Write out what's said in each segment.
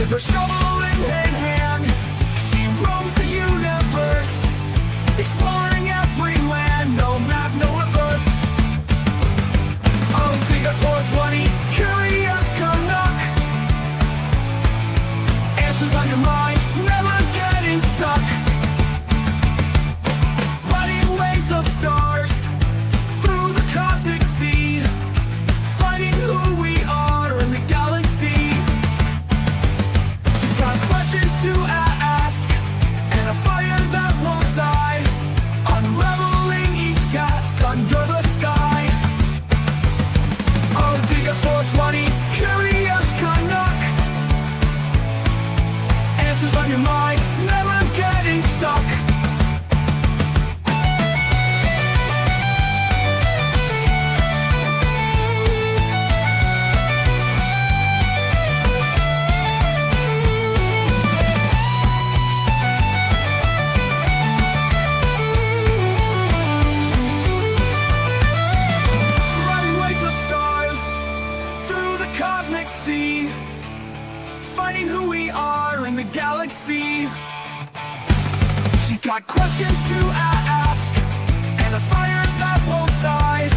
With a shovel in hand, she roams the universe, exploring every land, no map, no reverse. Oh, dig a 420, curious Canuck. Answers on your mind, never getting stuck. Riding waves of stars through the cosmic sea, finding who we are in the galaxy. She's got questions to ask and a fire that won't die, unraveling each task under the sky. Oh, dig a 420, curious Canuck. Answers on your mind, never getting stuck. Riding waves of stars through the cosmic sea, finding who we are in the galaxy. She's got questions to ask and a fire that won't die,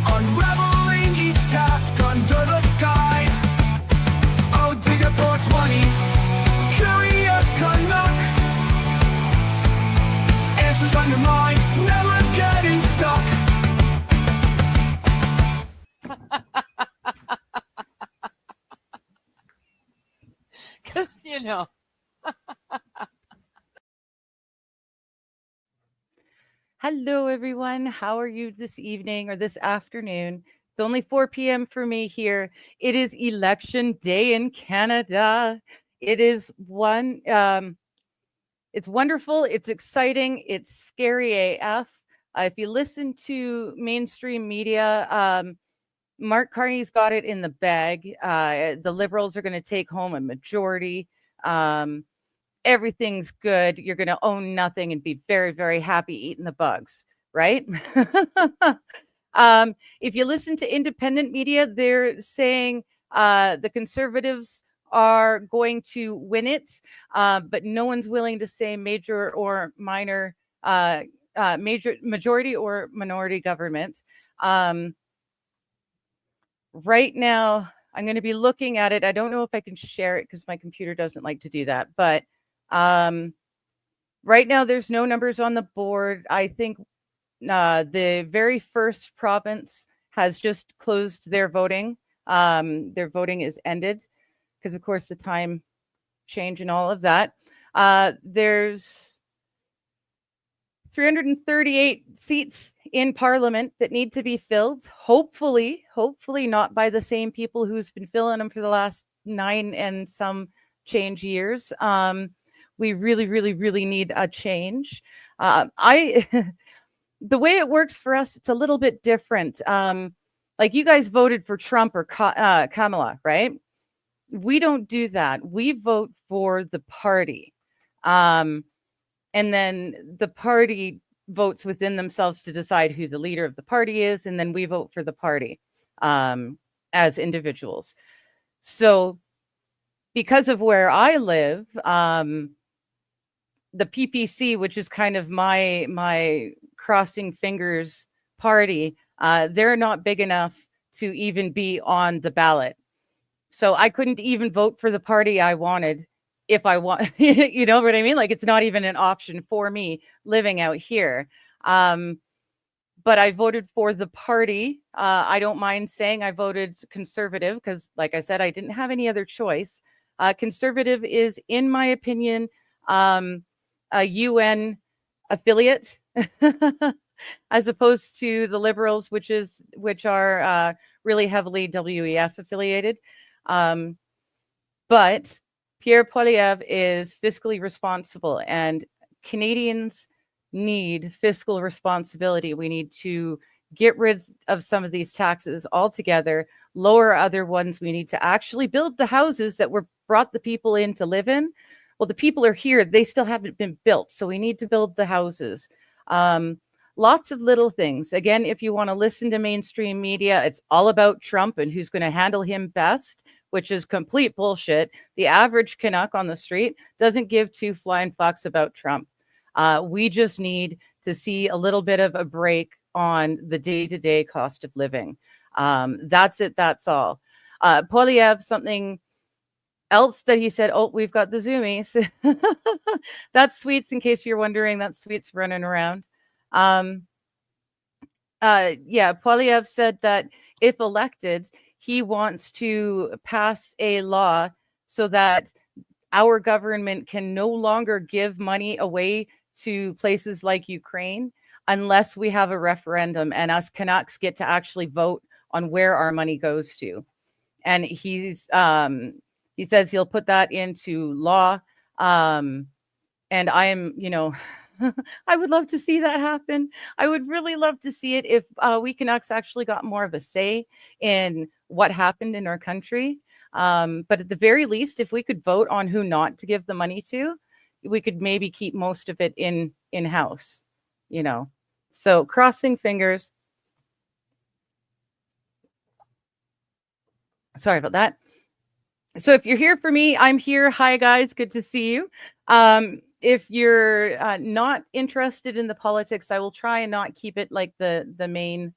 unraveling each task under the sky. Oh, dig a 420, curious Canuck. Answers on your mind, never getting stuck. Because, you know. Hello, everyone. How are you this evening or this afternoon? It's only 4 p.m. for me here. It is election day in Canada. It is it's wonderful. It's exciting. It's scary AF. If you listen to mainstream media, Mark Carney's got it in the bag. The Liberals are going to take home a majority. Everything's good. You're going to own nothing and be very, very happy eating the bugs, right? If you listen to independent media, they're saying the Conservatives are going to win it, but no one's willing to say major or minor, majority or minority government. Right now, I'm going to be looking at it. I don't know if I can share it because my computer doesn't like to do that. But right now, there's no numbers on the board. I think the very first province has just closed their voting. Their voting is ended because, of course, the time change and all of that. There's 338 seats in Parliament that need to be filled. Hopefully not by the same people who's been filling them for the last 9 and some change years. We really need a change. The way it works for us, it's a little bit different. Like you guys voted for Trump or Kamala, right? We don't do that. We vote for the party. And then the party votes within themselves to decide who the leader of the party is. And then we vote for the party as individuals. So because of where I live, the PPC, which is kind of my crossing fingers party, they're not big enough to even be on the ballot. So I couldn't even vote for the party I wanted if I want, you know what I mean? Like it's not even an option for me living out here. But I voted for the party. I don't mind saying I voted Conservative because, like I said, I didn't have any other choice. Conservative is, in my opinion, a UN affiliate as opposed to the Liberals, which are really heavily WEF affiliated. But Pierre Poilievre is fiscally responsible, and Canadians need fiscal responsibility. We need to get rid of some of these taxes altogether, lower other ones. We need to actually build the houses that were brought the people in to live in. Well, the people are here. They still haven't been built. So we need to build the houses. Lots of little things. Again, if you want to listen to mainstream media, it's all about Trump and who's going to handle him best. which is complete bullshit. The average Canuck on the street doesn't give two flying fucks about Trump. We just need to see a little bit of a break on the day-to-day cost of living. That's it. That's all. Poilievre, something else that he said, oh, we've got the zoomies. That's Sweets, in case you're wondering. That's Sweets running around. Poilievre said that if elected, he wants to pass a law so that our government can no longer give money away to places like Ukraine unless we have a referendum and us Canucks get to actually vote on where our money goes to. And he says he'll put that into law. And I am, I would love to see that happen. I would really love to see it if we Canucks actually got more of a say in what happened in our country. But at the very least, if we could vote on who not to give the money to, we could maybe keep most of it in-house, So crossing fingers. Sorry about that. So if you're here for me, I'm here. Hi, guys. Good to see you. If you're not interested in the politics, I will try and not keep it like the main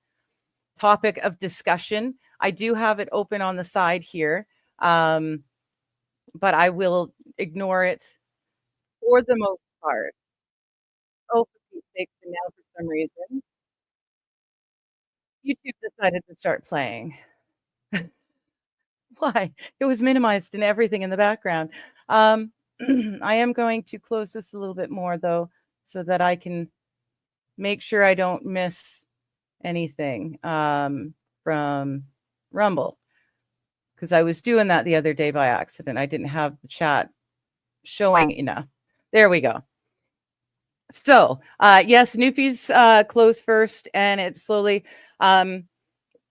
topic of discussion. I do have it open on the side here, but I will ignore it for the most part. Oh, for Pete's sakes, and now for some reason, YouTube decided to start playing. Why? It was minimized and everything in the background. I am going to close this a little bit more, though, so that I can make sure I don't miss anything from Rumble, because I was doing that the other day by accident. I didn't have the chat showing enough. There we go. So, yes, Newfies close first, and it slowly...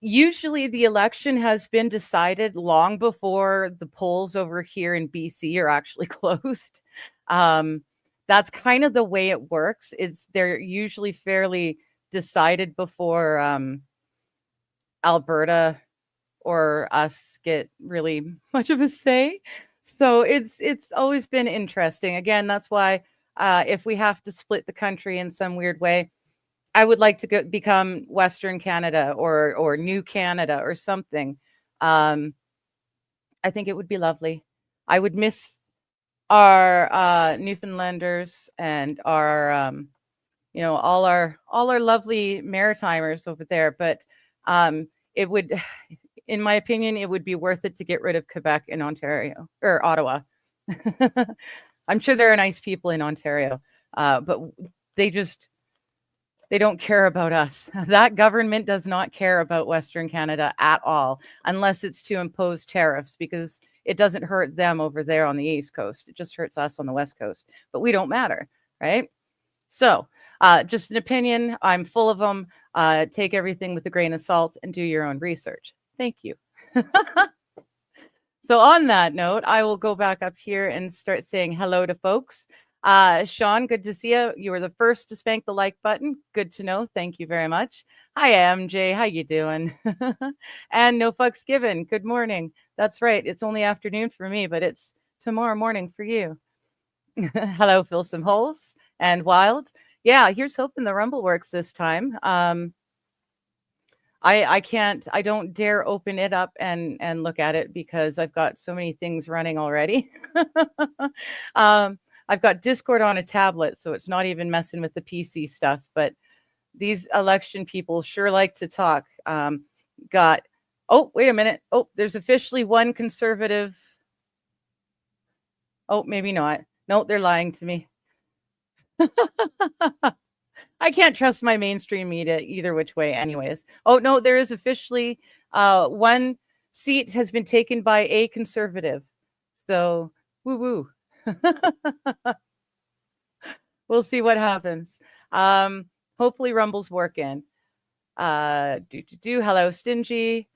usually the election has been decided long before the polls over here in BC are actually closed. That's kind of the way it works. They're usually fairly decided before Alberta or us get really much of a say. So it's always been interesting. Again, that's why if we have to split the country in some weird way, I would like to become Western Canada or New Canada or something. I think it would be lovely. I would miss our Newfoundlanders and our, all our lovely Maritimers over there. But it would, in my opinion, it would be worth it to get rid of Quebec and Ontario or Ottawa. I'm sure there are nice people in Ontario, but they don't care about us. That government does not care about Western Canada at all, unless it's to impose tariffs, because it doesn't hurt them over there on the East Coast. It just hurts us on the West Coast, but we don't matter, right? So just an opinion. I'm full of them. Take everything with a grain of salt and do your own research. Thank you. So on that note, I will go back up here and start saying hello to folks. Sean, good to see you. You were the first to spank the like button. Good to know. Thank you very much. Hi, MJ. How you doing? And no fucks given. Good morning. That's right. It's only afternoon for me, but it's tomorrow morning for you. Hello, Fill Some Holes and Wild. Yeah, here's hoping the Rumble works this time. I don't dare open it up and look at it because I've got so many things running already. I've got Discord on a tablet, so it's not even messing with the PC stuff. But these election people sure like to talk. Oh, wait a minute. Oh, there's officially one conservative. Oh, maybe not. No, they're lying to me. I can't trust my mainstream media either which way anyways. Oh, no, there is officially one seat has been taken by a conservative. So, woo-woo. We'll see what happens. Hopefully Rumble's working. Hello, Stingy.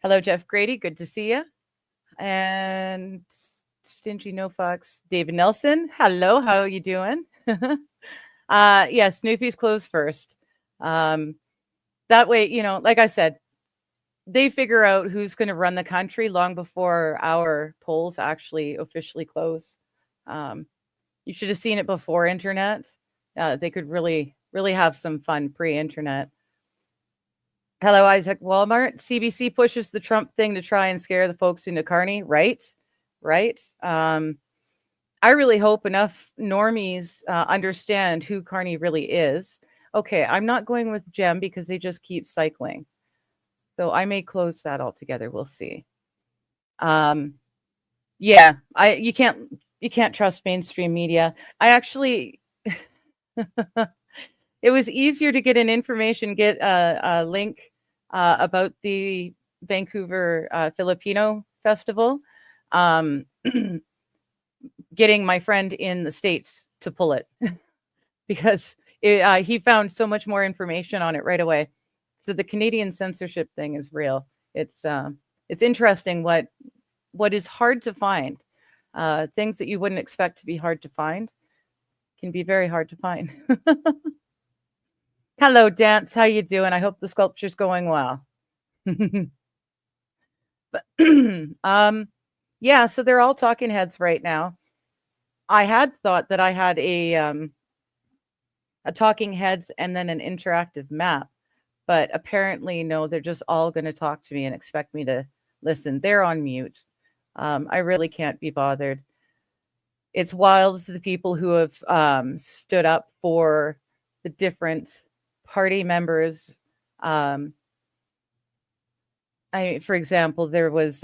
Hello, Jeff Grady. Good to see you. And Stingy No Fox. David Nelson. Hello, how are you doing? Yes, Snoopy's closed first. That way, like I said, they figure out who's going to run the country long before our polls actually officially close. You should have seen it before internet. They could really, really have some fun pre-internet. Hello, Isaac Walmart. CBC pushes the Trump thing to try and scare the folks into Carney, right? Right. I really hope enough normies understand who Carney really is. Okay, I'm not going with Gem because they just keep cycling. So I may close that altogether. We'll see. Yeah, you can't trust mainstream media. I actually it was easier to get a link about the Vancouver Filipino Festival. Getting my friend in the States to pull it because he found so much more information on it right away. So the Canadian censorship thing is real. It's interesting what is hard to find. Things that you wouldn't expect to be hard to find can be very hard to find. Hello, Dance. How you doing? I hope the sculpture's going well. But yeah, so they're all talking heads right now. I had thought that I had a talking heads and then an interactive map, but apparently no, they're just all going to talk to me and expect me to listen. They're on mute. I really can't be bothered. It's wild the people who have stood up for the different party members. For example, there was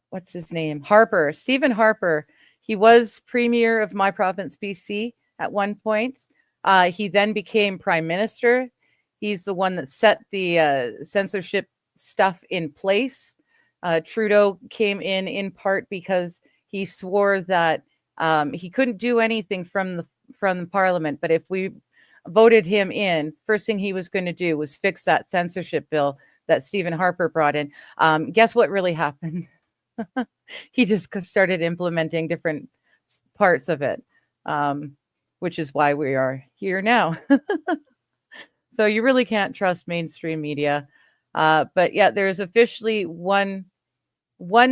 what's his name? Harper, Stephen Harper. He was premier of my province, BC, at one point. He then became prime minister. He's the one that set the censorship stuff in place. Trudeau came in part because he swore that he couldn't do anything from the parliament. But if we voted him in, first thing he was going to do was fix that censorship bill that Stephen Harper brought in. Guess what really happened? He just started implementing different parts of it, which is why we are here now. So you really can't trust mainstream media. But yeah, there's officially one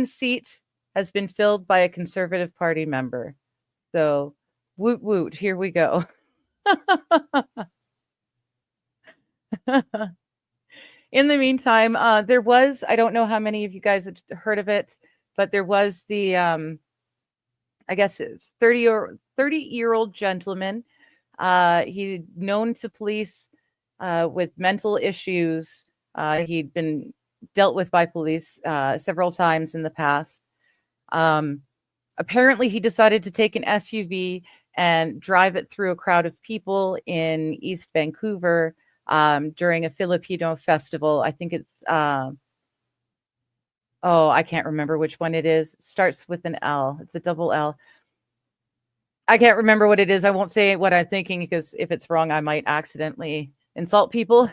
seat has been filled by a Conservative Party member. So woot woot, here we go. In the meantime, there was, I don't know how many of you guys have heard of it, but there was the, I guess it's 30-year-old gentleman. He known to police with mental issues. He'd been dealt with by police several times in the past. Apparently, he decided to take an SUV and drive it through a crowd of people in East Vancouver during a Filipino festival. I think it's, I can't remember which one it is. It starts with an L. It's a double L. I can't remember what it is. I won't say what I'm thinking because if it's wrong, I might accidentally insult people.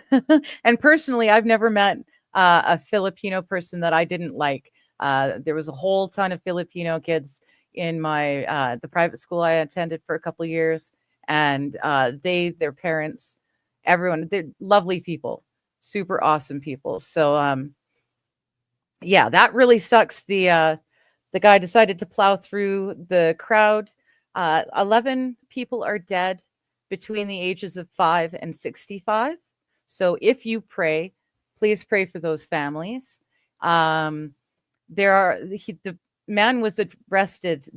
And personally, I've never met a Filipino person that I didn't like. There was a whole ton of Filipino kids in my the private school I attended for a couple of years, and their parents, everyone, they're lovely people, super awesome people. So yeah, that really sucks. The guy decided to plow through the crowd. 11 people are dead between the ages of 5 and 65. So if you pray, please pray for those families. The man was arrested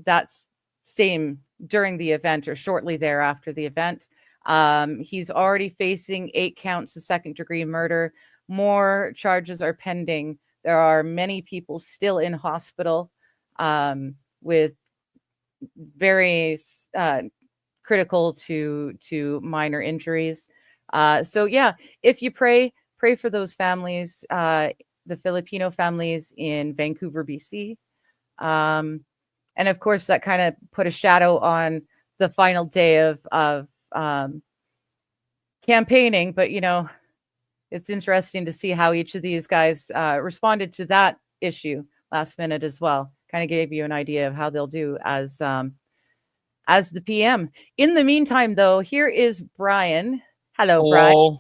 during the event or shortly thereafter the event. He's already facing 8 counts of second-degree murder. More charges are pending. There are many people still in hospital with very critical to minor injuries. So yeah, if you pray for those families, the Filipino families in Vancouver, BC. And of course, that kind of put a shadow on the final day of campaigning. But, it's interesting to see how each of these guys responded to that issue last minute as well. Kind of gave you an idea of how they'll do as the PM. In the meantime, though, here is Brian. Hello, Brian.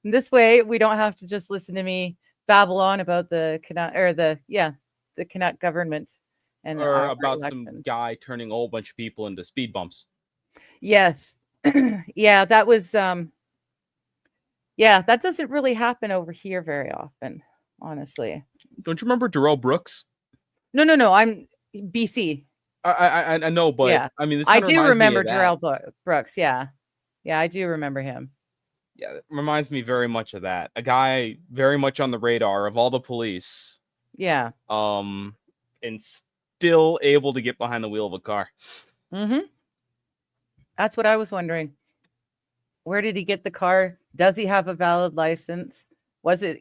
This way, we don't have to just listen to me babble on about the Canuck or the Canuck government and Or our about some election. guy turning a whole bunch of people into speed bumps. Yes, yeah, that was yeah, that doesn't really happen over here very often, honestly. Don't you remember Darrell Brooks? No, I'm BC. I know, but Yeah, I mean, this I kind of do reminds me remember of that. Brooks. Yeah, yeah, I do remember him. Yeah, it reminds me very much of that. A guy very much on the radar of all the police, Yeah. and still able to get behind the wheel of a car. Mm-hmm. That's what I was wondering. Where did he get the car? Does he have a valid license? Was it,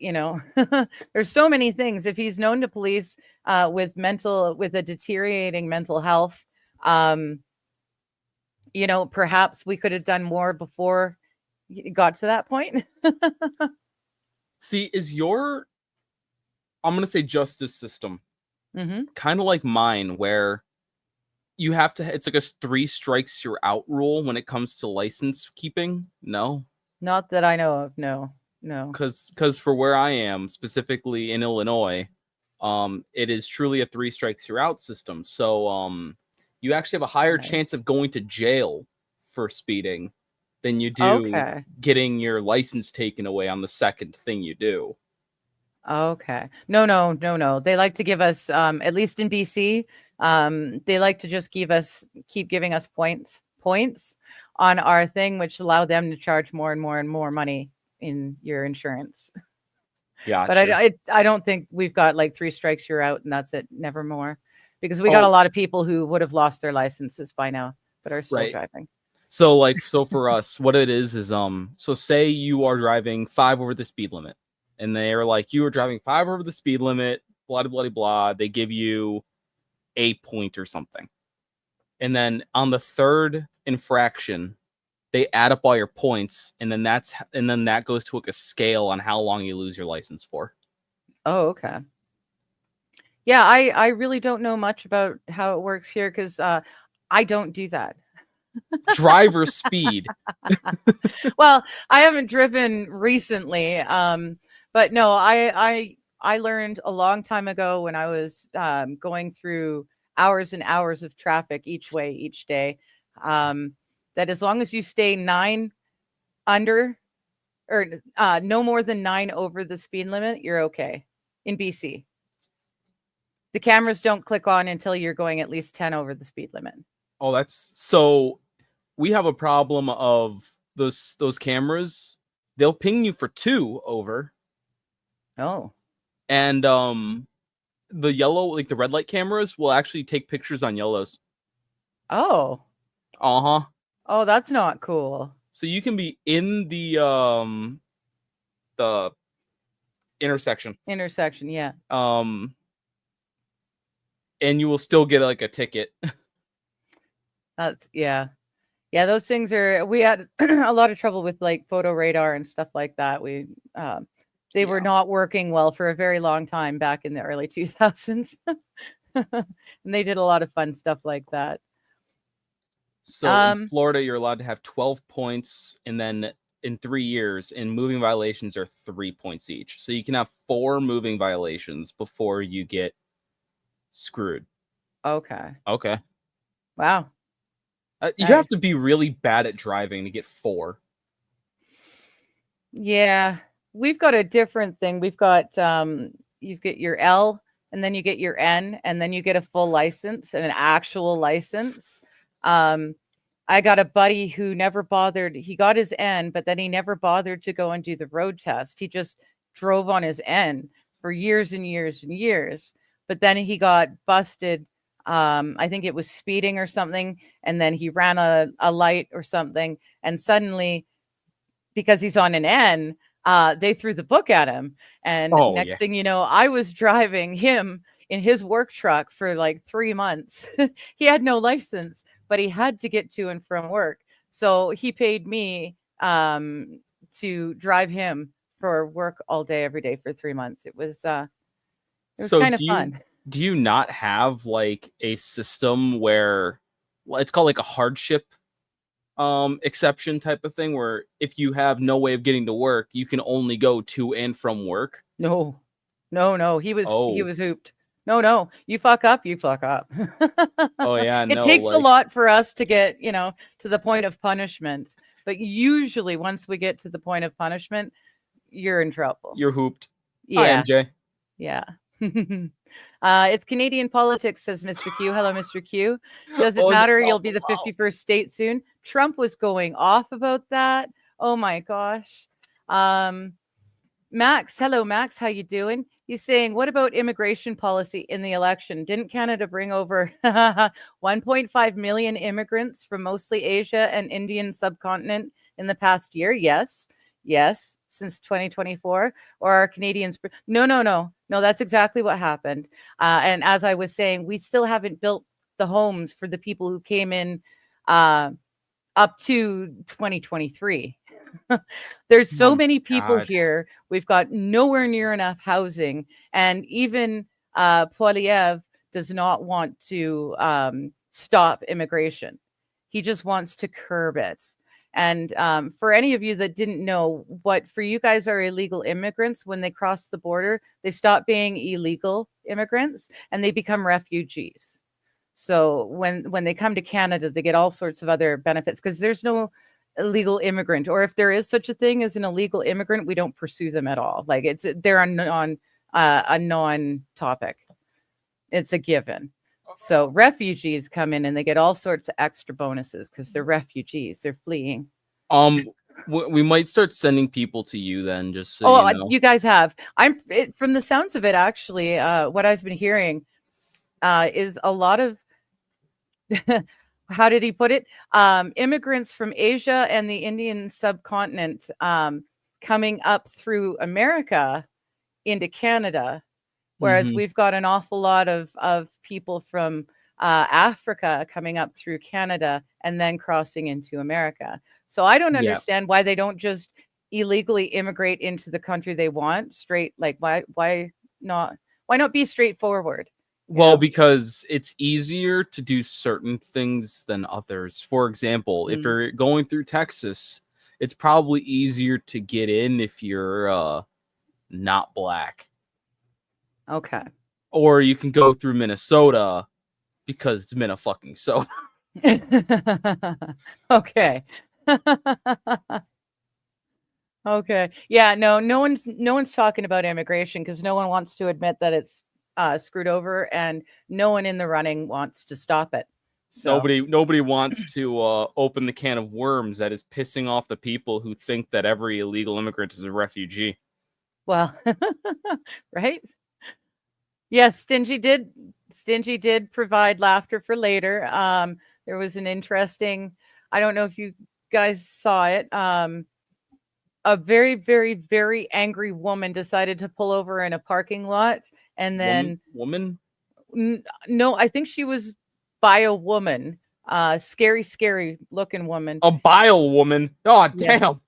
there's so many things. If he's known to police with a deteriorating mental health, um, perhaps we could have done more before it got to that point. See, I'm going to say justice system, Mm-hmm. kind of like mine, where you have to, it's like a 3 strikes you're out rule when it comes to license keeping. No, Not that I know of. No. because for where I am, specifically in Illinois, it is truly a 3 strikes you're out system. So you actually have a higher Nice. chance of going to jail for speeding than you do Okay. getting your license taken away on the second thing you do. Okay. No. They like to give us, at least in BC, they like to just keep giving us points on our thing, which allow them to charge more and more and more money in your insurance. Gotcha. But I don't think we've got like 3 strikes, you're out, and that's it, never more. Because we got a lot of people who would have lost their licenses by now, but are still driving. So for us, what it is, so say you are driving 5 over the speed limit, and they're like, you are driving 5 over the speed limit, blah, blah, blah, blah. They give you a point or something. And then on the 3rd infraction, they add up all your points, and then that goes to like a scale on how long you lose your license for. Oh, okay. Yeah, I really don't know much about how it works here because I don't do that. Driver speed. Well, I haven't driven recently, but no, I learned a long time ago when I was going through hours and hours of traffic each way each day, that as long as you stay 9 under or no more than 9 over the speed limit, you're okay in BC. The cameras don't click on until you're going at least 10 over the speed limit. Oh, that's so. We have a problem of those cameras. They'll ping you for 2 over. Oh. And the yellow, like the red light cameras, will actually take pictures on yellows. Oh. Uh-huh. Oh, that's not cool. So you can be in the intersection. Intersection, yeah. And you will still get like a ticket. That's yeah. Those things we had a lot of trouble with like photo radar and stuff like that. They were not working well for a very long time back in the early 2000s. And they did a lot of fun stuff like that. So in Florida, you're allowed to have 12 points, and then in 3 years, and moving violations are 3 points each. So you can have 4 moving violations before you get screwed. Okay. You Wow. Nice. have to be really bad at driving to get 4. Yeah, we've got a different thing. We've got you get your L, and then you get your N, and then you get a full license and an actual license. I got a buddy who never bothered. He got his N, but then he never bothered to go and do the road test. He just drove on his N for years and years and years. But then he got busted. I think it was speeding or something. And then he ran a light or something. And suddenly, because he's on an N, they threw the book at him. And next thing you know, I was driving him in his work truck for like 3 months. He had no license, but he had to get to and from work. So he paid me to drive him for work all day, every day for 3 months. It was kind of fun. Do you not have like a system where it's called like a hardship exception type of thing where if you have no way of getting to work, you can only go to and from work? No, no, he was Oh. hooped. No, you fuck up, you fuck up. Oh yeah, It no, takes a like lot for us to get, to the point of punishment. But usually once we get to the point of punishment, you're in trouble. you're hooped. Hi, Yeah, MJ. yeah. It's Canadian politics, says Mr. Q. Hello, Mr. Q. Does it Oh, matter? no, You'll be the wow. 51st state soon. Trump was going off about that. Oh my gosh. Max, hello Max, how you doing? He's saying, what about immigration policy in the election? Didn't Canada bring over 1.5 million immigrants from mostly Asia and Indian subcontinent in the past year? Yes, since 2024. Or are Canadians? No, that's exactly what happened. And as I was saying, we still haven't built the homes for the people who came in up to 2023. There's so Oh my many people God. here. We've got nowhere near enough housing. And even Poilievre does not want to stop immigration. He just wants to curb it. And for any of you that didn't know, what for you guys are illegal immigrants, when they cross the border, they stop being illegal immigrants and they become refugees. So when they come to Canada, they get all sorts of other benefits because there's no illegal immigrant, or if there is such a thing as an illegal immigrant, we don't pursue them at all. Like they're a non-topic. It's a given. So refugees come in and they get all sorts of extra bonuses because they're refugees. They're fleeing. We might start sending people to you then, just so you know. You guys have. From the sounds of it, actually, what I've been hearing is a lot of how did he put it? Immigrants from Asia and the Indian subcontinent coming up through America into Canada, whereas we've got an awful lot of people from Africa coming up through Canada and then crossing into America. So I don't understand why they don't just illegally immigrate into the country they want straight. Like why not be straightforward? Well, because it's easier to do certain things than others. For example, if you're going through Texas, it's probably easier to get in if you're not black. Okay. Or you can go through Minnesota because it's Minna-fucking-so. Okay. Okay. Yeah, no one's talking about immigration because no one wants to admit that it's screwed over, and no one in the running wants to stop it. So. Nobody wants to open the can of worms that is pissing off the people who think that every illegal immigrant is a refugee. Well, right? Yes, Stingy did provide laughter for later. There was an interesting, I don't know if you guys saw it. A very, very, very angry woman decided to pull over in a parking lot, and then woman? No, I think she was by a woman. Scary looking woman. A bile woman. Oh, yes. Damn.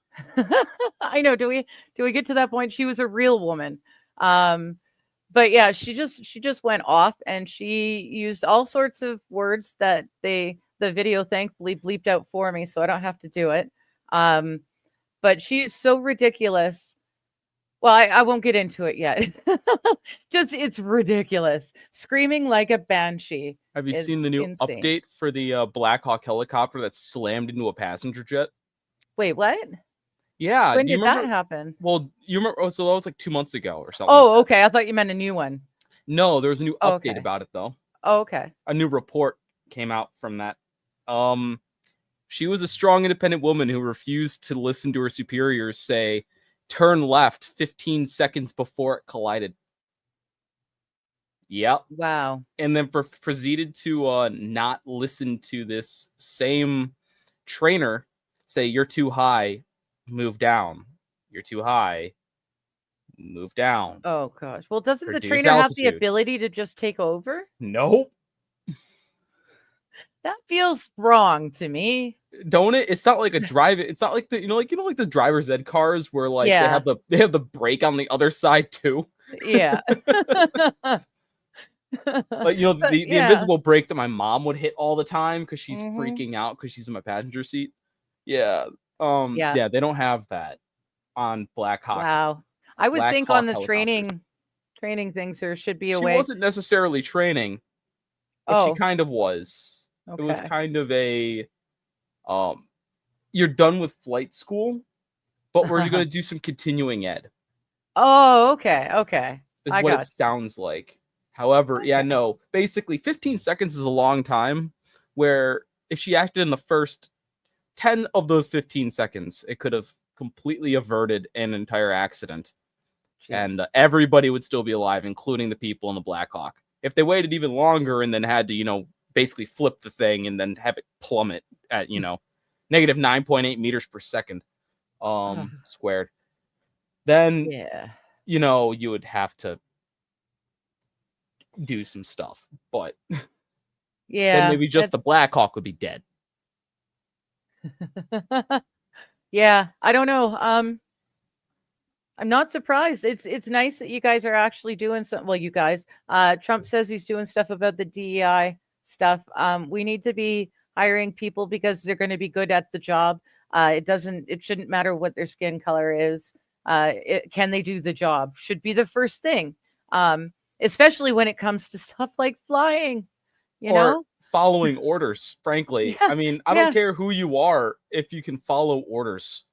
I know. Do we get to that point? She was a real woman. But yeah, she just went off, and she used all sorts of words that the video thankfully bleeped out for me, so I don't have to do it. But she's so ridiculous. Well, I won't get into it yet. It's ridiculous. Screaming like a banshee. Have you seen the new update for the Black Hawk helicopter that slammed into a passenger jet? Wait, what? Yeah. When did that happen? Well, you remember? Oh, so that was like 2 months ago or something. Oh, okay. I thought you meant a new one. No, there was a new update about it though. Oh, okay. A new report came out from that. She was a strong, independent woman who refused to listen to her superiors say, turn left 15 seconds before it collided. Yep. Wow. And then proceeded to not listen to this same trainer say, you're too high, move down. You're too high, move down. Oh, gosh. Well, doesn't Reduce the trainer have the altitude. ability to just take over? Nope. That feels wrong to me. Don't it? It's not like a drive. It's not like the like the driver's ed cars where like they have the brake on the other side too. Yeah. Like the invisible brake that my mom would hit all the time because she's freaking out because she's in my passenger seat. Yeah. Yeah. Yeah, they don't have that on Black Hawk. Wow. I would Black think Hawk on the helicopters. training things there should be a She way. wasn't necessarily training, but she Oh, kind of was. It was okay. kind of a um you're done with flight school, but we're going to do some continuing ed. Oh, okay. Okay. Is I what it got sounds like. However, yeah, okay. no. Basically, 15 seconds is a long time. Where if she acted in the first 10 of those 15 seconds, it could have completely averted an entire accident, and Jeez. everybody would still be alive, including the people in the Black Hawk. If they waited even longer and then had to, basically flip the thing and then have it plummet at, negative 9.8 meters per second, squared, then Yeah. you would have to do some stuff, but then Yeah. maybe just the Black Hawk would be dead. Yeah, I don't know. I'm not surprised. It's nice that you guys are actually doing some. Well, you guys. Trump says he's doing stuff about the DEI stuff. We need to be hiring people because they're going to be good at the job. It shouldn't matter what their skin color is. Can they do the job? Should be the first thing. Especially when it comes to stuff like flying. You Or know? following orders, frankly. Yeah, I mean, I yeah. don't care who you are if you can follow orders.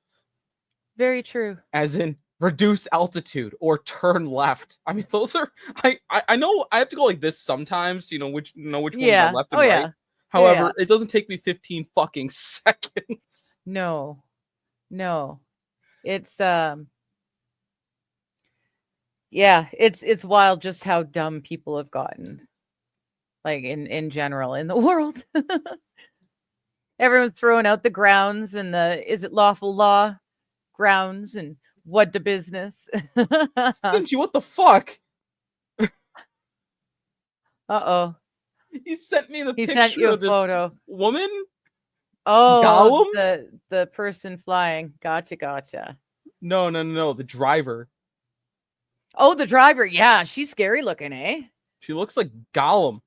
Very true. As in reduce altitude or turn left. I mean, those are I know I have to go like this sometimes, which ones Yeah. are left Oh and yeah. right. However, it doesn't take me 15 fucking seconds. No. It's yeah, it's wild just how dumb people have gotten. Like in general in the world. Everyone's throwing out the grounds and the is it lawful law grounds and what the business. Stingy, what the fuck? Uh-oh. He sent me the He picture sent you a of this photo. woman. Oh, Gollum? the person flying. Gotcha. No, the driver. Oh, the driver. Yeah, she's scary looking, eh? She looks like Gollum.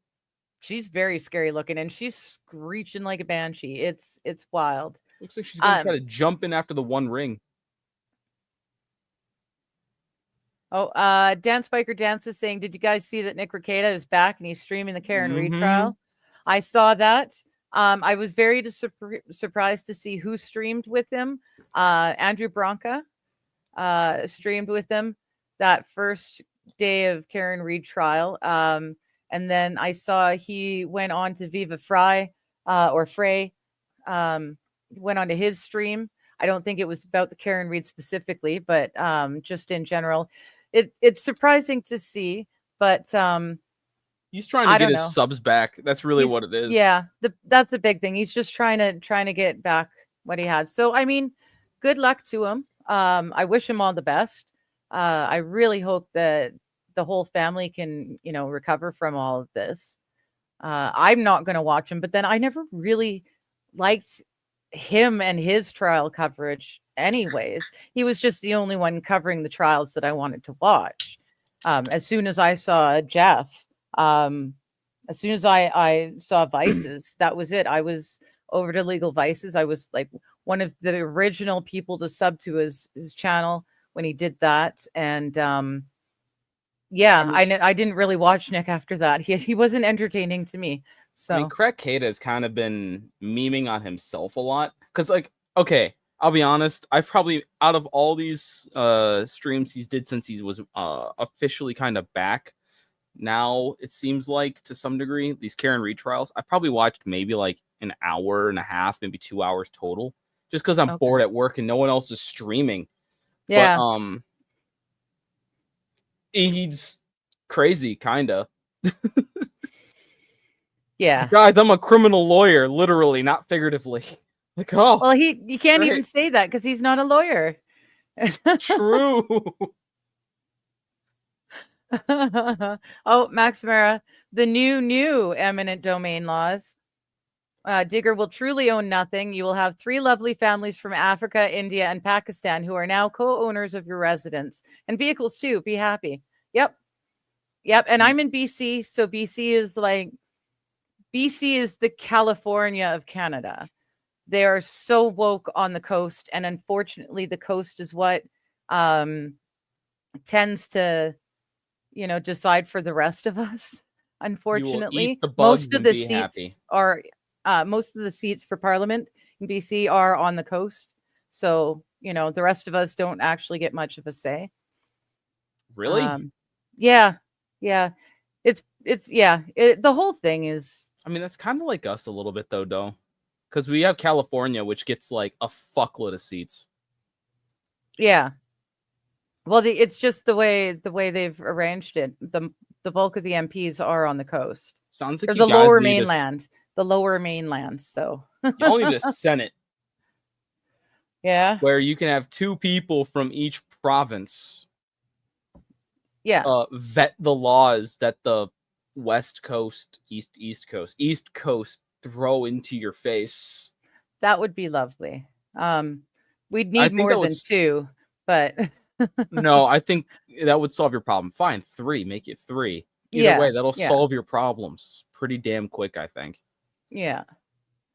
She's very scary looking and she's screeching like a banshee. It's wild. Looks like she's gonna try to jump in after the One Ring. Oh, Dan Spiker Dance is saying, did you guys see that Nick Rekieta is back and he's streaming the Karen Reid trial? I saw that. I was very surprised to see who streamed with him. Andrew Branca streamed with him that first day of Karen Reid trial. And then I saw he went on to Viva Frei, went on to his stream. I don't think it was about the Karen Reid specifically, but just in general. It's surprising to see, but he's trying to get his subs back. That's really what it is. Yeah, that's the big thing. He's just trying to get back what he had. So I mean, good luck to him. I wish him all the best. I really hope that the whole family can, recover from all of this. I'm not going to watch him, but then I never really liked him and his trial coverage anyways. He was just the only one covering the trials that I wanted to watch. As soon as I saw Jeff, as soon as I saw Vices, that was it. I was over to Legal Vices. I was like one of the original people to sub to his channel when he did that. And I didn't really watch Nick after that. He wasn't entertaining to me. So I mean, Krakata has kind of been memeing on himself a lot. Because, okay, I'll be honest, I've probably, out of all these streams he's did since he was officially kind of back, now it seems like, to some degree, these Karen Reid trials, I probably watched maybe like an hour and a half, maybe 2 hours total, just because I'm bored at work and no one else is streaming. Yeah. But, he's crazy, kind of. Yeah. Guys, I'm a criminal lawyer, literally, not figuratively. Like, oh. Well, he can't even say that because he's not a lawyer. True. Oh, Max Mara, the new eminent domain laws. Digger will truly own nothing. You will have 3 lovely families from Africa, India, and Pakistan who are now co-owners of your residence and vehicles too. Be happy. Yep. And I'm in BC, so BC is the California of Canada. they are so woke on the coast, and unfortunately, the coast is what tends to, decide for the rest of us. You will Unfortunately, eat the bugs and be happy. most of the seats for Parliament in BC are on the coast, so the rest of us don't actually get much of a say. Really? Yeah, yeah, the whole thing is, I mean, that's kind of like us a little bit, though, because we have California, which gets like a fuckload of seats. yeah. Well, it's just the way they've arranged it. The bulk of the MPs are on the coast, Sounds like or you the guys lower need mainland, the lower mainland. So you only need a Senate yeah, where you can have 2 people from each province yeah, vet the laws that the West Coast, East Coast throw into your face. that would be lovely. We'd I need think more that would than 2, but No, I think that would solve your problem. Fine, 3, make it 3. Either yeah, way, that'll yeah, solve your problems pretty damn quick, I think. yeah.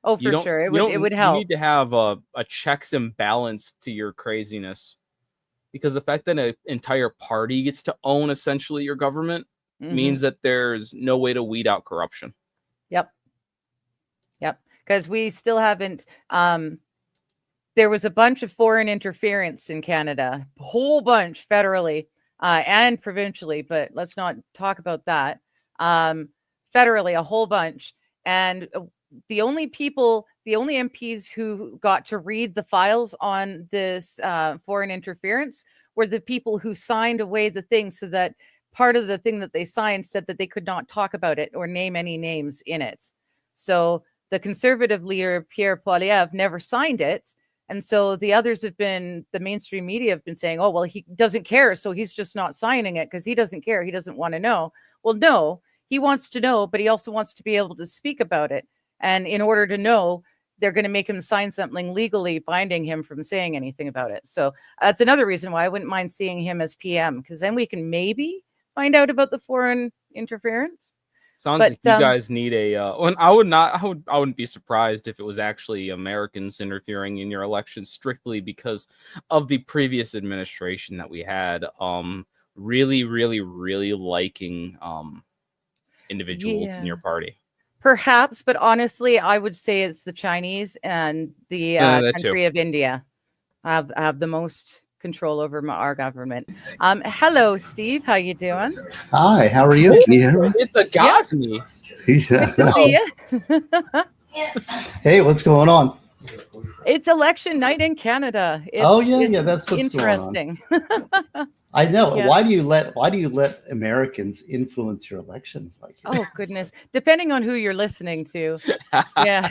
Oh, You for don't sure, it you don't would you help. need to have a checks and balance to your craziness. Because the fact that an entire party gets to own essentially your government means that there's no way to weed out corruption. Yep. Because we still haven't. There was a bunch of foreign interference in Canada, a whole bunch federally and provincially, but let's not talk about that. Federally, a whole bunch. And the only MPs who got to read the files on this foreign interference were the people who signed away the thing, so that part of the thing that they signed said that they could not talk about it or name any names in it. So the Conservative leader, Pierre Poilievre, never signed it. And so the mainstream media have been saying, oh, well, he doesn't care, so he's just not signing it because he doesn't care. He doesn't want to know. Well, no, he wants to know, but he also wants to be able to speak about it. And in order to know, they're going to make him sign something legally binding him from saying anything about it. So that's another reason why I wouldn't mind seeing him as PM, because then we can maybe find out about the foreign interference. Sounds like you guys need a. I wouldn't be surprised if it was actually Americans interfering in your election strictly because of the previous administration that we had. Really, really, really liking individuals in your party. Perhaps, but honestly, I would say it's the Chinese and the country of India have the most control over our government. Hello, Steve. How you doing? Hi. How are you? Can you hear me? It's a Gosney. Hey, what's going on? It's election night in Canada. That's what's interesting. Going on. I know. Yeah. Why do you let Americans influence your elections like that? Oh goodness. Depending on who you're listening to. Yeah.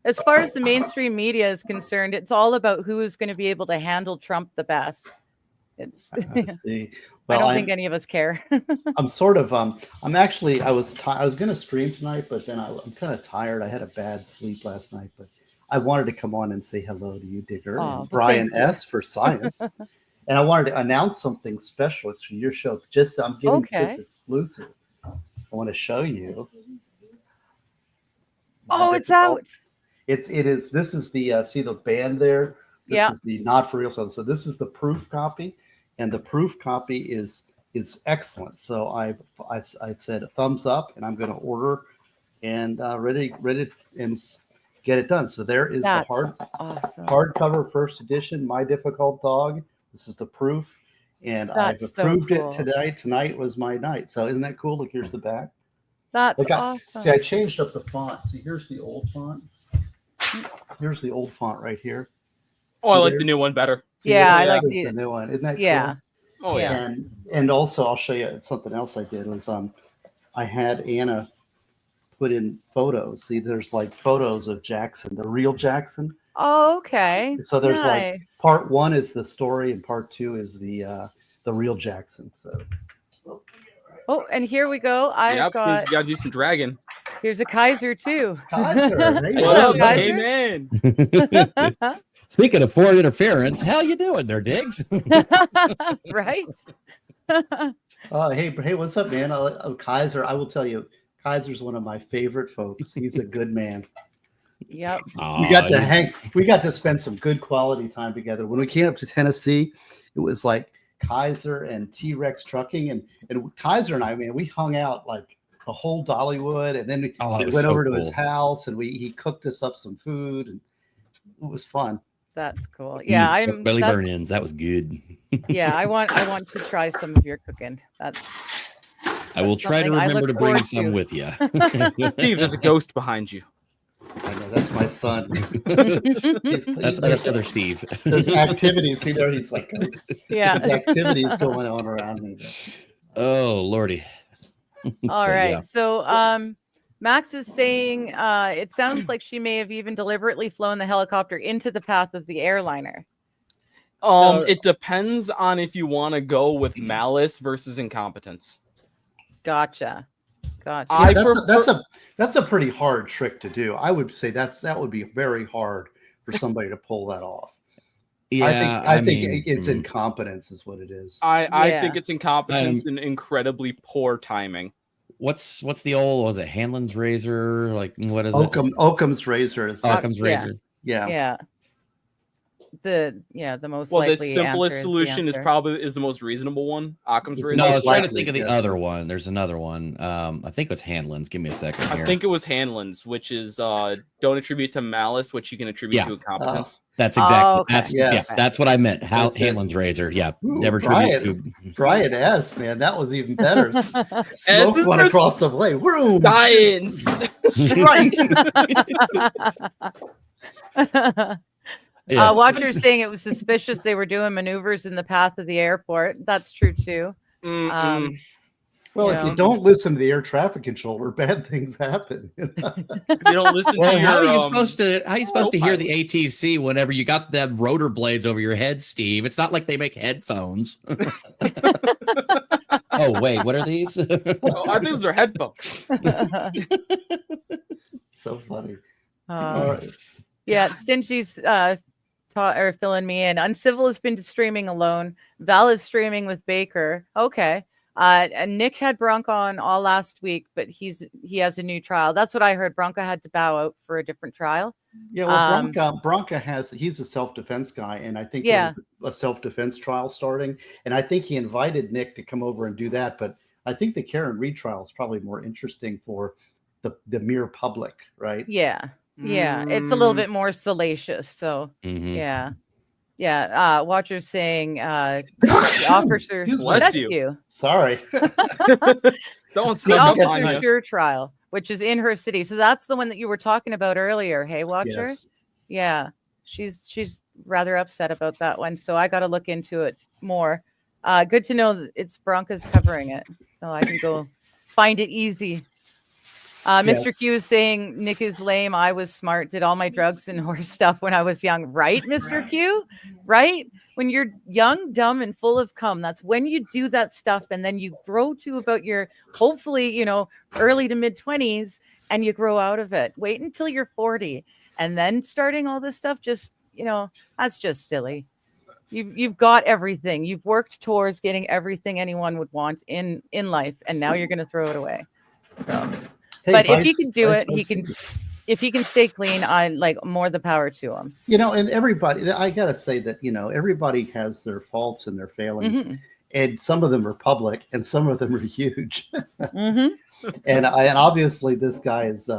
As far as the mainstream media is concerned, it's all about who is going to be able to handle Trump the best. It's I don't think any of us care. I'm sort of I'm actually I was going to stream tonight, but then I'm kind of tired. I had a bad sleep last night, but I wanted to come on and say hello to you, Digger, and Brian S. for Science. And I wanted to announce something special. It's for your show. I'm giving this exclusive. I want to show you. Oh, it's out. It is. This is the see the band there. This is the not for real song. So this is the proof copy, and the proof copy is excellent. So I've said a thumbs up, and I'm going to order and ready and get it done. So there is the hardcover first edition, My Difficult Dog. This is the proof, and I've approved it today. Tonight was my night. So isn't that cool? Look, here's the back. That's awesome. See, I changed up the font. See, here's the old font. Here's the old font right here. Oh, I like the new one better. I like the new one. Isn't that Oh cool? yeah. And also, I'll show you something else I did was I had Anna put in photos. See, there's like photos of Jackson, the real Jackson. Oh, okay. So there's like part 1 is the story and part 2 is the real Jackson. So. Oh, and here we go. You gotta do some dragon. Here's a Kaiser too. Kaiser, what up, Kaiser? hey man? Speaking of foreign interference, how you doing there, Diggs? Right. Hey, what's up, man? Kaiser, I will tell you, Kaiser's one of my favorite folks. He's a good man. Yep. We got to hang. We got to spend some good quality time together. When we came up to Tennessee, it was like Kaiser and T-Rex Trucking, and Kaiser and I, man, we hung out like the whole Dollywood, and then we went over to his house, and he cooked us up some food, and it was fun. That's cool. Yeah, I'm belly burn-ins. That was good. Yeah, I want to try some of your cooking. I will try to remember to bring some with you. Steve, there's a ghost behind you. I know, that's my son. That's other Steve. There's activities. See there, he's like, yeah, there's activities going on around me. Oh Lordy. All right. Yeah. So Max is saying it sounds like she may have even deliberately flown the helicopter into the path of the airliner. It depends on if you want to go with malice versus incompetence. Gotcha. That's a pretty hard trick to do. I would say that would be very hard for somebody to pull that off. Yeah, I think it's incompetence is what it is. I think it's incompetence and incredibly poor timing. What's the old, was it Hanlon's razor? Like, what is Occam's razor. Occam's razor. Yeah. The most the likely simplest answer solution is the most reasonable one. Occam's razor. No, I was trying to think of the other one. There's another one. I think it's Hanlon's. Give me a second here. I think it was Hanlon's, which is don't attribute to malice, which you can attribute to incompetence. That's exactly. Okay. That's what I meant. Hanlon's razor. Yeah, never tribute to Brian S. Man, that was even better. Smoke one across the blade. Science. Right. Yeah. Watcher's saying it was suspicious they were doing maneuvers in the path of the airport. That's true too. Well, if you don't listen to the air traffic controller, bad things happen. You don't listen to how are you supposed to hear the ATC whenever you got them rotor blades over your head, Steve? It's not like they make headphones. Oh wait, what are these? I think those are headphones. So funny. All right. Yeah, Stingy's filling me in. Uncivil has been streaming alone. Val is streaming with Baker. Okay. And Nick had Bronca on all last week, but he has a new trial. That's what I heard. Bronca had to bow out for a different trial. Yeah, well, Bronca he's a self-defense guy, and I think there's a self-defense trial starting, and I think he invited Nick to come over and do that. But I think the Karen Reed trial is probably more interesting for the mere public, right? Yeah. Yeah, it's a little bit more salacious. So yeah. Watcher's saying the officer bless you. Sorry. The officer trial, which is in her city. So that's the one that you were talking about earlier. Hey, Watcher. Yes. Yeah. She's rather upset about that one. So I got to look into it more. Good to know that it's Bronca's covering it. So I can go find it easy. Mr. Q is saying Nick is lame. I was smart. Did all my drugs and horse stuff when I was young. Right, Mr. Q? Right? When you're young, dumb, and full of cum, that's when you do that stuff. And then you grow to about your, hopefully, early to mid 20s, and you grow out of it. Wait until you're 40. And then starting all this stuff, just, that's just silly. You've got everything. You've worked towards getting everything anyone would want in life. And now you're going to throw it away. So. But if he can do it, if he can stay clean, I like more the power to him. And everybody, I got to say that, everybody has their faults and their failings, and some of them are public and some of them are huge. And obviously this guy has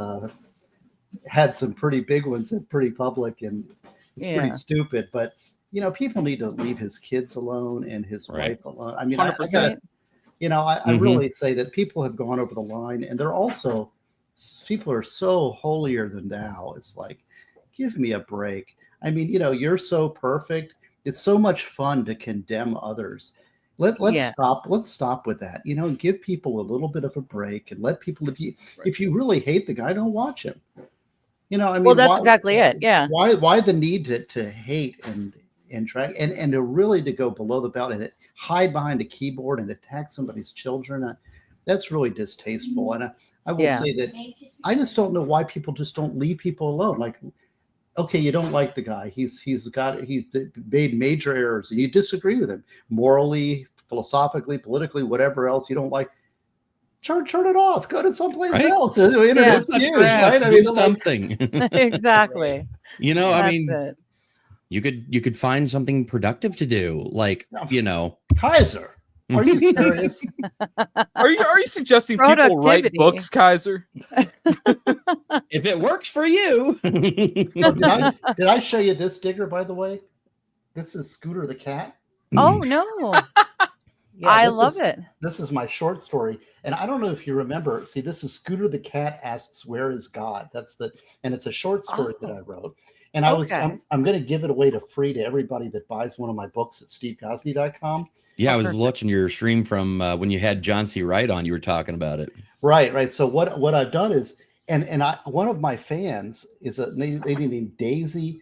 had some pretty big ones and pretty public, and it's pretty stupid, but people need to leave his kids alone and his wife alone. I mean, 100%. I really say that people have gone over the line, and people are so holier than thou. It's like, give me a break. I mean, you're so perfect. It's so much fun to condemn others. Let's stop with that. Give people a little bit of a break and let people, if you really hate the guy, don't watch him. Well, that's exactly it. Yeah. Why the need to hate and drag and to really to go below the belt and hide behind a keyboard and attack somebody's children? That's really distasteful. And I will say that I just don't know why people just don't leave people alone. Like, okay, you don't like the guy. He's made major errors, and you disagree with him morally, philosophically, politically, whatever else you don't like. turn it off. Go to someplace Right? else. The internet's Touch huge, grass, right? I do mean, like, something. Exactly. You know, I That's mean, it. you could find something productive to do, like you know. Kaiser, are you serious? Are you suggesting people write Productivity. books, Kaiser? If it works for you. Oh, did I show you this, Digger? By the way, this is Scooter the cat. Oh no. Yeah, I this love is- it. This is my short story, and I don't know if you remember. See, this is Scooter the cat asks, "Where is God?" And it's a short story that I wrote. And Okay. I'm going to give it away to free to everybody that buys one of my books at stevegosney.com. Yeah, I was Perfect. watching your stream from when you had John C. Wright on. You were talking about it. Right. So what I've done is, and one of my fans is a lady named Daisy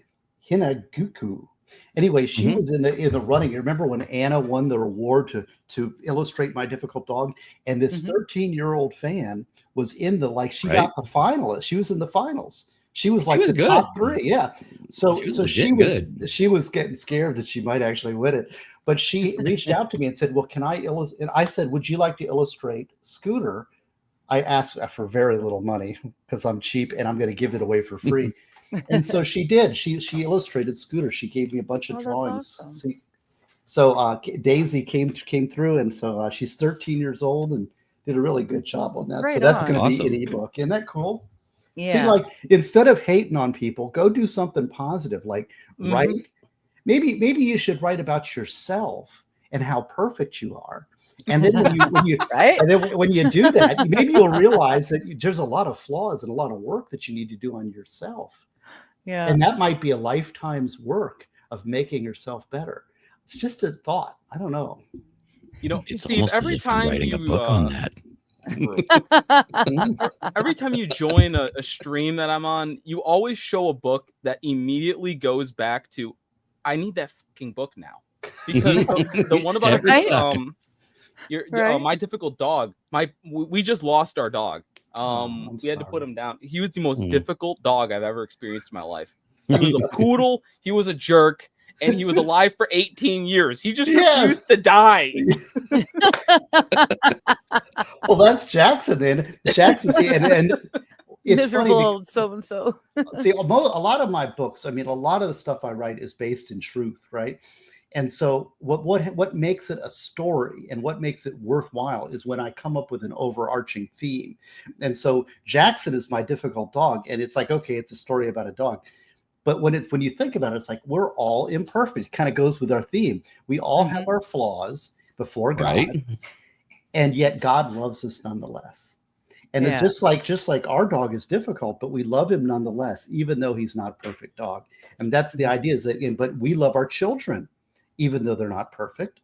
Hinaguku. Anyway, she Mhm. was in the running. You remember when Anna won the award to illustrate My Difficult Dog? And this Mhm. 13-year-old fan was in she Right. got the finalist. She was in the finals. She was She like was the good. top 3. Yeah. So She was so legit good. she was getting scared that she might actually win it. But she reached out to me and said, "Well, can I illustrate?" And I said, "Would you like to illustrate Scooter?" I asked for very little money because I'm cheap and I'm going to give it away for free. And so she did. She illustrated Scooter. She gave me a bunch of Oh, that's drawings. awesome. See, so Daisy came through, and so she's 13 years old and did a really good job on that. So Right that's on. going to Awesome. be an ebook. Isn't that cool? Yeah. See, like instead of hating on people, go do something positive. Like Mhm. write. Maybe you should write about yourself and how perfect you are. And then when you Right? and then when you do that, maybe you'll realize that there's a lot of flaws and a lot of work that you need to do on yourself. Yeah. And that might be a lifetime's work of making yourself better. It's just a thought. I don't know. You know, It's Steve, almost as every if I'm time writing you a book on that. every time you join a stream that I'm on, you always show a book that immediately goes back to, I need that fucking book now. Because the one about Every time. Right. My difficult dog. We just lost our dog. I'm We had to put sorry. him down. He was the most Mm. difficult dog I've ever experienced in my life. He was a poodle. He was a jerk. And he was alive for 18 years. He just Yes. refused to die. Well, that's Jackson then. Jackson, see, and it's funny. Miserable so and so. See, a lot of my books, I mean, a lot of the stuff I write is based in truth, right? And so what makes it a story and what makes it worthwhile is when I come up with an overarching theme. And so Jackson is my difficult dog, and it's like, okay, it's a story about a dog. But when you think about it, it's like we're all imperfect. It kind of goes with our theme. We all have our flaws before God, Right? and yet God loves us nonetheless. And Yeah. just like our dog is difficult, but we love him nonetheless, even though he's not a perfect dog. And that's the idea is that, but we love our children, even though they're not perfect.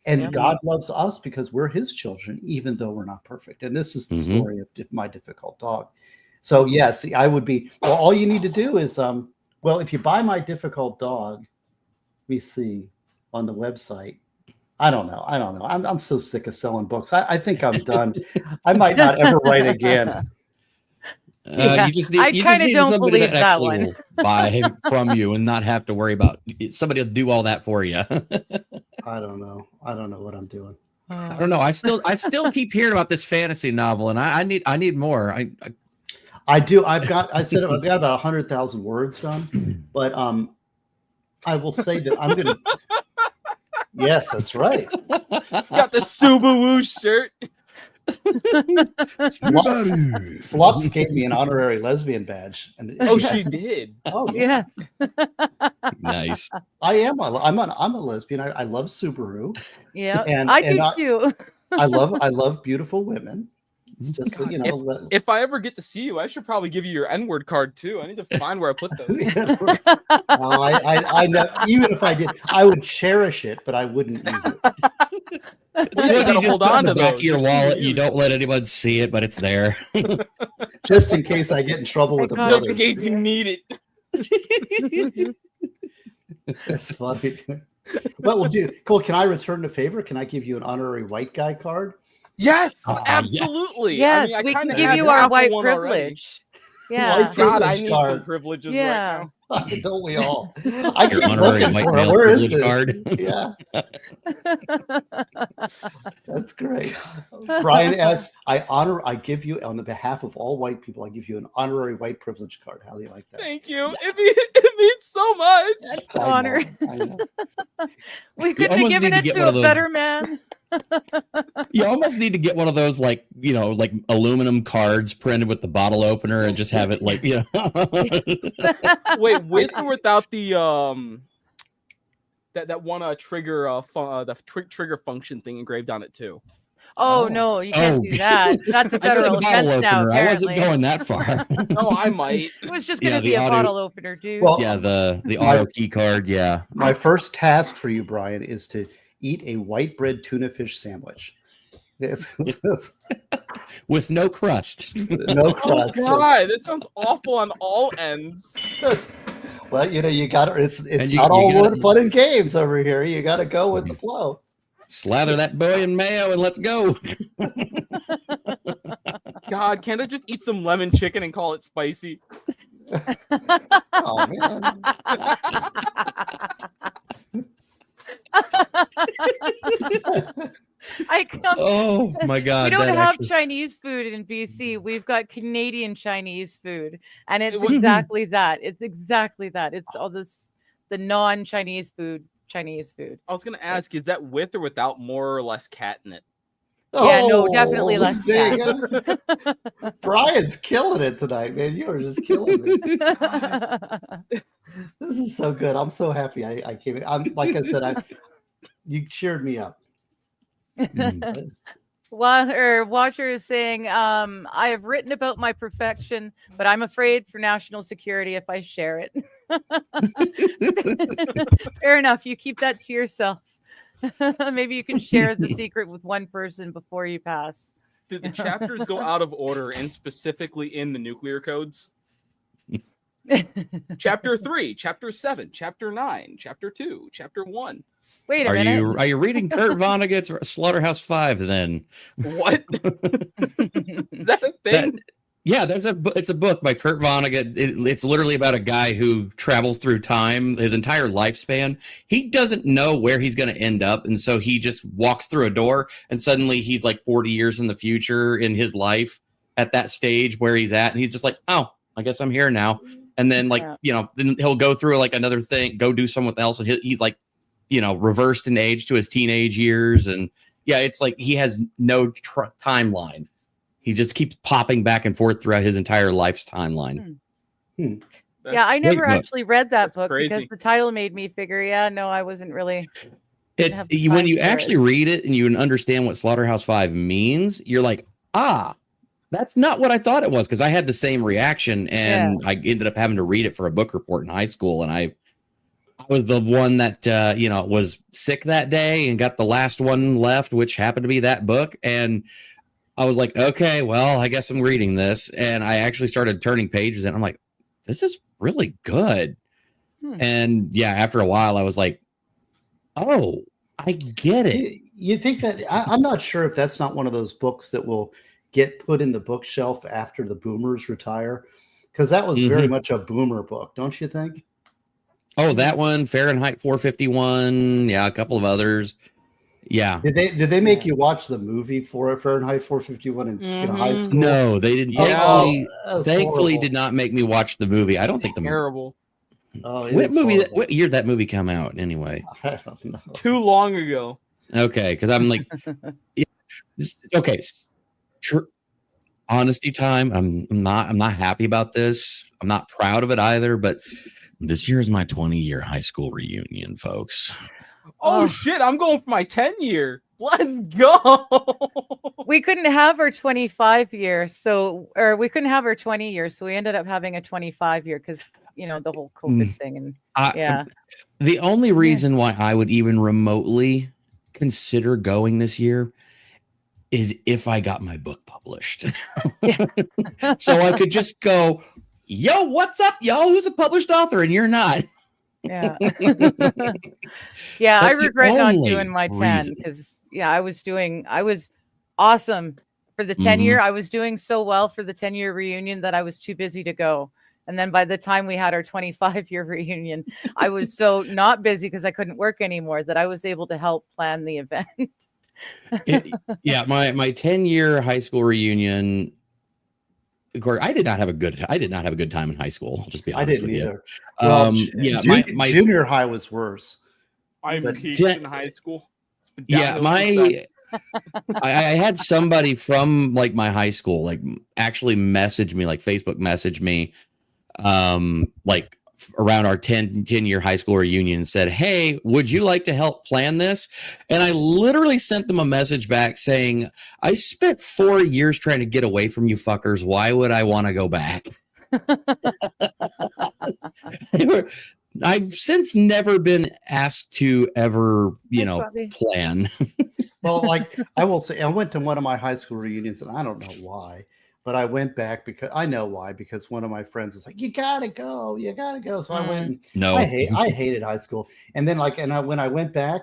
And Yep. God loves us because we're his children, even though we're not perfect. And this is the Mhm. story of my difficult dog. So yeah, see, I would be, well, all you need to do is, well, if you buy My Difficult Dog, let me see on the website. I don't know. I'm so sick of selling books. I think I'm done. I might not ever write again. Yeah, You just need, I you just kinda need don't somebody believe that that actually one. will buy from you and not have to worry about somebody will do all that for you. I don't know. I don't know what I'm doing. I don't know. I still keep hearing about this fantasy novel, and I need more. I do. I've got about 100,000 words done, but I will say that I'm gonna. Yes, that's right. Got the Subaru shirt. Flops gave me an honorary lesbian badge, and Oh, she did. Oh yeah, Yeah. Nice. I'm a lesbian. I love Subaru. Yeah. And- I and do too. I love beautiful women. It's just God, you know. If I ever get to see you, I should probably give you your N-word card too. I need to find where I put those. I know. Even if I did, I would cherish it, but I wouldn't use it. You You gotta just hold put it on in to the back those. of your Just wallet. use. You don't let anyone see it, but it's there. Just in case I get in trouble with the God. Just brother. in case you need it. That's funny. What we'll do? Cool. Can I return the favor? Can I give you an honorary white guy card? Yes, Ah, absolutely. Yes, I we can kinda give had you half our of white one already. privilege. Yeah. White God, I privilege need some card. privileges Yeah. right now. Don't we all? I Your keep honorary looking white for it. male Where is privilege this? card. Yeah, that's great. Brian S., I give you, on the behalf of all white people, I give you an honorary white privilege card. How do you like that? Thank you. It means so much. That's I honor. know, I know. We couldn't have almost given need to it get to one a of those- better man. You almost need to get one of those, like, you know, like aluminum cards printed with the bottle opener and just have it like, you know. Wait, with or without the that one trigger trigger function thing engraved on it too? Oh Oh. no, you can't Oh. do that. That's a I said federal bottle offense now. opener. I wasn't Apparently, going that far. Oh, I might. it was just Yeah, gonna the be a audio- bottle opener, dude. Well, Yeah, the My- auto key card. Yeah. My first task for you, Brian, is to eat a white bread tuna fish sandwich. It's With no crust. no Oh crust. God, that sounds awful on all ends. Well, you know, you got to. It's And you- not you all gotta- fun and games over here. You got to go with the flow. Slather that boy in mayo and let's go. God, can't I just eat some lemon chicken and call it spicy? Oh man. I come. Oh my God. We don't that have actually- Chinese food in BC. We've got Canadian Chinese food, and it's was- exactly that. It's exactly that. It's all this the non-Chinese food. Chinese food. I was gonna ask, is that with or without more or less cat in it? Yeah, no, definitely less Ziga. Brian's killing it tonight, man. You are just killing it. This is so good. I'm so happy I came in. I'm like I said, you cheered me up. Mm. Watcher is saying, I have written about my perfection, but I'm afraid for national security if I share it. Fair enough. You keep that to yourself. Maybe you can share the secret with one person before you pass. Did the chapters go out of order and specifically in the nuclear codes? Chapter 3, Chapter 7, Chapter 9, Chapter 2, Chapter 1. Wait a minute. Are you reading Kurt Vonnegut's Slaughterhouse 5 then? What? Is that a thing? Yeah, it's a book by Kurt Vonnegut. It's literally about a guy who travels through time his entire lifespan. He doesn't know where he's going to end up, and so he just walks through a door, and suddenly he's like 40 years in the future in his life at that stage where he's at, and he's just like, oh, I guess I'm here now. And then then he'll go through like another thing, go do something else, and he's like, reversed in age to his teenage years, and yeah, it's like he has no timeline. He just keeps popping back and forth throughout his entire life's timeline. Yeah, I never book. actually read that That's book because crazy. the title made me figure, I wasn't really. Didn't have the When time you for actually it. read it and you understand what Slaughterhouse 5 means, you're like, that's not what I thought it was, because I had the same reaction, and I ended up having to read it for a book report in high school, and I was the one that was sick that day and got the last one left, which happened to be that book, and I was like, okay, well, I guess I'm reading this. And I actually started turning pages and I'm like, this is really good. And yeah, after a while, I was like, oh, I get it. You think that I'm not sure if that's not one of those books that will get put in the bookshelf after the boomers retire, because that was very much a boomer book, don't you think? Oh, that one, Fahrenheit 451. Yeah, a couple of others. Yeah. Did they make you watch the movie for Fahrenheit 451 in high school? No, they didn't. Yeah. Thankfully, horrible. did not make me watch the movie. I don't think the movie. Terrible. Oh, What it's movie? horrible. What year did that movie come out? Anyway. I don't know. Too long ago. Okay, because I'm like, okay. Honesty time. I'm not happy about this. I'm not proud of it either. But this year is my 20-year high school reunion, folks. Oh, shit, I'm going for my 10-year. Let's go. We couldn't have our 25 year, or we couldn't have our 20 years, so we ended up having a 25 year because the whole COVID thing, and The only reason why I would even remotely consider going this year is if I got my book published. So I could just go, yo, what's up, y'all? Who's a published author and you're not? yeah, I That's the regret not only doing my 10 reason. because I was awesome For the 10-year, I was doing so well for the 10-year reunion that I was too busy to go. And then by the time we had our 25-year reunion, I was so not busy because I couldn't work anymore that I was able to help plan the event. Yeah, my 10-year high school reunion. Of course, I did not have a good time in high school. I'll just be I honest didn't with either. you. Well, My junior high was worse. I But peaked Jen- in high school. It's been yeah, downhill since then. I had somebody from like my high school like actually message me, like Facebook message me, like around our 10-year high school reunion and said, "Hey, would you like to help plan this?" And I literally sent them a message back saying, "I spent 4 years trying to get away from you fuckers. Why would I want to go back?" I've since never been asked to ever, Thanks, Bobby. plan. Well, like I will say, I went to one of my high school reunions, and I don't know why, but I went back because I know why. Because one of my friends was like, "You gotta go, you gotta go." So I went. And No, I hated high school, and then when I went back,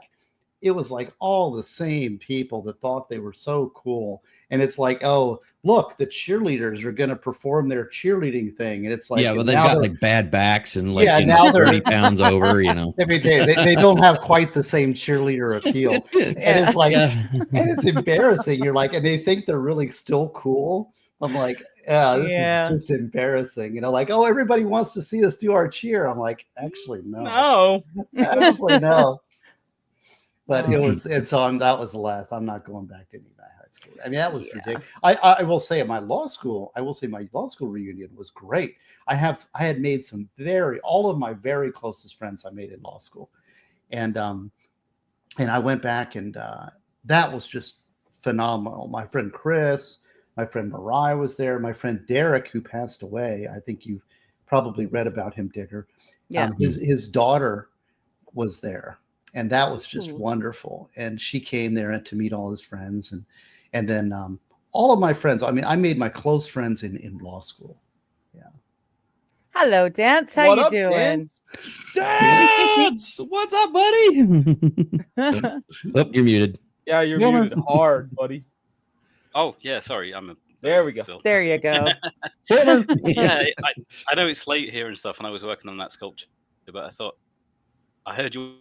it was like all the same people that thought they were so cool, and it's like, oh, look, the cheerleaders are going to perform their cheerleading thing, and it's like, yeah, but they've now got they're- like bad backs and like Yeah, now they're- 30 pounds over, Let me tell you, they don't have quite the same cheerleader appeal, and it's like, Yeah. and it's embarrassing. You're like, and they think they're really still cool. I'm like, yeah, this is just embarrassing. Like, oh, everybody wants to see us do our cheer. I'm like, actually, no, actually, no. But it was, and so that was the last. I'm not going back to any of that high school. I mean, that was ridiculous. I will say at my law school, my law school reunion was great. I had made all of my very closest friends I made in law school, and I went back, and that was just phenomenal. My friend Chris, my friend Mariah was there. My friend Derek, who passed away. I think you've probably read about him, Digger. Yeah. His daughter was there. And that was just Ooh. wonderful. And she came there to meet all his friends. And then all of my friends, I mean, I made my close friends in law school. Yeah. Hello, Dance. How What you up, doing? Dance? Dance! What's up, buddy? Oh, you're muted. Yeah, you're Woman. muted hard, buddy. Oh yeah, sorry. There we go. Still. There you go. Yeah, I know it's late here and stuff, and I was working on that sculpture, but I thought I heard you.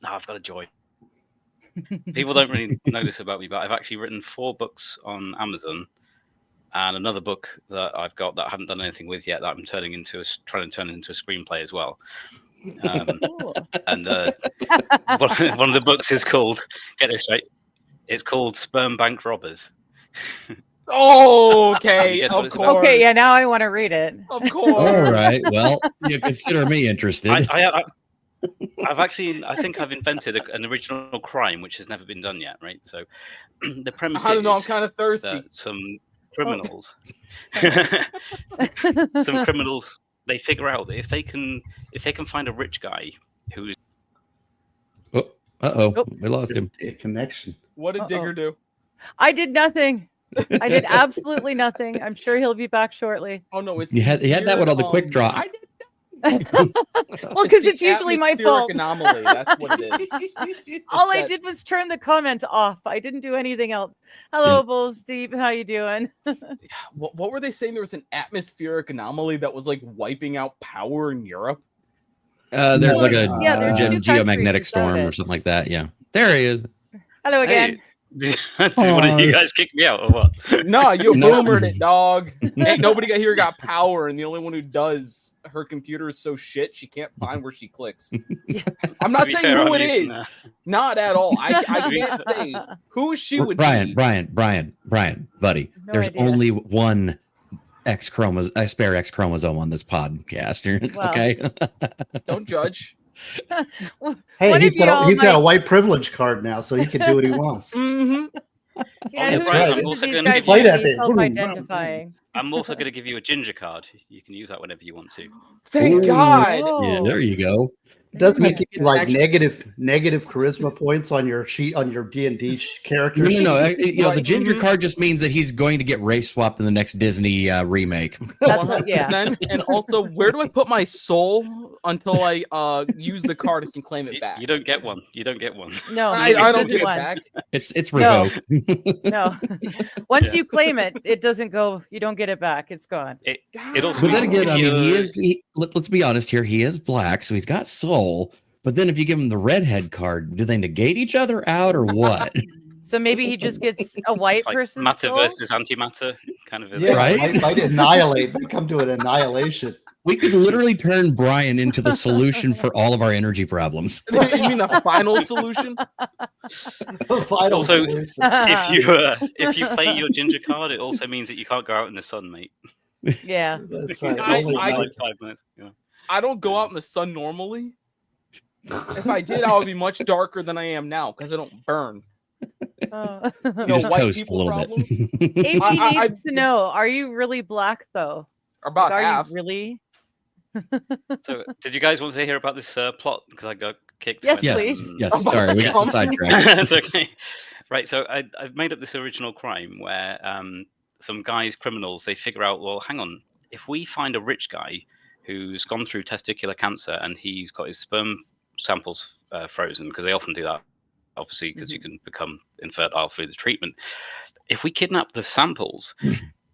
No, I've got a joy. People don't really know this about me, but I've actually written 4 books on Amazon, and another book that I've got that I haven't done anything with yet that I'm trying to turn into a screenplay as well. And one of the books is called, get this right, it's called Sperm Bank Robbers. Oh, okay. Guess what Of it's about? course. Okay, yeah, now I want to read it. Of course. All right. Well, you consider me interested. I've actually, I think I've invented an original crime which has never been done yet, right? So the premise I don't know. I'm is kind of thirsty. that some criminals, they figure out that if they can find a rich guy who's Oh. We lost him. A connection. What did Digger do? I did nothing. I did absolutely nothing. I'm sure he'll be back shortly. Oh no, it's He had that one on the quick draw. I did. Well, because it's usually my fault. Anomaly. That's what it is. All I that- did was turn the comment off. I didn't do anything else. Hello, Yeah. Bulls Deep. How you doing? What were they saying? There was an atmospheric anomaly that was like wiping out power in Europe. There's like a Yeah, there's two countries geomagnetic inside storm it. or something like that. Yeah, there he is. Hello again. Did one of you guys kick me out or what? No, you No. boomered it, dog. Ain't nobody here got power, and the only one who does, her computer is so shit she can't find where she clicks. I'm not To be saying fair, who I'm it using is. that. Not at all. I can't say who she would be. Brian, buddy. No There's idea. only one spare X chromosome on this podcast. Well. Okay. Don't judge. Hey, One he's of y'all got a might- white privilege card now, so he can do what he wants. Mm-hmm. Yeah, That's who right. are I'm also these gonna guys give Played should at be it. self-identifying? I'm also going to give you a ginger card. You can use that whenever you want to. Thank Ooh. God. Yeah, Oh, there you go. Doesn't it That's- give you like actually- negative charisma points on your sheet on your D&D character No, sheet? you know, the Right, ginger mhm. card just means that he's going to get race swapped in the next Disney remake. That's what, yeah. 100%. And also, where do I put my soul until I use the card and can claim it back? You don't get one. You don't get one. No, I there don't isn't get it one. back. It's No. revoked. No. Once Yeah. you claim it, it doesn't go. You don't get it back. It's gone. It also But then means again, I mean, you're- let's be honest here. He is black, so he's got soul. But then if you give him the redhead card, do they negate each other out or what? So maybe he just gets a white it's like person's matter soul. versus antimatter kind of. Yeah, Right? might annihilate. Might come to an annihilation. We could literally turn Brian into the solution for all of our energy problems. You mean the final solution? Final Also, solution. If you play your ginger card, it also means that you can't go out in the sun, mate. Yeah. That's right. I- Only I- night. Like 5 minutes. Yeah. I don't go out in the sun normally. If I did, I would be much darker than I am now because I don't burn. Oh. You No, just white toast a people little problem? bit. AP I- needs to know: are you really black though? About Like, are half. you really? So, did you guys want to hear about this plot? Because I got kicked. Yes, by Yes, please. some- yes. Sorry, we got Yeah. sidetracked. That's okay. Right. So I've made up this original crime where some guys, criminals, they figure out, well, hang on, if we find a rich guy who's gone through testicular cancer and he's got his sperm samples frozen, because they often do that, obviously, because you can become infertile through the treatment. If we kidnap the samples,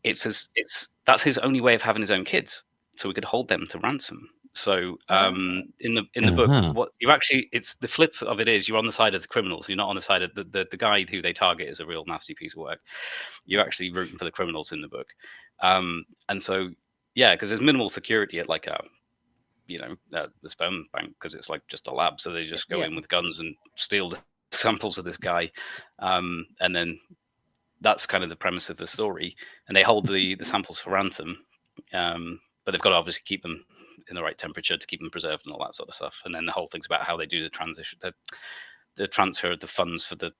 that's his only way of having his own kids. So we could hold them to ransom. So in the book, what you actually, it's the flip of it is you're on the side of the criminals. You're not on the side of the guy who they target is a real nasty piece of work. You're actually rooting for the criminals in the book. And so, yeah, because there's minimal security at like the sperm bank, because it's like just a lab. So they just go in with guns and steal the samples of this guy. And then that's kind of the premise of the story. And they hold the samples for ransom. But they've got to obviously keep them in the right temperature to keep them preserved and all that sort of stuff. And then the whole thing's about how they do the transition, the transfer of the funds for the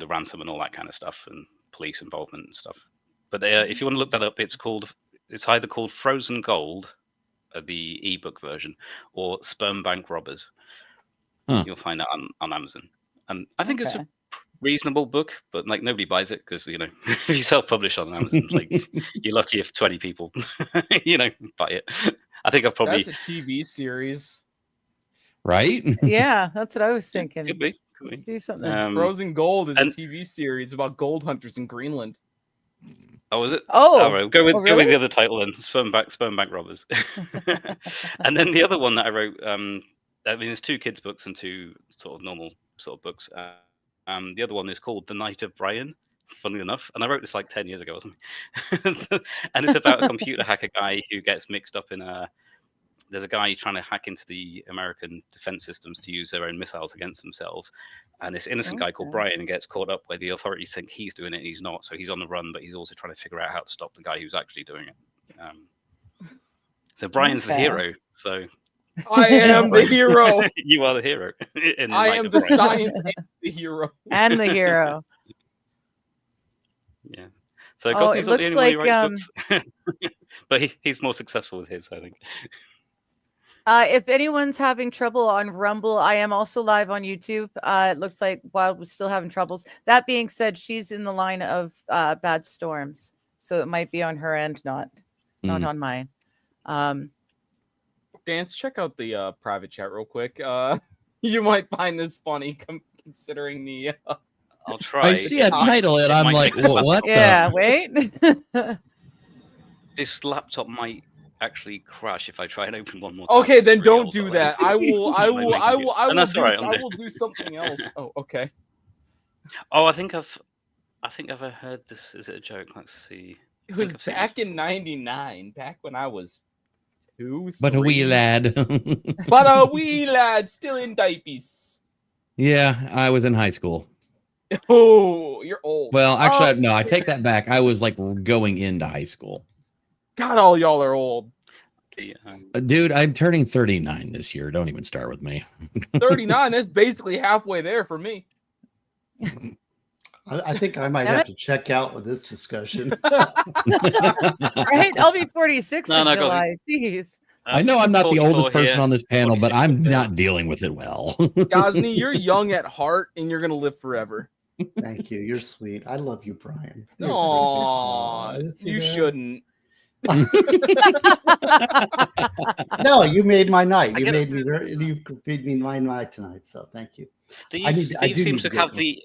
ransom and all that kind of stuff, and police involvement and stuff. But if you want to look that up, it's either called Frozen Gold, the ebook version, or Sperm Bank Robbers. Huh. You'll find that on Amazon. And I think it's Okay. a reasonable book, but like nobody buys it because if you self-publish on Amazon, like you're lucky if 20 people buy it. I think I've probably That's a TV series. Right? Yeah, that's what I was thinking. could be. Do something. Frozen Gold is a and- TV series about gold hunters in Greenland. Oh, is it? Oh, All right, go with really? the other title then. Sperm Bank Robbers. And then the other one that I wrote, there's 2 kids books and 2 sort of normal sort of books. The other one is called The Night of Brian, funnily enough. And I wrote this like 10 years ago or something. And it's about a computer hacker guy who gets mixed up in there's a guy trying to hack into the American defense systems to use their own missiles against themselves. And this innocent guy called Okay. Brian gets caught up where the authorities think he's doing it and he's not. So he's on the run, but he's also trying to figure out how to stop the guy who's actually doing it. So Brian's the Okay. hero. So I am the hero. you are the hero. in the I Night am of the Brian. science and the hero. And the hero. Yeah. So Oh, Gosning's it not the looks only one who like, writes books. But he's more successful with his, I think. If anyone's having trouble on Rumble, I am also live on YouTube. It looks like Wild was still having troubles. That being said, she's in the line of bad storms, so it might be on her end, not on mine. Dance, check out the private chat real quick. You might find this funny considering the. I'll try. I see a title and I'm like, what? Yeah, wait. This laptop might actually crash if I try and open one more time. Okay, then It's don't really do old, that. I will. I will. I will. I And will that's do. all right, I I'm will do something else. Oh, okay. Oh, I think I've heard this. Is it a joke? Let's see. It was think I've seen back in '99, back when I was 2. But a wee 3. lad. But a wee lad still in diapers. Yeah, I was in high school. Oh, you're old. Well, actually, no, I take that back. I was like going into high school. God, all y'all are old. the, Dude, I'm turning 39 this year. Don't even start with me. 39. That's basically halfway there for me. I think I might Damn have to check out with this discussion. Right? I'll be 46 No, in no, go July. Jeez. I know I'm not the 44 oldest person here, on this panel, but 46 I'm there. not dealing with it well. Gosney, you're young at heart and you're gonna live forever. Thank you. You're sweet. I love you, Brian. You're great. Aw, Aw, see you that? shouldn't. No, you made my night. I You get it. made me my night tonight. So thank you. Steve, I Steve do seems need to to have get the.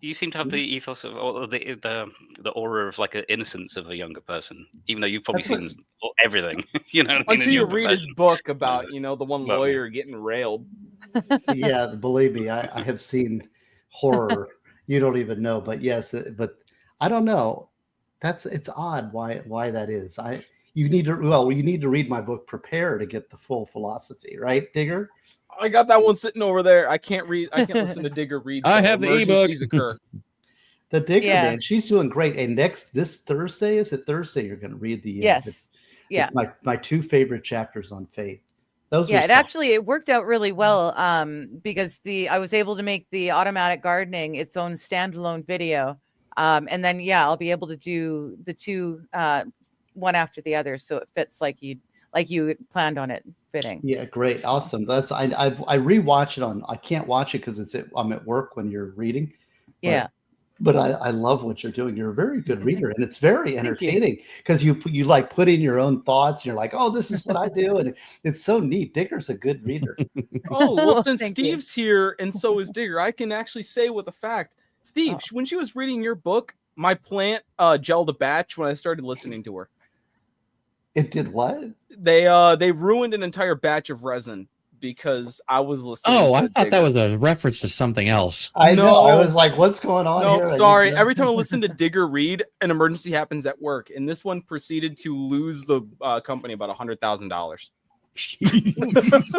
You seem to have the ethos of, or the aura of like an innocence of a younger person, even though you've probably That's seen everything. You know, what I mean, Until in you your read his profession. book about, the one Well, lawyer getting railed. Yeah, believe me, I have seen horror. You don't even know, but yes, but I don't know. It's odd why that is. You need to read my book Prepare to get the full philosophy, right, Digger? I got that one sitting over there. I can't listen to Digger read. I though. have the ebook. Emergencies occur. The Digger Yeah. man, she's doing great. And this Thursday, is it Thursday? You're going to read the Yes. Yeah. my two favorite chapters on faith. Those Yeah, were it worked out really well because I was able to make the automatic gardening its own standalone video. And then I'll be able to do the two one after the other so it fits like you planned on it fitting. Yeah, great, awesome. That's I rewatch it on. I can't watch it because I'm at work when you're reading. Yeah. But I love what you're doing. You're a very good reader, and it's very you. entertaining because you like put in your own thoughts. And you're like, oh, this is what I do, and it's so neat. Digger's a good reader. Oh, well, since Thank you. Steve's here and so is Digger, I can actually say with a fact. Steve, when she was reading your book, my plant gelled a batch when I started listening to her. It did what? They ruined an entire batch of resin because I was listening. Oh, to I thought that Digger. was a reference to something else. I know. I No. was like, what's going on here? No, I sorry. didn't know. Every time I listen to Digger read, an emergency happens at work, and this one proceeded to lose the company about $100,000. Oops.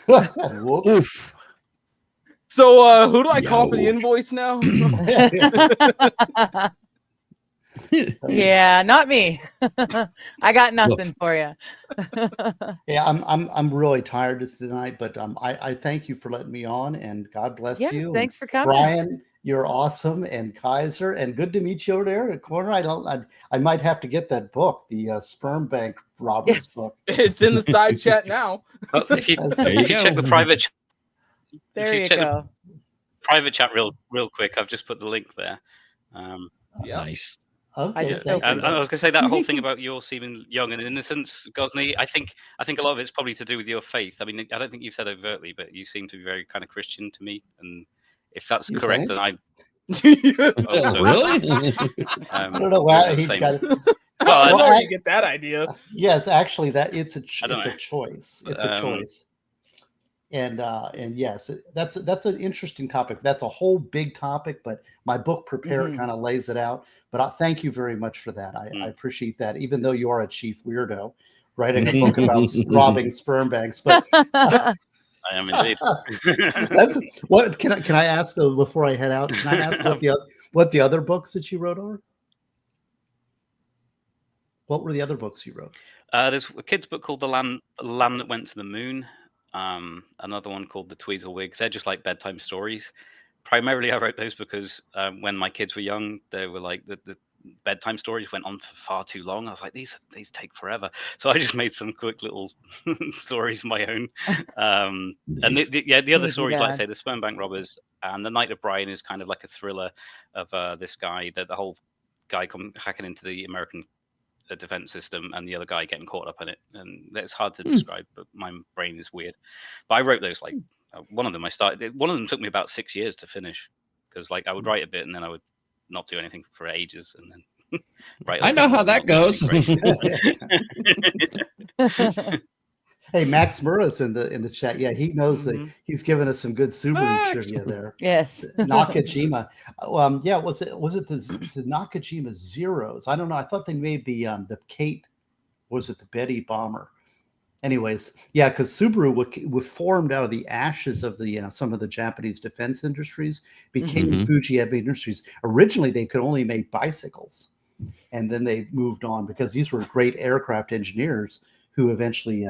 Whoops. Oof. So, who do I call for the Yo. invoice now? Yeah, not me. I got nothing for you. Yeah, I'm really tired tonight, but I thank you for letting me on, and God bless Yeah, you. thanks for coming. Brian, you're awesome, and Kaiser, and good to meet you over there in the corner. I might have to get that book, the Sperm Bank Robbers Yes. book. It's in the side chat now. Well, if you, There you if you check go. the private, There you check the go. private chat real quick, I've just put the link there. Yeah. Nice. Okay, Yeah, thank And you. I was going to say that whole thing about your seeming young and innocent, Gosney. I think a lot of it's probably to do with your faith. I mean, I don't think you've said overtly, but you seem to be very kind of Christian to me. And if that's You correct, think? then I Oh, really? I don't know why he same. got. Well, I don't know Well, where you get that idea. Yes, actually, that it's a I don't know. choice. It's a Um, choice. And yes, that's an interesting topic. That's a whole big topic, but my book Prepare Mhm. kind of lays it out. But thank you very much for that. I appreciate that, even though you are a chief weirdo writing a book about robbing sperm banks. But I am indeed. that's what can I ask though before I head out? Can I ask what the other books that you wrote are? What were the other books you wrote? There's a kid's book called The Lamb That Went to the Moon. Another one called The Tweezlewig. They're just like bedtime stories. Primarily, I wrote those because when my kids were young, they were like the bedtime stories went on for far too long. I was like, these take forever. So I just made some quick little stories of my own. And Nice. the other Oh, stories, like I God. say, the Sperm Bank Robbers and The Night of Brian is kind of like a thriller of this guy, that the whole guy hacking into the American defense system and the other guy getting caught up in it, and it's hard to describe, but my brain is weird. But I wrote those like one of them took me about 6 years to finish, because like I would write a bit and then I would not do anything for ages and then write. I know how that goes. Hey, Max Murrah's in the chat. Yeah, he knows that he's given us some good Subaru Max! trivia there. Yes. Nakajima. Yeah, was it the Nakajima Zeros? I don't know. I thought they made the Kate, was it the Betty bomber? Anyways, yeah, because Subaru was formed out of the ashes of the some of the Japanese defense industries, became Mhm. Fuji Heavy Industries. Originally, they could only make bicycles, and then they moved on because these were great aircraft engineers who eventually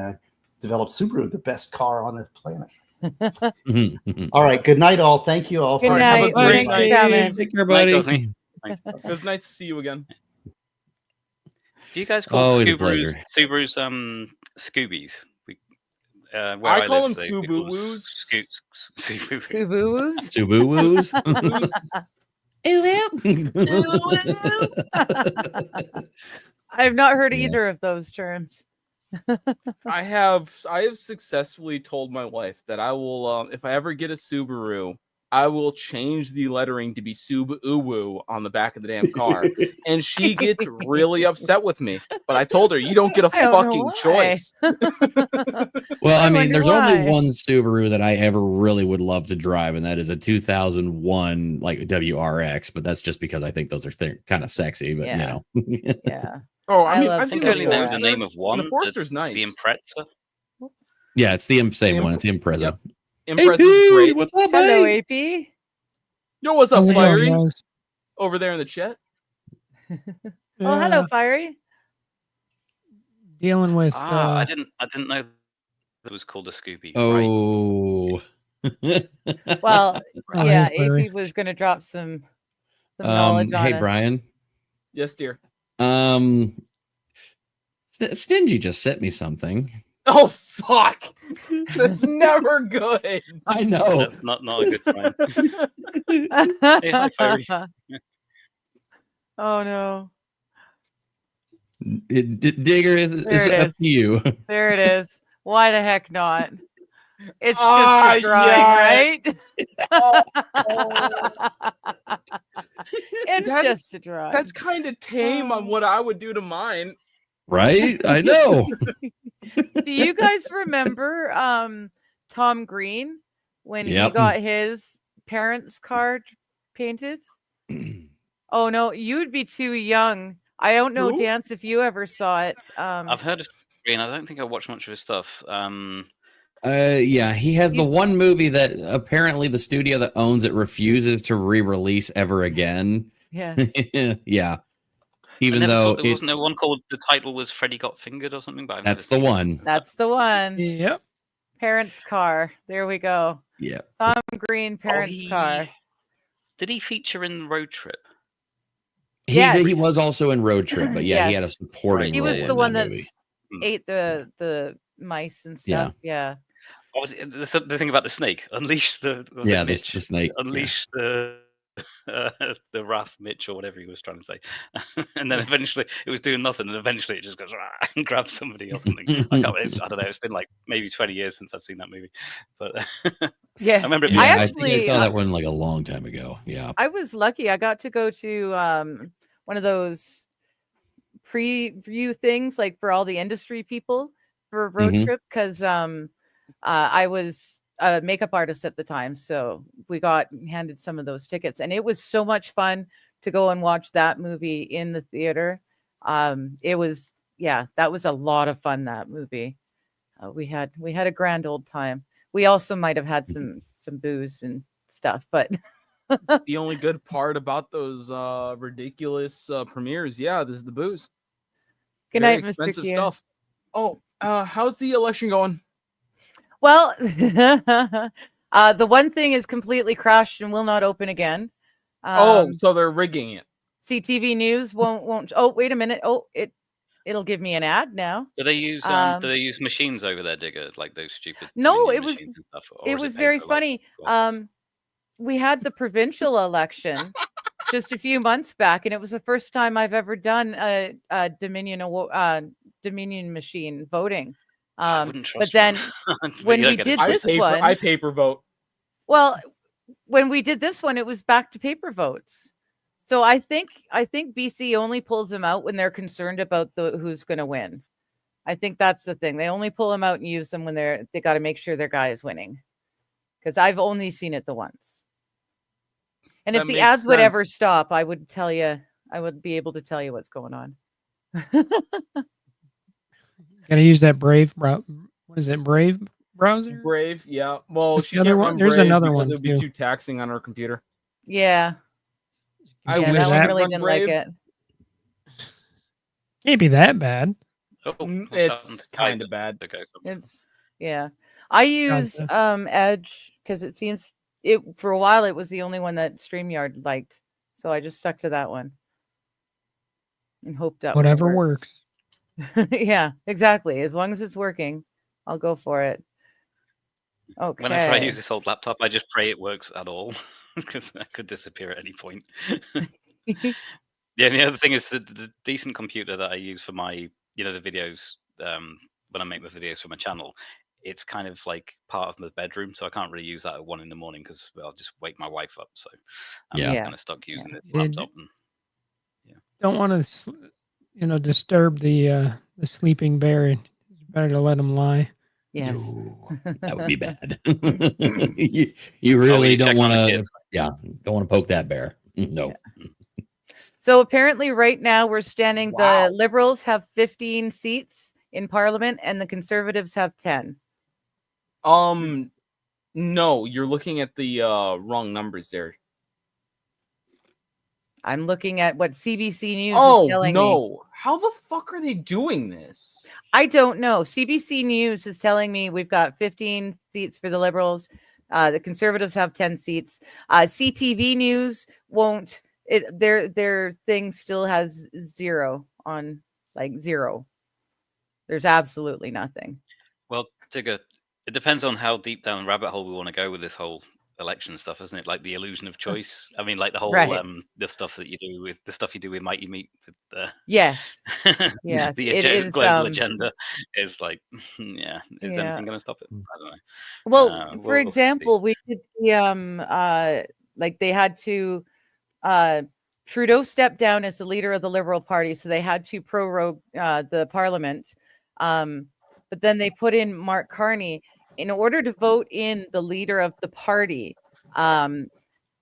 developed Subaru, the best car on the planet. All right. Good night, all. Thank you all. Good All right, have a night. great Thanks night. for coming. Take care, Night, buddy. Gosney. It was nice to see you again. Do you guys call Always a Subarus, pleasure. Scoobies? Where I call live, them they call them Subawoos. Subaru. Subaru's? Subawoos. I've not heard Yeah. either of those terms. I have successfully told my wife that I will if I ever get a Subaru, I will change the lettering to be Subaru on the back of the damn car. And she gets really upset with me. But I told her you don't get a I don't know fucking why. choice. Well, I I mean, wonder there's why. only one Subaru that I ever really would love to drive, and that is a 2001 like WRX. But that's just because I think those are kind of sexy. But Yeah. Yeah. Oh, I I mean, love I've I seen think I the only know the Forester. name of one. And the Forester's nice. The Impreza. yeah, it's the same The one. It's the Impreza. Yep. Hey, Impress is Pete, great. what's up, Hello, buddy? AP. Yo, what's up, How's it going, Fiery? guys? Over there in the chat. Oh, hello, Yeah, Fiery. dealing with I didn't know it was called a Scooby. Right. Oh. Well, Oh, yeah, hey, Fiery. AP was going to drop some knowledge on Hey, us. Brian. Yes, dear. Stingy just sent me something. Oh fuck! That's never good. I know. That's not a good sign. Hey, hi, Fiery. Oh no, Digger, it's There it up is. to you. there it is. Why the heck not? It's Ah, just a drawing, yeah. right? It's That's- just a drawing. That's kind of tame on what I would do to mine. Right? I know. Do you guys remember Tom Green when he Yep. got his parents' car painted? Oh no, you'd be too young. I don't know, Who? Dance, if you ever saw it. I've heard of Green. I don't think I watched much of his stuff. Yeah, he has the You- one movie that apparently the studio that owns it refuses to re-release ever again. Yes. Yeah. I Even never though thought there it's wasn't one called the title was Freddy Got Fingered or something. But I've that's never the seen it. one. That's the one. Yep. Parents' car. There we go. Yeah. Tom Green, parents' car. Did he feature in Road Trip? Yes. He was also in Road Trip, but yeah, he had a Yes. supporting He role was in the one that that movie. ate the mice and Yeah. stuff. Yeah. What was it? The thing about the snake? Unleash the was it Yeah, the Mitch? snake. Yeah. Unleash the Wrath Mitch or whatever he was trying to say, and then eventually it was doing nothing, and eventually it just goes "Rah," and grabs somebody or something. I don't know. It's been like maybe 20 years since I've seen that movie, but Yeah. I remember it Yeah, being I I think I actually- saw that one like a long time ago. Yeah. I was lucky. I got to go to one of those preview things like for all the industry people for Road Mhm. Trip because I was a makeup artist at the time, so we got handed some of those tickets, and it was so much fun to go and watch that movie in the theater. It was that was a lot of fun. That movie, we had a grand old time. We also might have had some booze and stuff, but The only good part about those ridiculous premieres, this is the booze. good Very night, Mr. expensive Q. stuff. Oh, how's the election going? Well, the one thing is completely crashed and will not open again. So they're rigging it. CTV News won't. Oh, wait a minute. Oh, it'll give me an ad now. Do they use machines over there, Digger, like those stupid? No, vending it was- machines and stuff, or It is was very paper, like, funny. what? We had the provincial election just a few months back, and it was the first time I've ever done a Dominion machine voting. I wouldn't But trust then one. But when you don't we get did it. this one- I paper vote. Well, when we did this one, it was back to paper votes. So I think BC only pulls them out when they're concerned about who's going to win. I think that's the thing. They only pull them out and use them when they got to make sure their guy is winning. Because I've only seen it the once. And if That the makes ads would ever sense. stop, I would tell you. I would be able to tell you what's going on. Gotta use that Brave. What is it? Brave browser? Brave, yeah. Well, There's she the other can't one- run there's Brave another because one, it would be too. too taxing on her computer. Yeah, I yeah, wish that I one could really run didn't Brave. like it. Can't be that bad. Oh, what's It's happened? kind of bad. Okay, so- It's yeah. I use Gotcha. Edge because it seems it for a while it was the only one that StreamYard liked. So I just stuck to that one and hoped that would Whatever work. works. Yeah, exactly. As long as it's working, I'll go for it. Whenever I use Okay. this old laptop, I just pray it works at all because that could disappear at any point. Yeah, and the other thing is the decent computer that I use for my, the videos, when I make the videos for my channel, it's kind of like part of the bedroom, so I can't really use that at 1 in the morning because I'll just wake my wife up. So I'm Yeah. just Yeah. kind of stuck using this Yeah, laptop. And Don't want to, disturb the sleeping bear. It's better to let him lie. Yes. No, that would be bad. you really you don't check on want the to. kids. Yeah, don't want to poke that bear. No. So apparently, right now we're standing. Wow. The Liberals have 15 seats in Parliament, and the Conservatives have 10. No, you're looking at the wrong numbers there. I'm looking at what CBC News is Oh telling me. no! How the fuck are they doing this? I don't know. CBC News is telling me we've got 15 seats for the Liberals. The Conservatives have 10 seats. CTV News won't. Their thing still has zero on, like zero. There's absolutely nothing. Well, Tigger, it depends on how deep down the rabbit hole we want to go with this whole election stuff, isn't it? Like the illusion of choice. I mean, like the whole Right. The stuff you do with Mighty Meat with Yeah. Yes, the it is, global agenda is like, yeah, is Yeah. anything going to stop it? I don't know. Well, for we'll see. example, we did the like they had to Trudeau stepped down as the leader of the Liberal Party, so they had to prorogue the Parliament. But then they put in Mark Carney in order to vote in the leader of the party.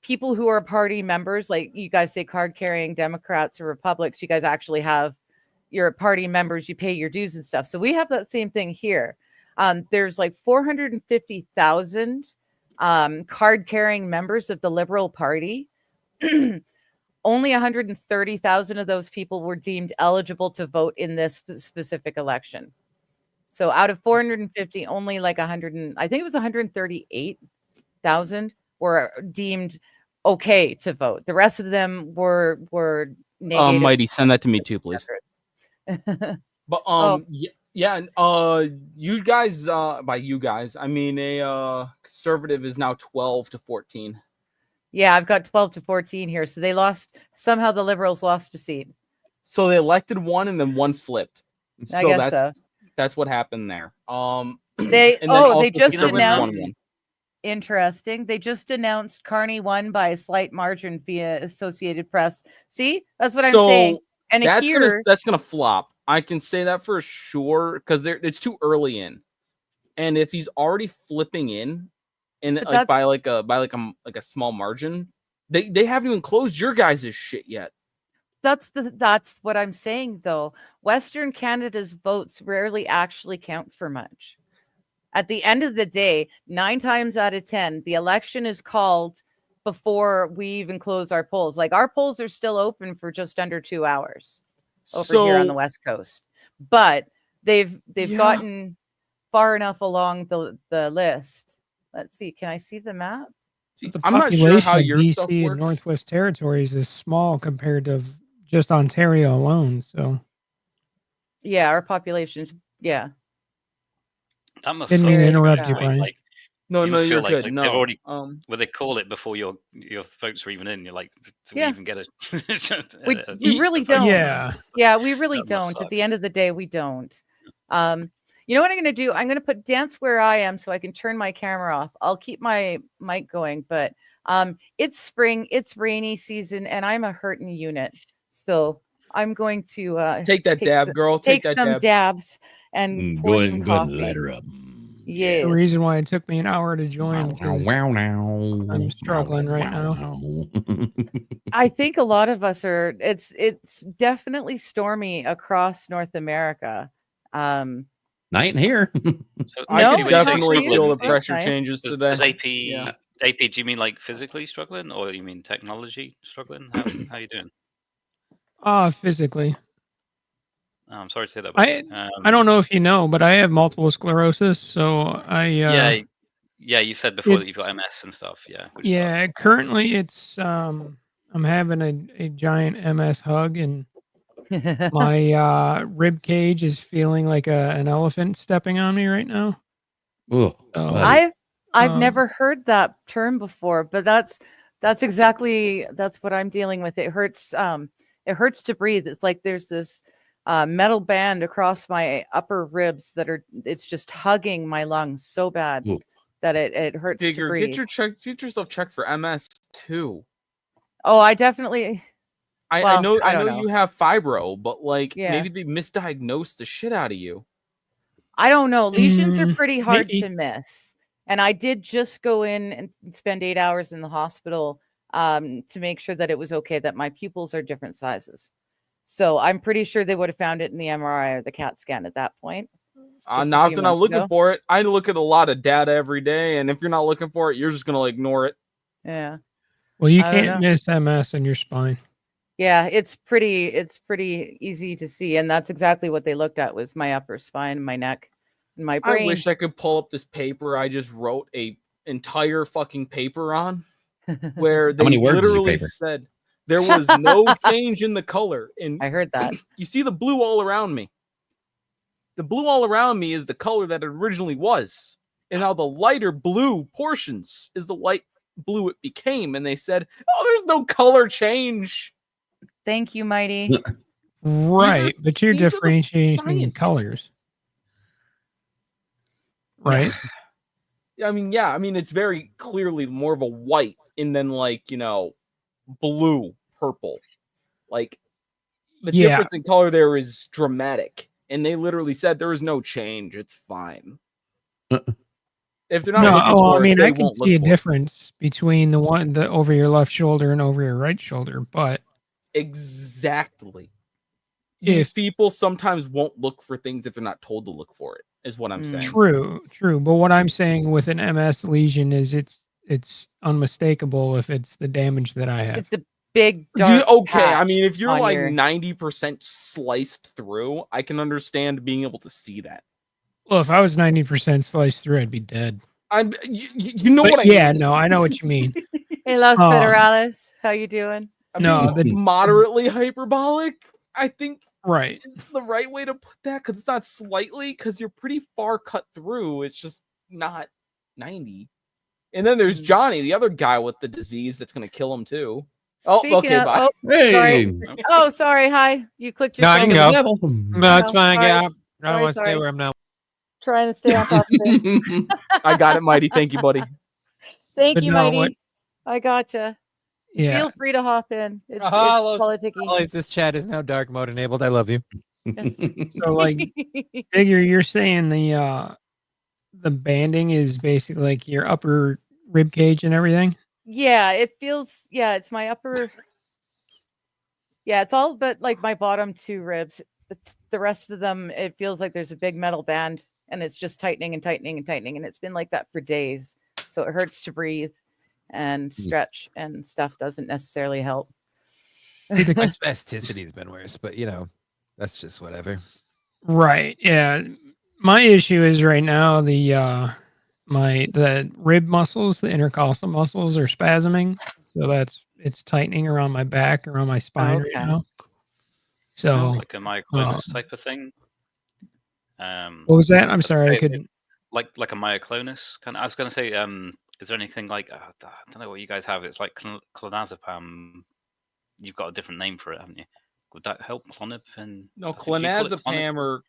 People who are party members, like you guys say, card-carrying Democrats or Republicans, you guys actually have your party members. You pay your dues and stuff. So we have that same thing here. There's like 450,000 card-carrying members of the Liberal Party. Only 130,000 of those people were deemed eligible to vote in this specific election. So out of 450, only like 100 I think it was 138,000 were deemed okay to vote. The rest of them were negated. Mighty, send that to me too, please. But Oh. you guys, by you guys, I mean a conservative is now 12 to 14. Yeah, I've got 12 to 14 here. So they lost, somehow the Liberals lost a seat. So they elected one and then one flipped. I So guess that's what happened there. They and then also just conservatives won announced. one. Interesting. They just announced Carney won by a slight margin via Associated Press. See, that's what I'm saying. And that's gonna flop. I can say that for sure because it's too early in. And if he's already flipping in, and like by a small margin, they haven't even closed your guys' shit yet. That's what I'm saying though. Western Canada's votes rarely actually count for much. At the end of the day, 9 times out of 10, the election is called before we even close our polls. Like our polls are still open for just under 2 hours over here on the West Coast. But they've gotten far enough along the list. Let's see. Can I see the map? The I'm not sure how population your of stuff BC works. and Northwest Territories is small compared to just Ontario alone. So yeah, our population's That must didn't mean to suck, interrupt you, right? Brian. Like, No, you must you're feel good. like No, they've already well, they call it before your votes are even in. You're like, do we Yeah. even get it? we really don't. Yeah, we really That must don't. At suck. the end of the day, we don't. You know what I'm going to do? I'm going to put dance where I am so I can turn my camera off. I'll keep my mic going, but it's spring, it's rainy season, and I'm a hurting unit. So I'm going to take that dab, girl. take that some dab. dabs and Go pour ahead some and light coffee. her up. Yes. the reason why it took me an hour to join. 'Cause I'm struggling right now. I think a lot of us are. It's definitely stormy across North America. Night in here. So, I No, can it's definitely not feel the really. pressure That's nice. changes does today. AP, do you mean like physically struggling, or you mean technology struggling? How you doing? Physically. Oh, I'm sorry to hear that. I buddy. I don't know if you know, but I have multiple sclerosis, so Yeah, you said before that you've it's got MS and stuff. Yeah, which yeah. sucks. Currently, it's I'm having a giant MS hug, and my rib cage is feeling like an elephant stepping on me right now. Ugh, So, buddy. I've Um, never heard that term before, but that's what I'm dealing with. It hurts to breathe. It's like there's this metal band across my upper ribs it's just hugging my lungs so bad Ooh. that it hurts to Digger, breathe. get yourself checked for MS too. Oh, I definitely I Well, know I I know don't know. you have fibro, but like Yeah. maybe they misdiagnosed the shit out of you. I don't know. Lesions are Mm, pretty hard maybe. to miss. And I did just go in and spend 8 hours in the hospital to make sure that it was okay, that my pupils are different sizes. So I'm pretty sure they would have found it in the MRI or the CAT scan at that point. Just a Not few if they're not months looking ago. for it. I look at a lot of data every day, and if you're not looking for it, you're just gonna ignore it. Yeah. well, you I don't can't know. miss MS in your spine. Yeah, it's pretty easy to see. And that's exactly what they looked at, was my upper spine, my neck, and my I brain. wish I could pull up this paper I just wrote a entire fucking paper on, where they many words is your literally paper? said there was no change in the color. And I heard that. you see the blue all around me. The blue all around me is the color that it originally was. And now the lighter blue portions is the light blue it became. And they said, oh, there's no color change. Thank you, Mighty. Right, but you're these are the differentiating scientists. colors, right? I mean, it's very clearly more of a white and then like, blue, purple. Like the Yeah. difference in color there is dramatic. And they literally said there is no change. It's fine. If they're not No, looking well, for I mean, it, they I can won't see a look for it. difference between the one over your left shoulder and over your right shoulder, but Exactly. These if people sometimes won't look for things if they're not told to look for it, is what I'm saying. true, but what I'm saying with an MS lesion is it's unmistakable if it's the damage that I have. It's the big dark Okay, I patch mean, if you're on like your- 90% sliced through, I can understand being able to see that. Well, if I was 90% sliced through, I'd be dead. You know But what I yeah, mean? no, I know what you mean. Hey, Los Um, Federales, how you doing? I'm No, being the- moderately hyperbolic. I think Right. is the right way to put that, because it's not slightly, because you're pretty far cut through. It's just not 90. And then there's Johnny, the other guy with the disease that's going to kill him too. Oh, Speaking okay, of- bye. Hey, Oh, sorry. Hi. You clicked No, I yourself. can King of go. the devil. No, it's No, fine. sorry. Yeah, I don't Sorry, want to stay sorry. where I'm now. Trying to stay on top of things. I got it, Mighty. Thank you, buddy. Thank But you, no, Mighty. what- I gotcha. Yeah. Feel free to hop in. It's Hello, politicky. Always, this chat is now dark mode enabled. I love you. So like Figure, you're saying the banding is basically like your upper rib cage and everything? Yeah, it feels. Yeah, it's my upper. Yeah, it's all but like my bottom two ribs. The rest of them, it feels like there's a big metal band, and it's just tightening and tightening and tightening, and it's been like that for days. So it hurts to breathe, and stretch and stuff doesn't necessarily help. My spasticity's been worse, but that's just whatever. Right. Yeah. My issue is right now the rib muscles, the intercostal muscles are spasming. So it's tightening around my back, around my spine Okay. right now. So Like a myoclonus type of thing. what was that? I'm sorry, I it- couldn't. Like a myoclonus kind of. I was going to say, is there anything like I don't know what you guys have? It's like clonazepam. You've got a different name for it, haven't you? Would that help? Clonazepam? No, I think you call it clonazepam or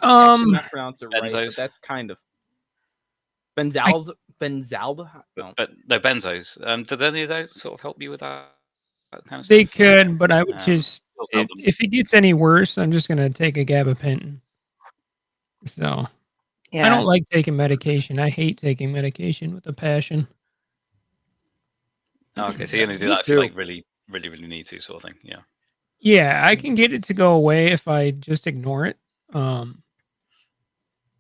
I cannot pronounce it right, but Benzos. that's kind of benzaldehyde. No. But no benzos. Did any of those sort of help you with that kind of They stuff? could, but I would Um, just Those help them. if it gets any worse, I'm just gonna take a gabapentin. So Yeah, I don't like taking medication. I hate taking medication with a passion. Oh, okay, so you only do Me that if you too. like really need to, sort of thing. Yeah. Yeah, I can get it to go away if I just ignore it.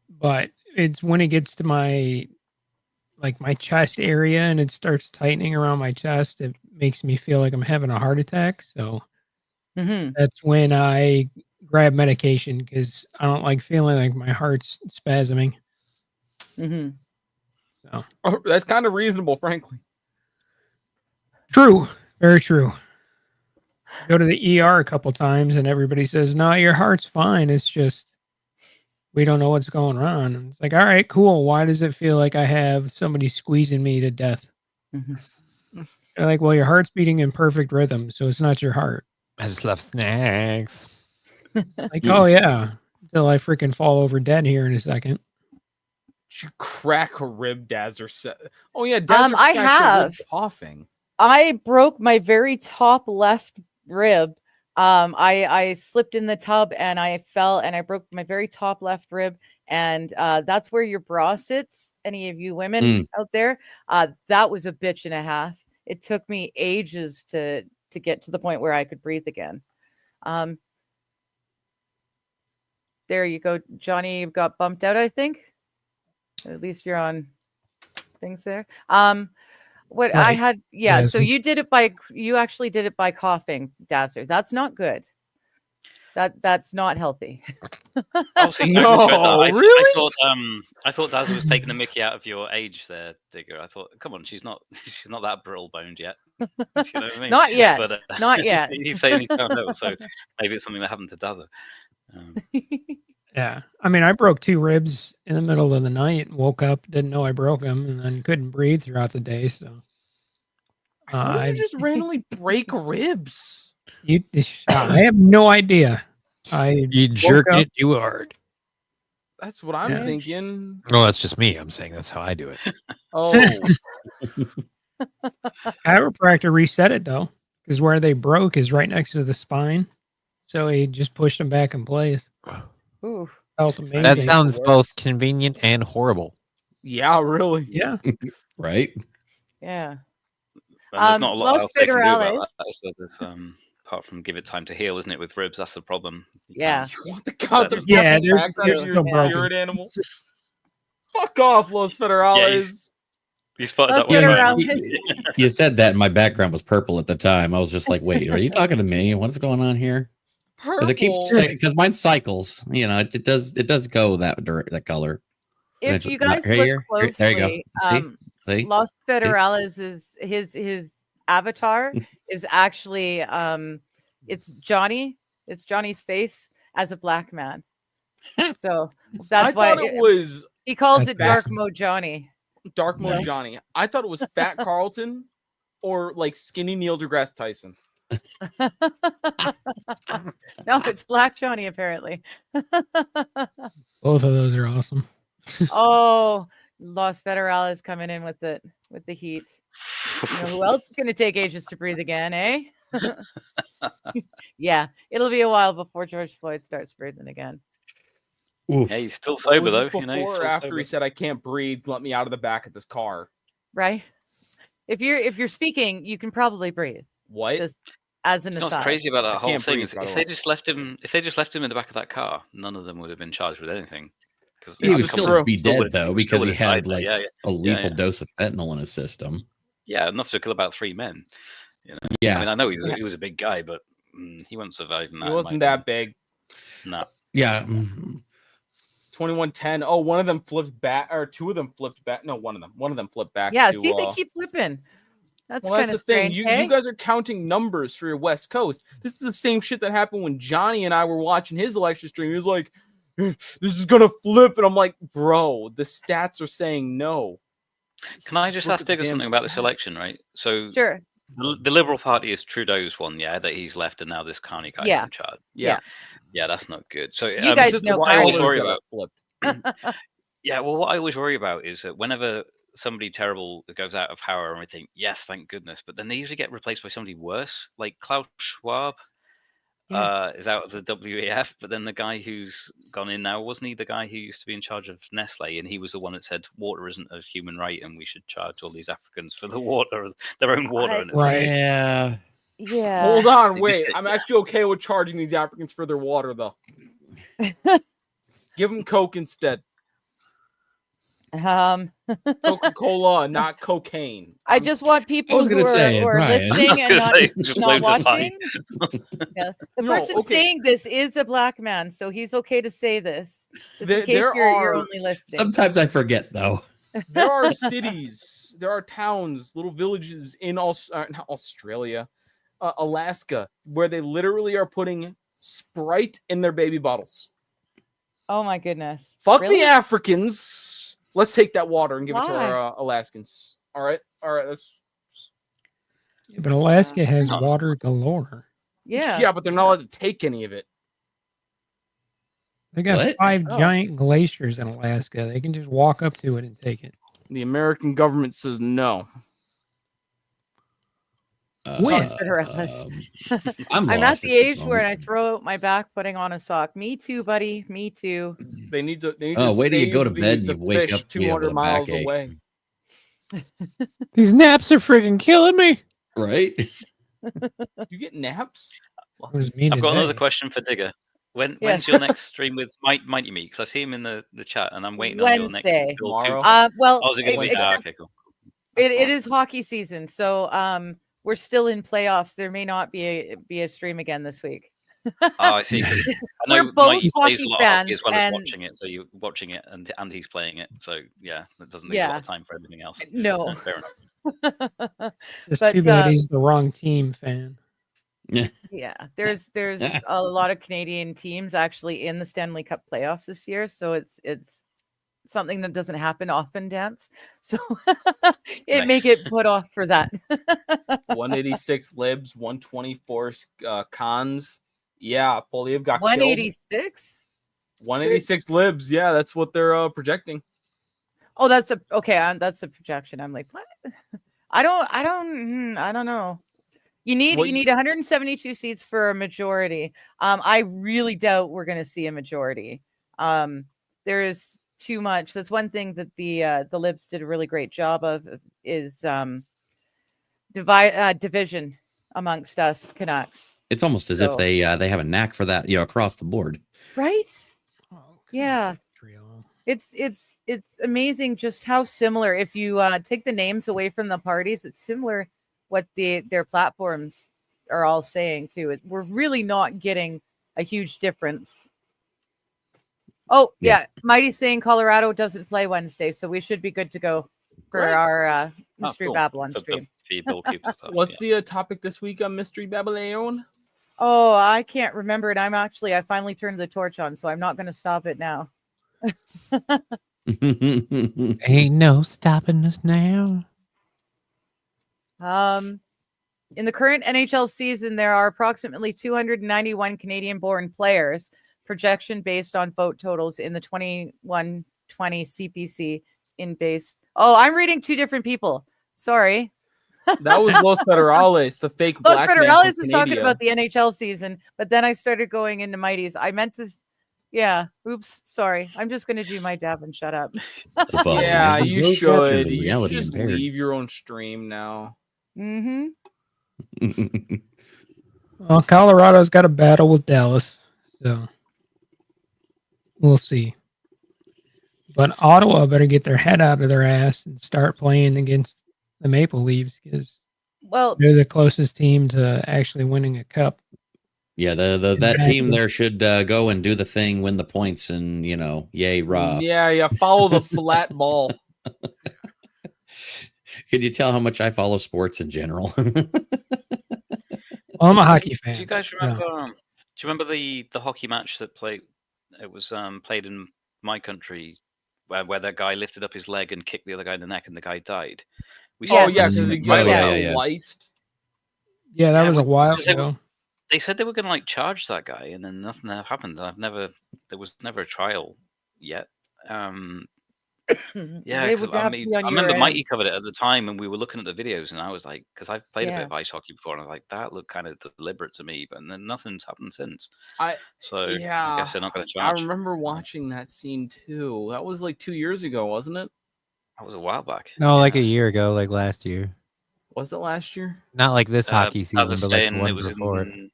But it's when it gets to my chest area and it starts tightening around my chest, it makes me feel like I'm having a heart attack. So Mhm. that's when I grab medication because I don't like feeling like my heart's spasming. Hmm. So Oh, that's kind of reasonable, frankly. true, very true. Go to the ER a couple times and everybody says, "No, your heart's fine. It's just we don't know what's going on." And it's like, all right, cool. Why does it feel like I have somebody squeezing me to death? Hmm. They're like, well, your heart's beating in perfect rhythm, so it's not your heart. I just love snacks. Like, oh yeah, until I freaking fall over dead here in a second. You crack a rib, Dazzer said. Oh yeah, Dazzer I cracked a rib have. coughing. I broke my very top left rib. I slipped in the tub and I fell and I broke my very top left rib. And that's where your bra sits. Any of you women out there? That was a bitch and a half. It took me ages to get to the point where I could breathe again. There you go, Johnny. You got bumped out, I think. At least you're on things there. What I Right. had, yeah. So Yes. you actually did it by coughing, Dazzer. That's not good. That's not healthy. Oh, see, No, really? I thought Dazzle was taking the mickey out of your age there, Digger. I thought, come on, she's not that brittle boned yet. You know what I mean? Not yet. But, Not yet. He's saying he's found out, so maybe it's something that happened to Dazzle. Yeah. I mean, I broke 2 ribs in the middle of the night, woke up, didn't know I broke them, and then couldn't breathe throughout the day. So How do I you just randomly break ribs? I have no idea. You jerked it too hard. That's what I'm Yeah. thinking. Well, that's just me. I'm saying that's how I do it. Oh, Chiropractor reset it though, because where they broke is right next to the spine. So he just pushed them back in place. Ooh. Felt That amazing. sounds worse. both convenient and horrible. yeah, really. Yeah. Right? Yeah. And there's not a lot Los else they can do about Federales. that. So there's, apart from give it time to heal, isn't it? With ribs, that's the problem. You Yeah. can't- You want the counter Yeah, fucking they're background of still your broken. spirit animal? Fuck off, Los Federales. You spotted Los that one. Right? Federales. You said that, and my background was purple at the time. I was just like, "Wait, are you talking to me? What's going on here?" Because it keeps Purple. because mine cycles. You know, it does go that color. If Eventually- you guys Here, look here, closely, there you go. See? Los Federales is his avatar is actually it's Johnny. It's Johnny's face as a black man. So that's I why thought it was he calls That's it Dark awesome. Mode Johnny. Dark Mode Nice. Johnny. I thought it was Fat Carlton or like skinny Neil deGrasse Tyson. No, it's Black Johnny apparently. Both of those are awesome. Oh, Los Federales coming in with the heat. You know who else is going to take ages to breathe again, eh? Yeah, it'll be a while before George Floyd starts breathing again. Oof. Yeah, he's still Was sober this though. You know, he's before or still after sober. he said, "I can't breathe. Let me out of the back of this car." Right? If you're speaking, you can probably breathe. What? Just as an You know what's aside. crazy about I that whole can't thing breathe, is by the if way. they just left him in the back of that car, none of them would have been charged with anything. Because He would still be dead though because he had like yeah, a lethal yeah. dose of fentanyl in his system. yeah, enough to kill about 3 men. Yeah, I mean, I know he was a big guy, but he wouldn't survive. In that, He wasn't that big. No. yeah. 2110. Oh, one of them flipped back, or two of them flipped back. No, one of them flipped back. Yeah, to, see, they keep flipping. That's well, kind that's of the thing. strange. You hey? guys are counting numbers for your West Coast. This is the same shit that happened when Johnny and I were watching his election stream. He was like, "This is gonna flip," and I'm like, "Bro, the stats are saying no." Can I just look ask at the Digger damn something about this stats. election, right? So Sure. the Liberal Party is Trudeau's one, yeah, that he's left, and now this Carney guy's Yeah. in charge. Yeah, Yeah, that's not good. So You guys It's just know what I always Carney. worry that about. flipped. Yeah, well, what I always worry about is that whenever somebody terrible goes out of power, and we think, yes, thank goodness, but then they usually get replaced by somebody worse, like Klaus Schwab. Yes. Is out of the WEF, but then the guy who's gone in now, wasn't he the guy who used to be in charge of Nestle, and he was the one that said water isn't a human right and we should charge all these Africans for the water, their own water. And it's like, Right. Yeah. Yeah. Hold on, They wait. just- I'm actually okay with charging these Africans for their water, though. Give them Coke instead. Coca-Cola, not cocaine. I just want people was who gonna are, say, who are Brian. listening I was and gonna say, not, just not loads of pie. watching. Yeah. The No, person okay. saying this is a black man, so he's okay to say this. Just in There- case there you're are- only listening. Sometimes I forget though. There are cities, there are towns, little villages in not Australia, Alaska, where they literally are putting Sprite in their baby bottles. Oh my goodness. Fuck Really? the Africans. Let's take that water and give it to Why? our Alaskans. All right. That's But Alaska has Hang on. water galore. Yeah. but they're not allowed to take any of it. They got What? 5 Oh. giant glaciers in Alaska. They can just walk up to it and take it. The American government says no. When? Consider us. I'm I'm at lost the this age where I moment. throw out my back putting on a sock. Me too, buddy. Me too. They need to. Oh, wait till you go to save bed and the you wake fish up to be able 200 to miles backache. away. These naps are freaking killing me. Right? You get naps. It was me I've got another today. question for Digger. When's Yes. your next stream with Mighty Meat? Because I see him in the chat, and I'm waiting on your next. Wednesday. Tomorrow. Well, Oh, is it gonna be? it- Ah, okay, cool. it is hockey season, so we're still in playoffs. There may not be a stream again this week. Oh, I see. 'cause I know We're both Mighty plays hockey a lot of hockey fans, as well as and- watching it, so you're watching it and he's playing it. So yeah, that doesn't leave a Yeah. lot of time for anything else. No. Fair enough. It's But, too bad he's the wrong team fan. Yeah, there's a lot of Canadian teams actually in the Stanley Cup playoffs this year, so it's something that doesn't happen often, Dance. So it may get put off for that. 186 libs, 124 cons. Yeah, Poliev got killed. 186. 186 libs. Yeah, that's what they're projecting. Oh, that's a projection. I'm like, what? I don't know. You need Well, 172 seats for a majority. I really doubt we're going to see a majority. There is too much. That's one thing that the Libs did a really great job of is division amongst us Canucks. It's almost as if So- they have a knack for that, across the board. Right? Oh, Yeah. Montreal. It's amazing just how similar. If you take the names away from the parties, it's similar what their platforms are all saying too. We're really not getting a huge difference. Oh yeah, Mighty's saying Colorado doesn't play Wednesday, so we should be good to go for Great. our Mystery cool. Babylon For stream. the goalkeeper stuff. What's yeah. the topic this week on Mystery Babylon? Oh, I can't remember it. I finally turned the torch on, so I'm not going to stop it now. Ain't no stopping us now. In the current NHL season, there are approximately 291 Canadian-born players. Projection based on vote totals in the 21-20 CPC in based. Oh, I'm reading two different people. Sorry. That was Los Federales, the fake Los black man from Federales is talking Canada. about the NHL season, but then I started going into Mighty's. I meant to. Yeah. Oops. Sorry. I'm just going to do my dab and shut up. Yeah, you should. You should Reality just impaired. leave your own stream now. Mm-hmm. Well, Colorado's got a battle with Dallas, so we'll see. But Ottawa better get their head out of their ass and start playing against the Maple Leafs because Well, they're the closest team to actually winning a cup. Yeah, that team there should go and do the thing, win the points, and yay rah. Yeah, follow the flat ball. Could you tell how much I follow sports in general? Well, I'm a hockey fan. Do you guys so- remember? Do you remember the hockey match that played? It was played in my country, where that guy lifted up his leg and kicked the other guy in the neck, and the guy died. We Oh saw- yeah, because the Oh, guy yeah. got sliced. Yeah, that Yeah, was a while because they were- ago. They said they were going to charge that guy, and then nothing ever happened. There was never a trial yet. Yeah, they 'cause, would I have to mean, be on I your remember Mikey end. covered it at the time, and we were looking at the videos, and I was like, because I've played a bit Yeah. of ice hockey before, and I was like, that looked kind of deliberate to me, but then nothing's happened since. I- So I Yeah, guess they're not going to I charge. remember watching that scene too. That was like 2 years ago, wasn't it? That was a while back. No, like a Yeah. year ago, like last year. Was it last year? Not like this hockey As season, of but like saying, the it one was before. in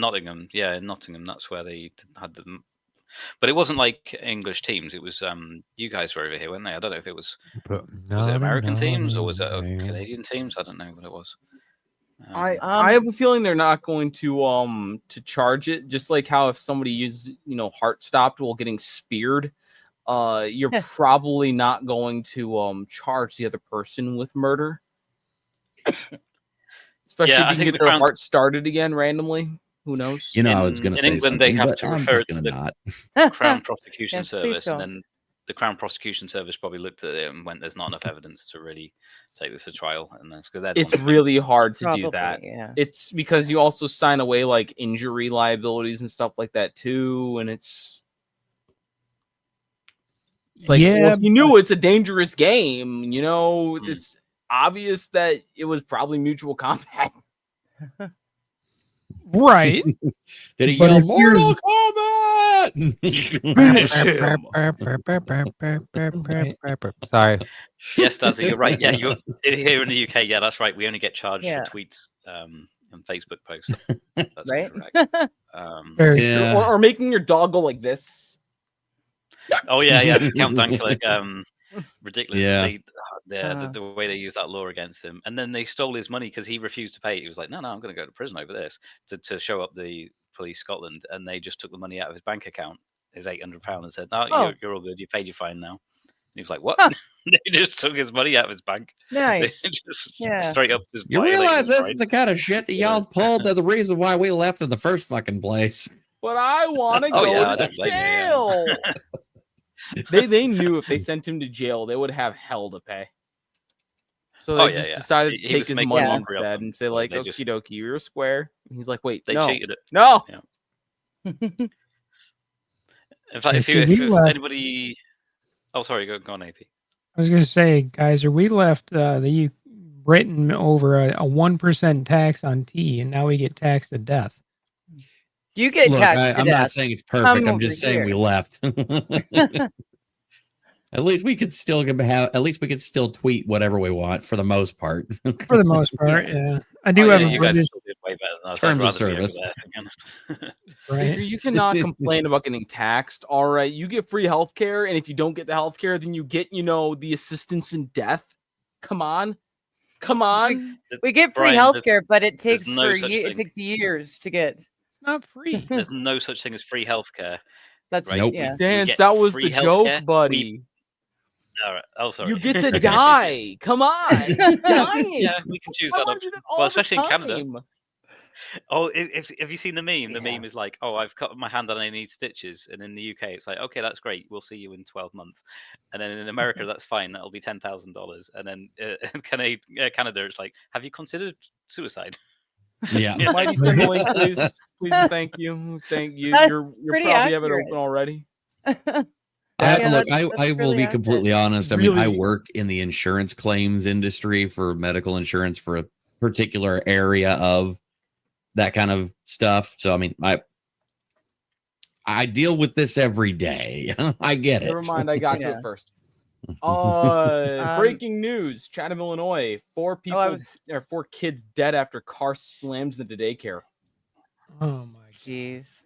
Nottingham. Yeah, in Nottingham. That's where they had the But it wasn't like English teams. It was you guys were over here, weren't they? I don't know if it was But was it American teams or was it Canadian teams? I don't know what it was. I have a feeling they're not going to charge it, just like how if somebody uses heart stopped while getting speared, you're probably not going to charge the other person with murder. Especially if you can get their heart started again randomly. Who knows? I was going to say England, something, they have but to I'm refer just to going the to not. Crown Prosecution Yes, please Service, and don't. then the Crown Prosecution Service probably looked at it and went, "There's not enough evidence to really take this to trial," and that's because It's really hard to Probably, do that. yeah. It's because you also sign away like injury liabilities and stuff like that too, and it's like, well, if you knew it's a dangerous game, it's obvious that it was probably mutual combat. Right. Did he But yell if you're- Mortal Kombat? Sorry. Yes, Dazzy, you're right. Yeah, you're here in the UK. Yeah, that's right. We only get charged Yeah. for tweets and Facebook posts. That's Right? correct. Very Yeah. Or making your dog go like this. Oh yeah, Count Dankula, ridiculous. Yeah. The way they used that law against him, and then they stole his money because he refused to pay. He was like, "No, I'm going to go to prison over this," to show up the police Scotland, and they just took the money out of his bank account, his £800, and said, "No, Oh. you're all good. You paid your fine now." And he was like, "What?" Huh. They just took his money out of his bank. Nice. They just Yeah. straight up. Just You violated realize his that's rights. the kind of shit that y'all pulled to the reason why we left in the first fucking place. But I want to Oh, go yeah, I to don't blame you, yeah. jail. They knew if they sent him to jail, they would have hell to pay. So they Oh, yeah, just yeah. decided to He take was his making money a mockery of instead them, and say so like, they "Okie just- dokie, you're a square." And he's like, "Wait, They no, cheated it. no." In fact, Yeah, if see, we if left- anybody, oh sorry, go on, AP. I was going to say, Geyser, we left Britain over a 1% tax on tea, and now we get taxed to death. You get Look, taxed to I'm not death. saying it's Come perfect. I'm over just saying here. we left. At least we could still tweet whatever we want for the most part. For the most part, yeah. I do Oh, have yeah, a you guys British, still did way better than us. Terms I'd of rather be over service. there, to be honest. right? You cannot complain about getting taxed. All right, you get free healthcare, and if you don't get the healthcare, then you get the assistance in death. Come on. We get free Brian, health care, but it takes no such it thing. takes years to get. It's not free. There's no such thing as free healthcare. That's Right. Nope. yeah. We Dance, get that was free the joke, healthcare. buddy. All right. Oh, sorry. You get to die. Come on. Dying. Yeah, we can choose I that wanna option. do that all Well, the especially in Canada. time. Oh, have you seen the meme? The Yeah. meme is like, "Oh, I've cut my hand and I need stitches," and in the UK, it's like, "Okay, that's great. We'll see you in 12 months." And then in America, that's fine. That'll be $10,000. And then in Canada, it's like, "Have you considered suicide?" Yeah. Yeah. Mighty Simile, please, and thank you. Thank you. That's You're pretty probably have it accurate. open already. Yeah, Look, that's I will really be accurate. completely honest. I mean, I Really- work in the insurance claims industry for medical insurance for a particular area of that kind of stuff. So, I mean, I deal with this every day. I get it. Never mind, I got to Yeah. it first. Um, Breaking news: Chatham, Illinois. 4 people or 4 kids dead after car slams into daycare. Oh my god. Jeez.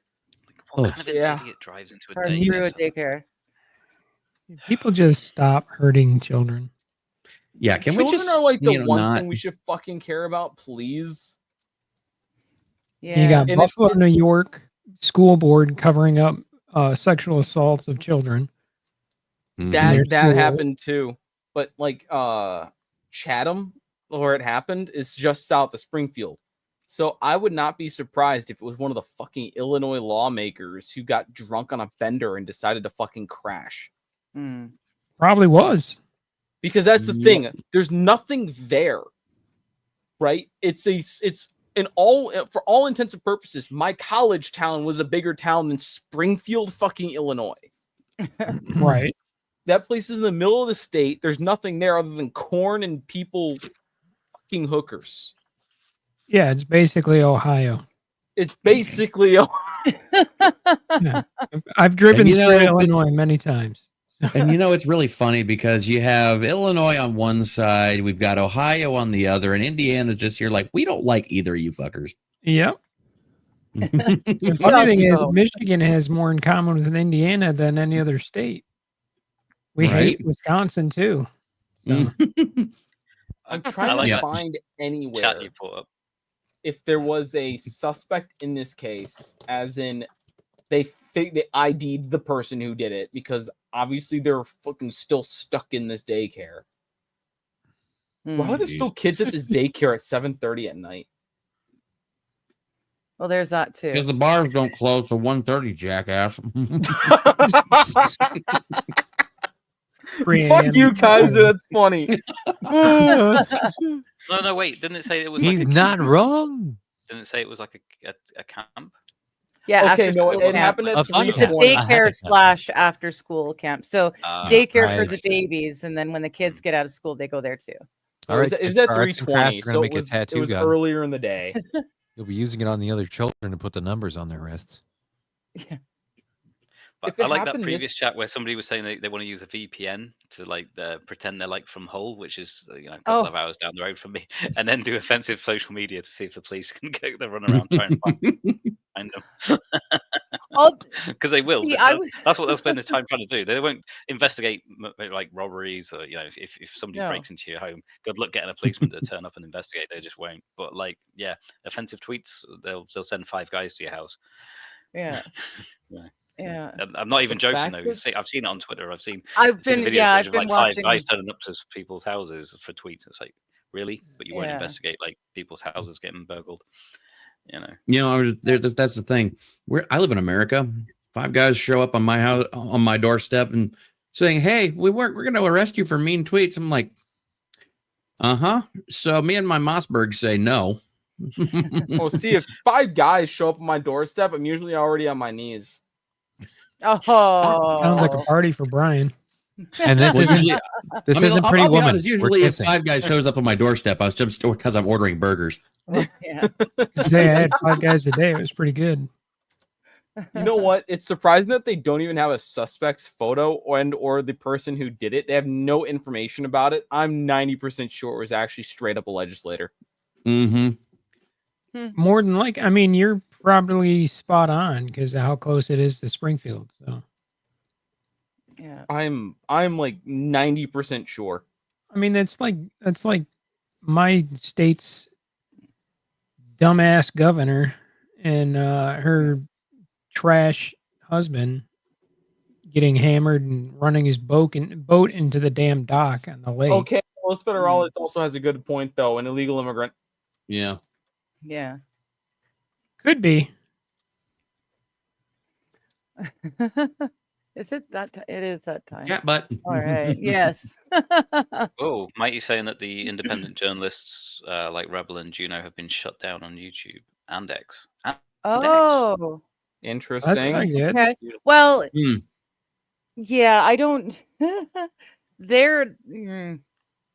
What kind of an Yeah. idiot drives into a Car daycare through a center? daycare. People just stop hurting children. Yeah, can Children we just are like the one not? thing we should fucking care about, please. Yeah. You got And Buffalo, New York school board covering up sexual assaults of children. Mhm. There's That schools. happened too, but like Chatham, where it happened, is just south of Springfield. So I would not be surprised if it was one of the fucking Illinois lawmakers who got drunk on a bender and decided to fucking crash. Mm. Probably was. Because that's the thing. There's nothing there, right? It's for all intents and purposes, my college town was a bigger town than Springfield, fucking Illinois. Right. That place is in the middle of the state. There's nothing there other than corn and people fucking hookers. Yeah, it's basically Ohio. It's basically I've driven And you through know, Illinois many times. And it's really funny because you have Illinois on one side, we've got Ohio on the other, and Indiana's just here like, we don't like either of you fuckers. Yep. The funny thing is, No. Michigan has more in common with Indiana than any other state. We hate Right. Wisconsin too. So, I'm I trying like to that find chat anywhere you put up. if there was a suspect in this case, as in they ID'd the person who did it, because obviously they're fucking still stuck in this daycare. Why are there still kids at this daycare at 7:30 at night? Well, there's that too. Because the bars don't close till 1:30, jackass. 3 Fuck a.m. you, Kaiser. That's funny. No, wait. Didn't it say it was? He's like a not camp? wrong. Didn't it say it was like a camp? Yeah. Okay, after no, school it camp. happened at A fun It's a 3:20. camp. daycare / after school camp. So daycare for the right. babies, and then when the kids get out of school, they go there too. All right, It was kids, at for arts and crafts, 3:20, you're gonna so make it a was, tattoo gun. earlier in the day. You'll be using it on the other children to put the numbers on their wrists. Yeah. But If it I like that happened previous this- chat where somebody was saying they want to use a VPN to like pretend they're like from Hull, which is a couple Oh. of hours down the road from me, and then do offensive social media to see if the police can get the run around trying to find them. Oh, Because they will. see, That's what they'll spend their time trying to do. They won't investigate like robberies or if somebody No. breaks into your home. Good luck getting a policeman to turn up and investigate. They just won't. But like, yeah, offensive tweets. They'll send 5 guys to your house. yeah. Yeah. Yeah. And I'm not even The joking fact though. that- I've seen it on Twitter. I've seen I've seen been videos yeah, where I've there's been like 5 watching. guys turning up to people's houses for tweets. It's like, really? But you won't Yeah. investigate like people's houses getting burgled. You know. You know, that's the thing. I live in America. 5 guys show up on my house, on my doorstep, and saying, "Hey, we're going to arrest you for mean tweets." I'm like, So me and my Mossberg say no. Well, see, if 5 guys show up on my doorstep, I'm usually already on my knees. Oh, Sounds like a party for Brian. And this Well, isn't usually, this I mean, isn't I'll Pretty be Woman. honest, We're usually, if kissing. 5 guys shows up on my doorstep, I was just because I'm ordering burgers. yeah. Say I had 5 guys a day. It was pretty good. You know what? It's surprising that they don't even have a suspect's photo or the person who did it. They have no information about it. I'm 90% sure it was actually straight up a legislator. Mm-hmm. More than like, I mean, you're probably spot on because of how close it is to Springfield. So, Yeah. I'm like 90% sure. I mean, that's like my state's dumbass governor and her trash husband getting hammered and running his boat into the damn dock on the lake. Okay, Los Federales also has a good point though. An illegal immigrant. Yeah. Yeah. Could be. Is it that? It is that time. Yeah, but All right. Yes. Oh, might you saying that the independent journalists like Rebel and Juno have been shut down on YouTube and X? Oh. That's Interesting. pretty good. Okay. Well. Hmm. Yeah. I don't. They're.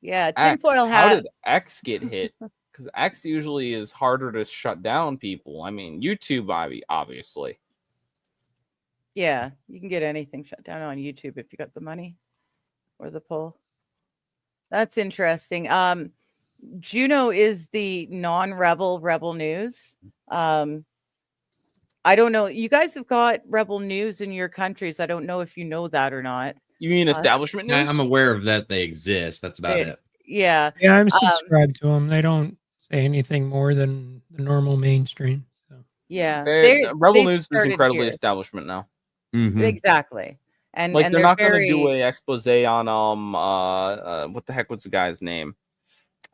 Yeah. X. Tinfoil How hat. did X get hit? Because X usually is harder to shut down people. I mean, YouTube, obviously. Yeah, you can get anything shut down on YouTube if you got the money or the pull. That's interesting. Juno is the non-rebel Rebel News. I don't know. You guys have got Rebel News in your countries. I don't know if you know that or not. You mean establishment news? I'm aware of that. They exist. That's about it. Yeah. Yeah, I'm subscribed to them. They don't say anything more than the normal mainstream. So. Yeah. Rebel they News is started incredibly here. establishment now. Mhm. Exactly. And Like and they're not very... going to do a expose on what the heck was the guy's name?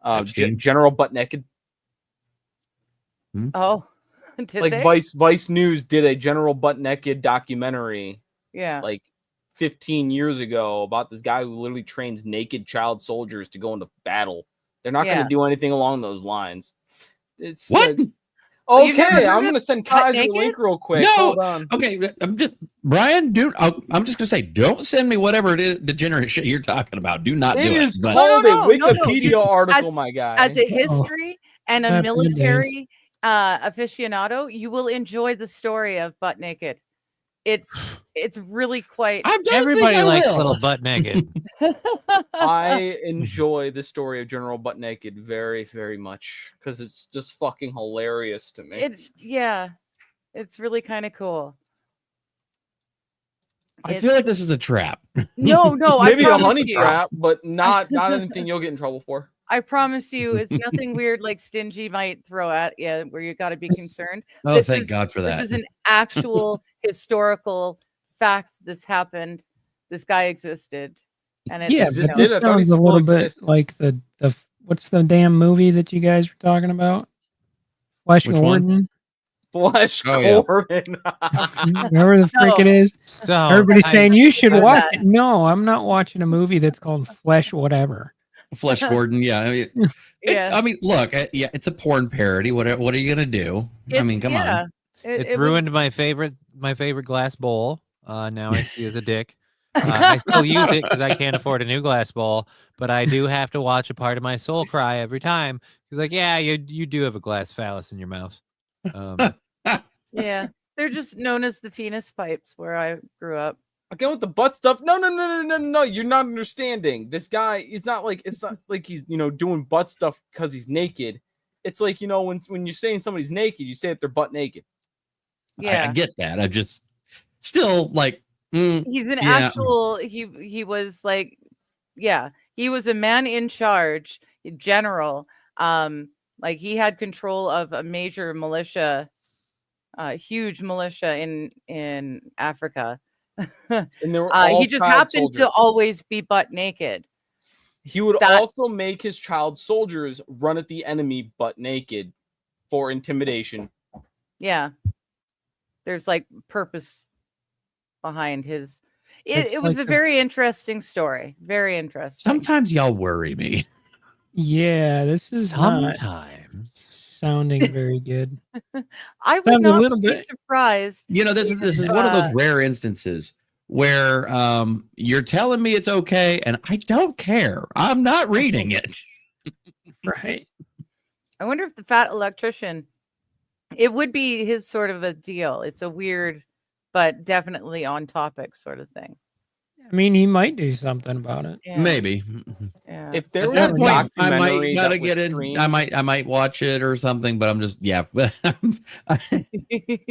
Epstein? General Butt Naked. Oh, did Like they? Vice News did a General Butt Naked documentary Yeah. like 15 years ago about this guy who literally trains naked child soldiers to go into battle. They're not going Yeah. to do anything along those lines. It's What? Oh, you've never okay, heard I'm of going to send Butt Kaiser the Naked? link real quick. No! Hold on. Okay, I'm just Brian, dude. I'm just gonna say, don't send me whatever it is degenerate shit you're talking about. Do not It do is it. But called No. a Wikipedia article, As- my guy. As a history and a Back in the day. military aficionado, you will enjoy the story of Butt Naked. It's really quite. I don't Everybody think I likes will. little butt naked. I enjoy the story of General Butt Naked very, very much because it's just fucking hilarious to me. Yeah. It's really kind of cool. I feel like this is a trap. No, Maybe I a promise honey you. trap, but not anything you'll get in trouble for. I promise you, it's nothing weird like Stingy might throw at you where you got to be concerned. Oh, This thank is- God for that. This is an actual historical fact. This happened. This guy existed, and it Yeah, Existed? but this I thought he sounds a still little bit exists. like the what's the damn movie that you guys were talking about? Flash Which one? Gordon. Flash Oh, yeah. Gordon. Whatever the frick it No. is. So Everybody's saying you should heard watch that. it. No, I'm not watching a movie that's called Flesh Whatever. Flesh Gordon, yeah. I mean, Yeah. I mean, look, yeah, it's a porn parody. What are you gonna do? I mean, come on. it It ruined was- my favorite glass bowl. Now I see as a dick. I still use it because I can't afford a new glass bowl, but I do have to watch a part of my soul cry every time. He's like, yeah, you do have a glass phallus in your mouth. Yeah, they're just known as the penis pipes where I grew up. Again with the butt stuff. No. You're not understanding. This guy is not like, it's not like he's, doing butt stuff because he's naked. It's like, when you're saying somebody's naked, you say that they're butt naked. Yeah, I get that. I'm just still like, he's an yeah. actual. He was like, yeah, he was a man in charge, general. Like he had control of a major militia, huge militia in Africa. And they were all He just child happened to soldiers. always be butt naked. He would That- also make his child soldiers run at the enemy butt naked for intimidation. Yeah, there's like purpose behind his. It's It was like a very interesting story. Very interesting. sometimes y'all worry me. Yeah, this is not Sometimes. sounding very good. I would Sounds a not little be bit- surprised. This is one of those rare instances where you're telling me it's okay and I don't care. I'm not reading it. Right. I wonder if the fat electrician, it would be his sort of a deal. It's a weird, but definitely on topic sort of thing. I mean, he might do something about it. Yeah, Maybe. Yeah. If there At was that a point, I documentary might gotta that was get it. streamed- I might watch it or something, but I'm just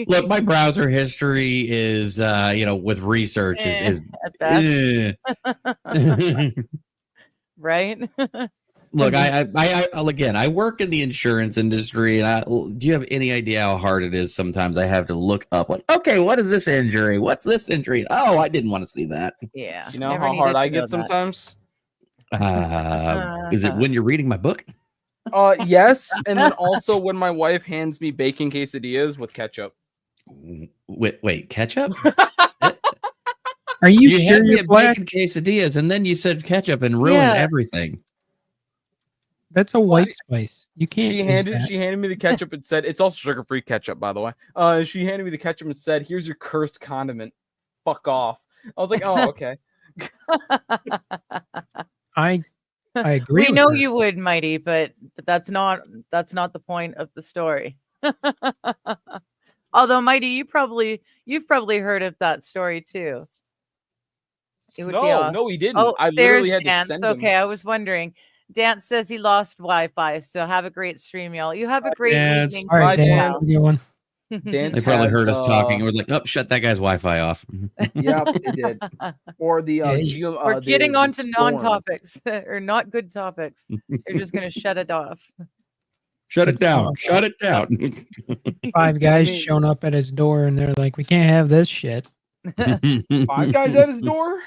Look, my browser history is with research is At best, right? Look, I again, I work in the insurance industry, and do you have any idea how hard it is? Sometimes I have to look up, like, okay, what is this injury? What's this injury? Oh, I didn't want to see that. Yeah. You know never how needed hard to I know get that. sometimes? Is it when you're reading my book? Yes, and then also when my wife hands me bacon quesadillas with ketchup. Wait, ketchup? Are you, You sure had me you're at black? bacon quesadillas, and then you said ketchup and ruined Yeah. everything. That's a white spice. You can't. She use handed that. me the ketchup and said, it's also sugar-free ketchup, by the way. She handed me the ketchup and said, here's your cursed condiment. Fuck off. I was like, oh, okay. I agree. We with know her. you would, Mighty, but that's not the point of the story. Although, Mighty, you've probably heard of that story too. It would be awesome. No, he didn't. Oh, I there's literally had to Dance. send him. Okay, I was wondering. Dance says he lost Wi-Fi, so have a great stream, y'all. You have a great Dance. evening. All right, Bye, Dan, Dan. that's a good one. Dance They probably has, heard us talking and were like, "Oh, shut that guy's Wi-Fi off." Yeah, they did. Or the Yeah, We're getting on to storm. non-topics or not good topics. They're just going to shut it off. Shut it down. Shut it down. 5 guys mean- showing up at his door, and they're like, "We can't have this shit." 5 guys at his door?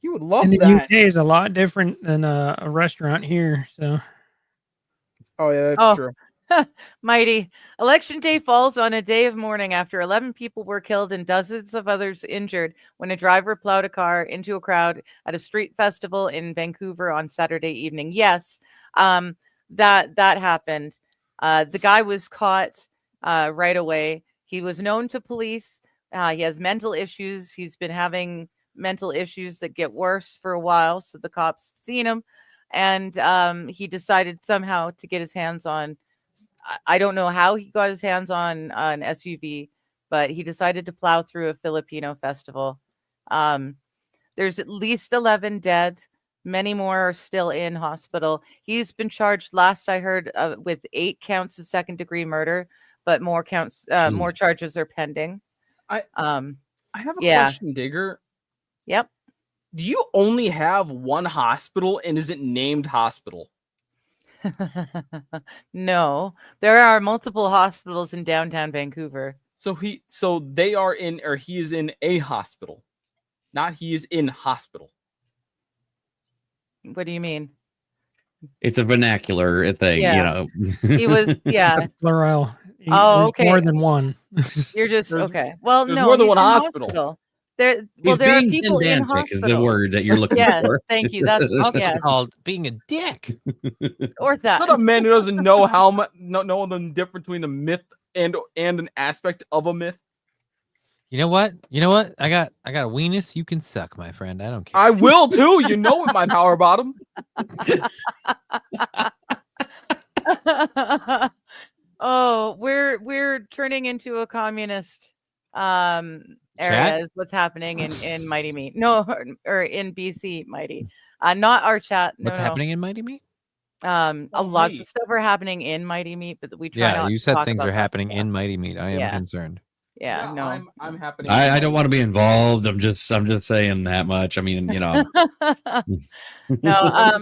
You would love And the that. UK is a lot different than a restaurant here. So Oh, yeah, that's Oh. true. Mighty. Election day falls on a day of mourning after 11 people were killed and dozens of others injured when a driver plowed a car into a crowd at a street festival in Vancouver on Saturday evening. Yes, that happened. The guy was caught right away. He was known to police. He has mental issues. He's been having mental issues that get worse for a while. So the cops seen him, and he decided somehow to get his hands on. I don't know how he got his hands on an SUV, but he decided to plow through a Filipino festival. There's at least 11 dead. Many more are still in hospital. He's been charged, last I heard, with 8 counts of second-degree murder, but more more charges are pending. I have a Yeah. question, Digger. Yep. Do you only have one hospital, and is it named hospital? No, there are multiple hospitals in downtown Vancouver. So he is in a hospital, not he is in hospital. What do you mean? It's a vernacular thing, Yeah. you know. He was, yeah. Plural. Oh, There's okay. more than one. You're just There's- okay. Well, there's no, more than he's one in hospital. There He's are being people in pedantic is the hospital. word that you're looking Yes, for. thank you. That's Also yeah, called being a dick. or that. Not a man who doesn't know how much know the difference between a myth and an aspect of a myth. You know what? You know what? I got a weenus you can suck, my friend. I don't care. I will too. You know it, my power bottom. Oh, we're turning into a communist area Chat? is what's happening in Mighty Meat. No, or in BC Mighty. Not our chat. No, What's no. happening in Mighty Meat? Lots Meat. of stuff are happening in Mighty Meat, but we try Yeah, not you to said talk things about are that happening stuff. in Mighty Meat. I am Yeah. concerned. Yeah, no. I'm happening. I don't want to be involved. I'm just saying that much. I mean, you know. No,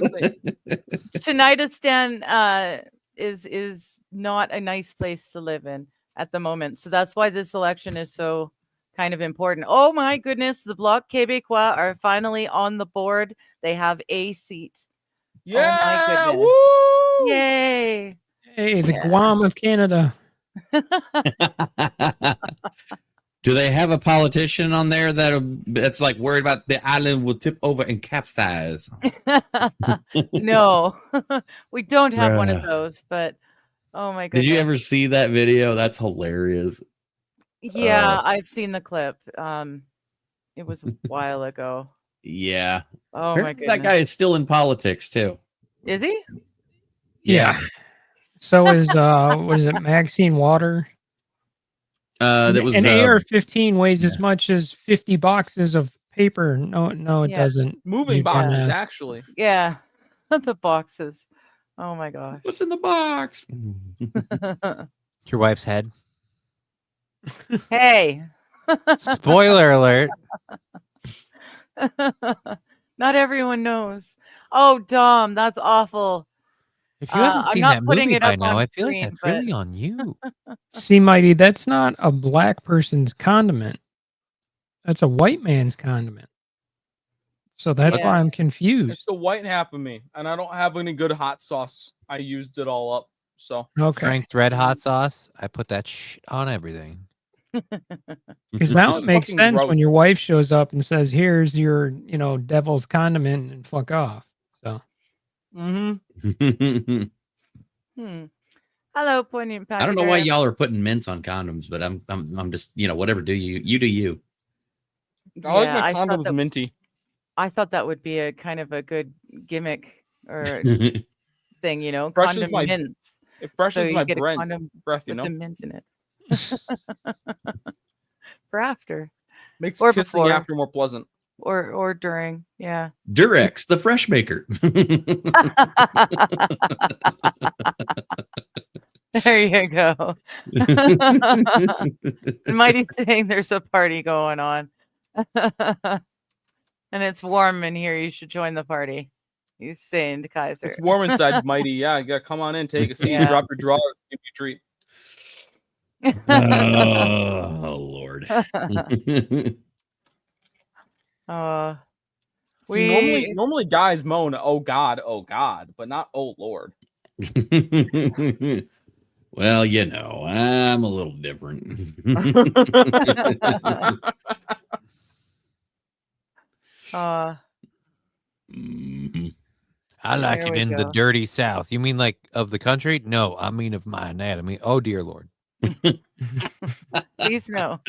Schneiderstan is not a nice place to live in at the moment. So that's why this election is so kind of important. Oh my goodness, the Bloc Québécois are finally on the board. They have a seat. Yeah. goodness. Woo! Yay. Hey, the Yeah. Guam of Canada. Do they have a politician on there that's like worried about the island will tip over and capsize? No, we don't have one of Bruh. those, but oh my goodness. Did you ever see that video? That's hilarious. Yeah, I've seen the clip. It was a while ago. Yeah. Oh my Apparently goodness. that guy is still in politics too. Is he? Yeah. So is what is it, Maxine Water? That was an AR-15 weighs as much as 50 boxes of paper. No, it Yeah. doesn't. Moving You boxes, dumbass. actually. Yeah. The boxes. Oh my gosh. what's in the box? Your wife's head. Hey. Spoiler alert. Not everyone knows. Oh, Dom, that's awful. If you haven't I'm seen not that putting movie it by up now, on I feel like screen, that's but- really on you. See, Mighty, that's not a black person's condiment. That's a white man's condiment. So that's Yeah. why I'm It's confused. the white half of me, and I don't have any good hot sauce. I used it all up. So Okay. Frank's Red Hot Sauce. I put that shit on everything. Because now it It's makes fucking sense gross. when your wife shows up and says, "Here's your, devil's condiment," and fuck off. So mm-hmm. Hello, poignant I don't know why Pachyderm. y'all are putting mints on condoms, but I'm just, whatever. Do you do you? I like Yeah, my I thought condoms that- minty. I thought that would be a kind of a good gimmick or thing, Brushes condom my mints. It So brushes you my get a breath, condom you with know. the mint in it. For after Makes or kissing before. after more pleasant. or during. Yeah. Durex, the fresh maker. There you go. Mighty's saying there's a party going on. And it's warm in here. You should join the party. He's saying to Kaiser. It's warm inside, Mighty. Yeah, you gotta come on in, take a seat, Yeah. drop your drawers, give you a treat. Oh Lord. See, normally guys moan, oh God, but not oh Lord. Well, I'm a little different. Mhm. I like There it we in the go. dirty South. You mean like of the country? No, I mean of my anatomy. Oh dear Lord. Please no.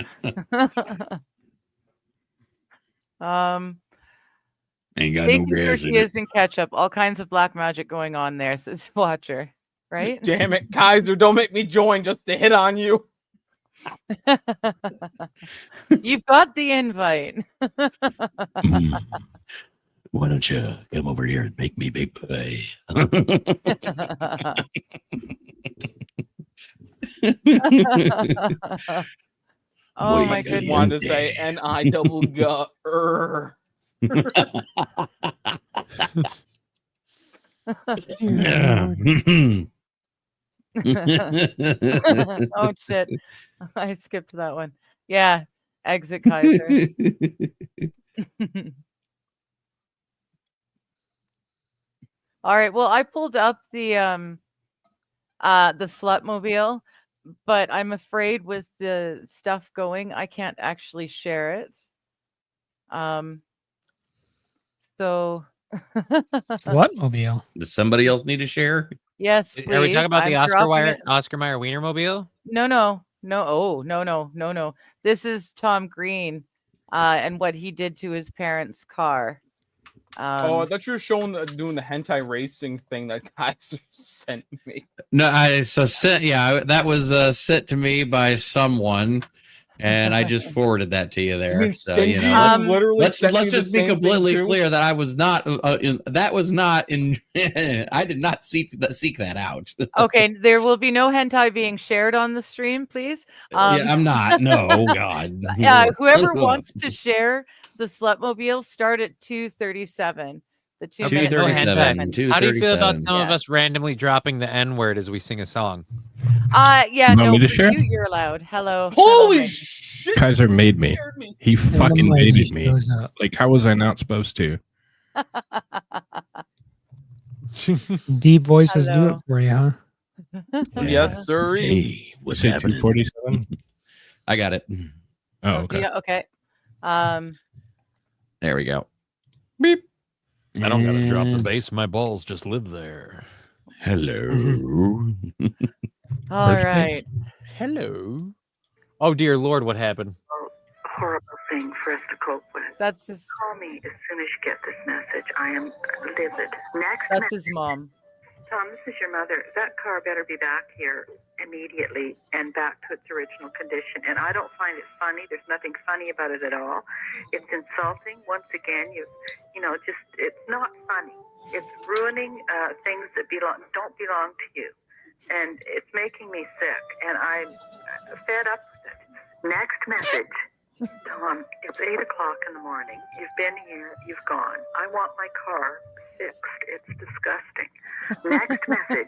Ain't got no Bacon gas in it. tortillas and ketchup, all kinds of black magic going on there, says Watcher. Right? Damn it, Kaiser, don't make me join just to hit on you. You've got the invite. Mm. Why don't you come over here and make me big boy? Oh Muy my I just goodness. wanted to say N-I double G. Oh shit. I skipped that one. Yeah. Exit Kaiser. All right. Well, I pulled up the Slutmobile, but I'm afraid with the stuff going, I can't actually share it. So Slutmobile. Does somebody else need to share? yes, please. Are we talking about the I'm dropping it. Oscar Mayer Wienermobile? No. Oh, no. This is Tom Green, and what he did to his parents' car. Oh, I thought you were showing doing the hentai racing thing that Kaiser sent me. No, that was sent to me by someone, and I just forwarded that to you there. So you know, Stingy literally let's sent me the just be same thing, completely too. clear that I was not. That was not in. I did not seek that out. Okay, there will be no hentai being shared on the stream, please. Yeah, I'm not. No, God. Whoever wants to share the Slutmobile, start at 2:37. The 2 Okay, minute no 2:37. hentai. How do you feel about 2:37. some of Yeah. us randomly dropping the N word as we sing a song? Yeah, You want no, me to for share? you, you're allowed. Hello. Holy Mike. shit! Kaiser made me. Scared me. He fucking Lady baited me. shows up. Like, how was I not supposed to? Deep voices do Hello. it for you, huh? Yes, sir. Hey, what's Say happening? 247? I got it. Oh, okay. Yeah, okay. There we go. Beep. I don't gotta drop the And bass. My balls just live there. Hello. All Perfect. right. Hello. Oh dear Lord, what happened? Horrible thing for us to cope with. That's his. Call me as soon as you get this message. I am livid. Next That's message. his mom. Tom, this is your mother. That car better be back here immediately and back to its original condition. And I don't find it funny. There's nothing funny about it at all. It's insulting. Once again, it's not funny. It's ruining things that don't belong to you. And it's making me sick. And I'm fed up with it. Next message. Tom, it's 8 o'clock in the morning. You've been here. You've gone. I want my car fixed. It's disgusting. Next message.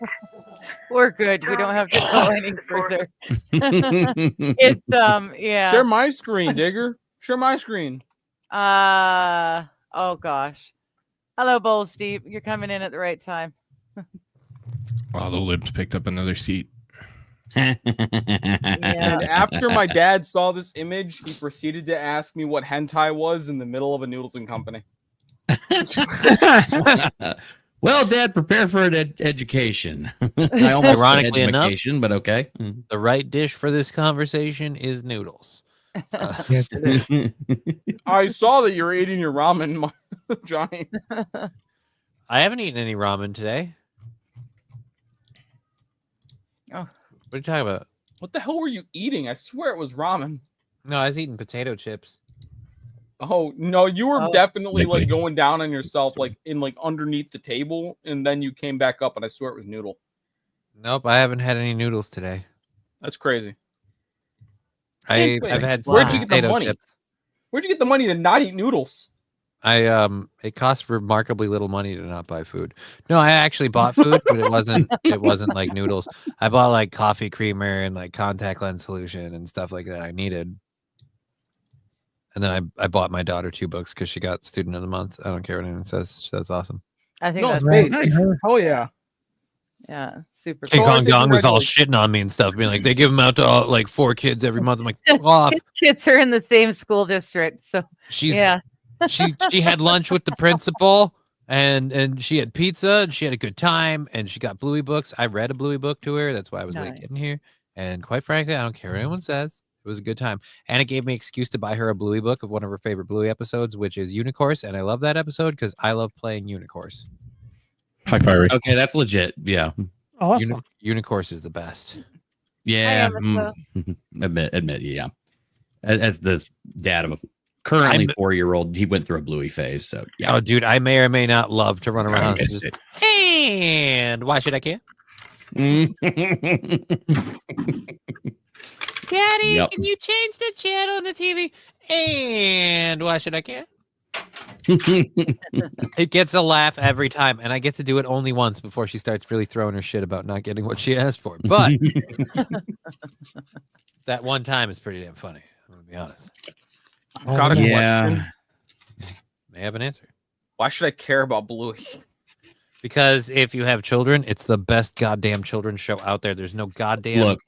We're good. We don't have to go any further. It's yeah. Share my screen, Digger. Share my screen. Oh gosh. Hello, Bold Steve. You're coming in at the right time. Wow, the libs picked up another seat. And Yeah. after my dad saw this image, he proceeded to ask me what hentai was in the middle of a Noodles and Company. Well, Dad, prepare for an education. I almost said Ironically enough- education, but okay. The right dish for this conversation is noodles. Yes, it is. I saw that you're eating your ramen, Johnny. I haven't eaten any ramen today. Oh. What are you talking about? What the hell were you eating? I swear it was ramen. No, I was eating potato chips. Oh no, you were Oh. definitely Likely. like going down on yourself, like in like underneath the table, and then you came back up, and I swear it was noodle. Nope, I haven't had any noodles today. That's crazy. I've Wait, had where'd some you get the potato money? chips. Where'd you get the money to not eat noodles? It costs remarkably little money to not buy food. No, I actually bought food, but it wasn't like noodles. I bought like coffee creamer and like contact lens solution and stuff like that I needed. And then I bought my daughter 2 books because she got student of the month. I don't care what anyone says. That's awesome. I think No, that's Right. space. Oh yeah. yeah, super King cool. Kong Dong was all congratulations. shitting on me and stuff, being like, they give them out to all, like 4 kids every month. I'm like, fuck off. His kids are in the same school district, so She's yeah. she had lunch with the principal and she had pizza and she had a good time and she got Bluey books. I read a Bluey book to her. That's why I was late Nice. getting here. And quite frankly, I don't care what anyone says. It was a good time. And it gave me an excuse to buy her a Bluey book of one of her favorite Bluey episodes, which is Unicourse. And I love that episode because I love playing Unicourse. High fivers. Okay, that's legit. Yeah. Awesome. Unicourse is the best. Yeah. Emma, Admit, yeah. As the dad of a currently 4-year-old, he went through a Bluey phase. So yeah. Oh, dude, I may or may not love to run I around. And missed just, it. and why should I care? Daddy, Yep. can you change the channel on the TV? And why should I care? It gets a laugh every time, and I get to do it only once before she starts really throwing her shit about not getting what she asked for. But that one time is pretty damn funny. I'm gonna be honest. Got a question. Yeah. May have an answer. Why should I care about Bluey? Because if you have children, it's the best goddamn children's show out there. There's no goddamn Look,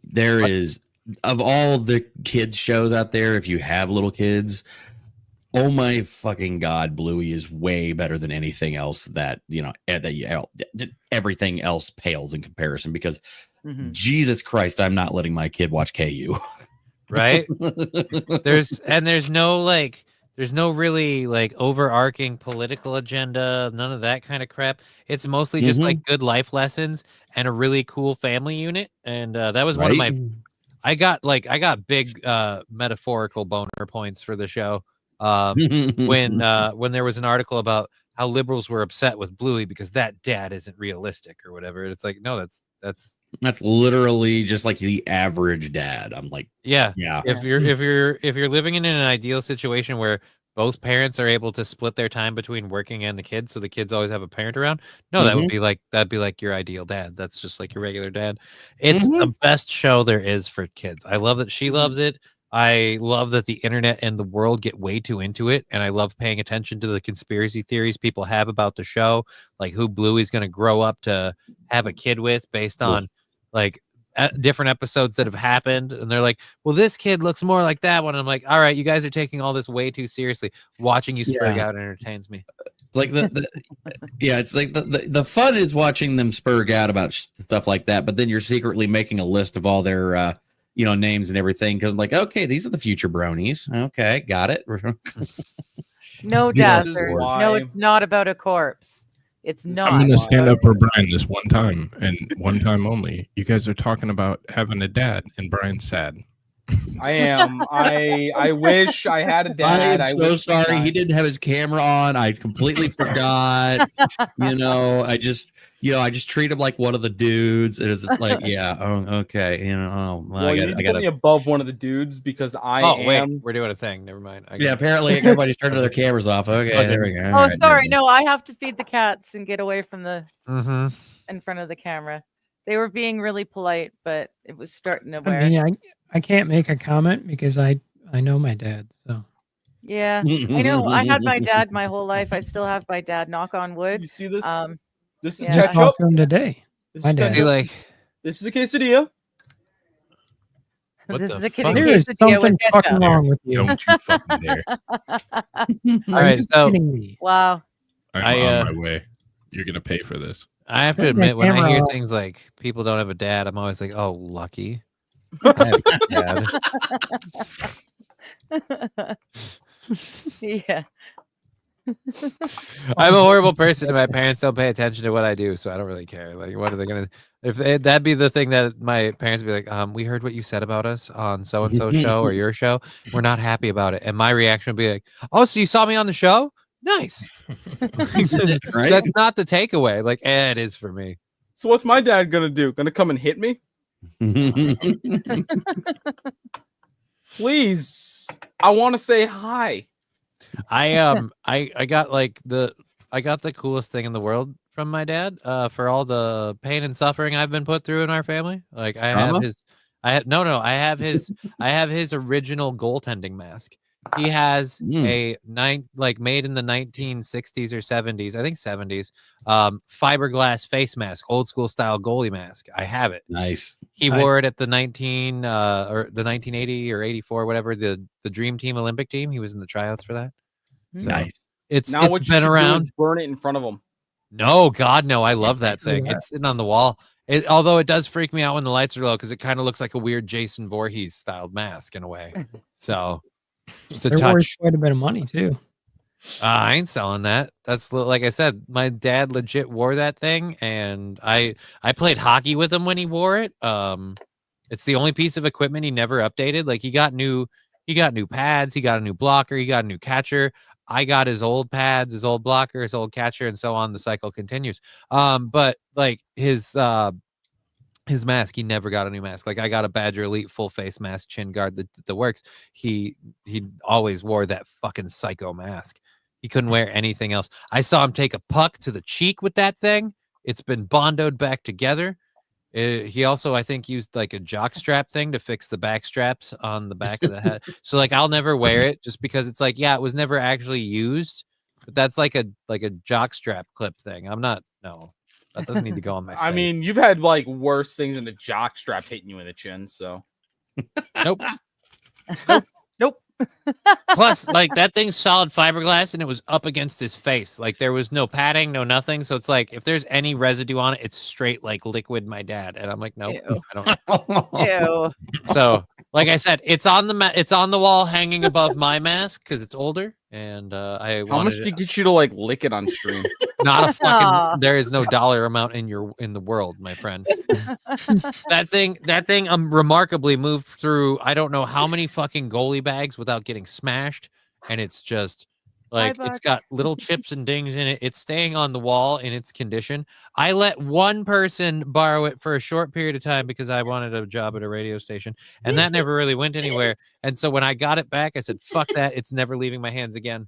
there is, of all the kids shows out there, if you have little kids, oh my fucking god, Bluey is way better than anything else that everything else pales in comparison. Because Jesus Christ, I'm not letting my kid watch KU. right. There's no really like overarching political agenda, none of that kind of crap. It's mostly just like good life lessons and a really cool family unit. And that was one of my. I got big metaphorical boner points for the show. When there was an article about how liberals were upset with Bluey because that dad isn't realistic or whatever. It's like, no, that's literally just like the average dad. I'm like, yeah. yeah. If you're living in an ideal situation where both parents are able to split their time between working and the kids, so the kids always have a parent around, no, that'd be like your ideal dad. That's just like your regular dad. It's the best show there is for kids. I love that she loves it. I love that the internet and the world get way too into it, and I love paying attention to the conspiracy theories people have about the show, like who Bluey's going to grow up to have a kid with based on like different episodes that have happened. And they're like, well, this kid looks more like that one. I'm like, all right, you guys are taking all this way too seriously. Watching you spurg out entertains me. It's like it's like the fun is watching them spurg out about stuff like that, but then you're secretly making a list of all their names and everything, because I'm like, okay, these are the future bronies. Okay, got it. No, Dazzler. No, it's not about a corpse. It's not. I'm going to stand up for Brian this one time and one time only. You guys are talking about having a dad, and Brian's sad. I am. I wish I had a dad. I'm so sorry. He didn't have his camera on. I completely forgot. I just treat him like one of the dudes. It is like, yeah, okay. I got to put me above one of the dudes because Wait, we're doing a thing. Never mind. Apparently everybody's turning their cameras off. Okay, there we go. Oh, sorry. No, I have to feed the cats and get away from the Mm-hmm. in front of the camera. They were being really polite, but it was starting to wear. I mean, I can't make a comment because I know my dad. So yeah, I know. I had my dad my whole life. I still have my dad. Knock on wood. You see this? This is Yeah. just ketchup. talked to him today. My dad. Ketchup. This is a quesadilla. What This the is the fuck? kitty There is quesadilla with something ketchup. fucking wrong with you. Don't you fucking dare. All right, so Kidding me. Wow. I'm on my way. You're going to pay for this. I have to Turn that admit, when I camera hear off. things like people don't have a dad, I'm always like, oh, lucky. I have a dad. Yeah. I'm a horrible person, and my parents don't pay attention to what I do, so I don't really care. Like, what are they gonna? That'd be the thing that my parents would be like, we heard what you said about us on so and so show or your show. We're not happy about it, and my reaction would be like, oh, so you saw me on the show? Nice. Right? That's not the takeaway. Like, it is for me. So what's my dad gonna do? Gonna come and hit me? Please, I want to say hi. I got the coolest thing in the world from my dad for all the pain and suffering I've been put through in our family. Like I have I have his original goaltending mask. He has a made in the 1960s or 70s, I think 70s, fiberglass face mask, old school style goalie mask. I have it. Nice. He wore it at the 1980 or 84, whatever, the Dream Team Olympic team. He was in the tryouts for that. Nice. It's Now what you been should do around. is burn it in front of him. No, God, no. I love that thing. It's sitting on the wall. Although it does freak me out when the lights are low because it kind of looks like a weird Jason Voorhees styled mask in a way. So just a They're worth touch. quite a bit of money too. I ain't selling that. That's like I said, my dad legit wore that thing, and I played hockey with him when he wore it. It's the only piece of equipment he never updated. Like he got new pads, he got a new blocker, he got a new catcher. I got his old pads, his old blocker, his old catcher, and so on. The cycle continues. But like his his mask, he never got a new mask. Like I got a Badger Elite full face mask, chin guard that works. He always wore that fucking psycho mask. He couldn't wear anything else. I saw him take a puck to the cheek with that thing. It's been bondoed back together. He also, I think, used like a jock strap thing to fix the back straps on the back of the head. So like, I'll never wear it just because it's like, yeah, it was never actually used, but that's like a jock strap clip thing. No, that doesn't need to go on my face. I mean, you've had like worse things than a jock strap hitting you in the chin. So nope. Nope. Plus, like that thing's solid fiberglass and it was up against his face. Like there was no padding, no nothing. So it's like if there's any residue on it, it's straight like liquid my dad. And I'm like, nope, Ew. I don't. Ew. So, like I said, it's on the wall hanging above my mask because it's older. And I how much did it get you to like lick it on stream? not a Aw. fucking. There is no dollar amount in the world, my friend. that thing remarkably moved through I don't know how many fucking goalie bags without getting smashed, and it's just like Buck. it's got little chips and dings in it. It's staying on the wall in its condition. I let one person borrow it for a short period of time because I wanted a job at a radio station, and that never really went anywhere. And so when I got it back, I said, "Fuck that! It's never leaving my hands again."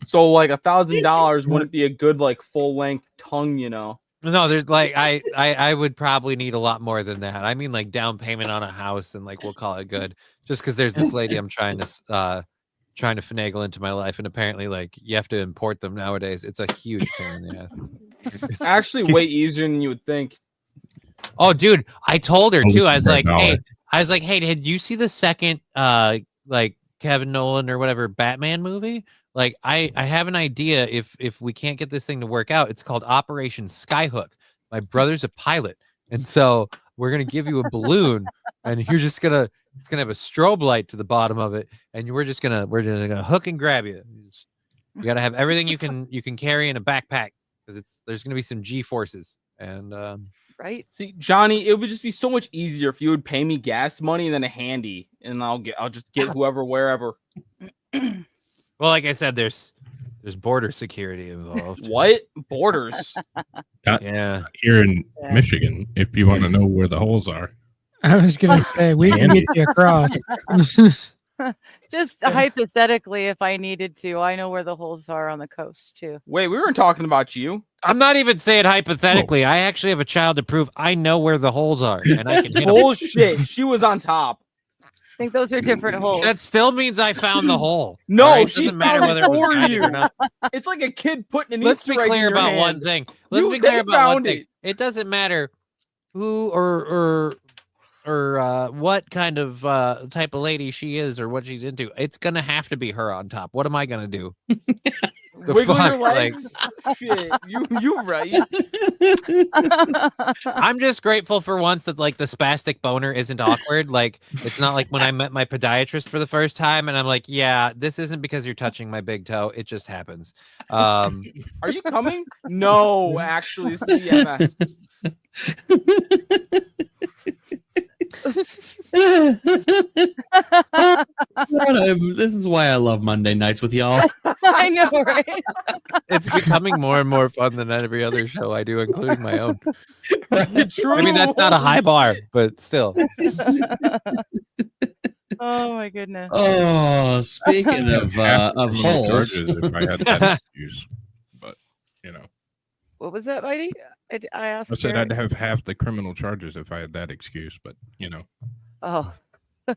So like $1,000 wouldn't be a good like full length tongue, you know? No, there's like I would probably need a lot more than that. I mean, like down payment on a house, and like we'll call it good. Just because there's this lady I'm trying to finagle into my life, and apparently, like you have to import them nowadays. It's a huge pain in the ass. It's actually way easier than you would think. Oh, dude, I told her too. I was like, $100. hey, did you see the second like Kevin Nolan or whatever Batman movie? Like I have an idea if we can't get this thing to work out. It's called Operation Skyhook. My brother's a pilot, and so we're gonna give you a balloon, and it's gonna have a strobe light to the bottom of it, and we're just gonna hook and grab you. You gotta have everything you can carry in a backpack because there's gonna be some G forces and Right. See, Johnny, it would just be so much easier if you would pay me gas money and then a handy, and I'll just get whoever wherever. well, like I said, there's border security involved. What borders? Yeah. Here in Yeah. Michigan, if you want to know where the holes are. I was gonna say we can get you across. Just hypothetically, if I needed to, I know where the holes are on the coast too. Wait, we weren't talking about you. I'm not even saying hypothetically. I actually have a child to prove I know where the holes are, and I can hit 'em. Bullshit. She was on top. I think those are different holes. That still means I found the hole. No, all right? It she doesn't matter found whether it it was for guided you. or not. It's like a kid putting an Let's Easter be egg in clear your about hand. one thing. Let's You- be clear they about one found thing. it. It doesn't matter who or what kind of type of lady she is or what she's into. It's gonna have to be her on top. What am I gonna do? The Wiggle your fuck, like- legs. Shit, you right. I'm just grateful for once that like the spastic boner isn't awkward. Like it's not like when I met my podiatrist for the first time and I'm like, yeah, this isn't because you're touching my big toe. It just happens. Are you coming? No, actually, it's CMS. This is why I love Monday nights with y'all. I know, right? It's becoming more and more fun than every other show I do, including my own. True. I mean, that's not a high bar, but still. Oh my goodness. Oh, speaking of Criminal holes, charges if I had that excuse. But you know, What was that, Mighty? I asked. I said Jared. I'd have half the criminal charges if I had that excuse. But you know, Oh, All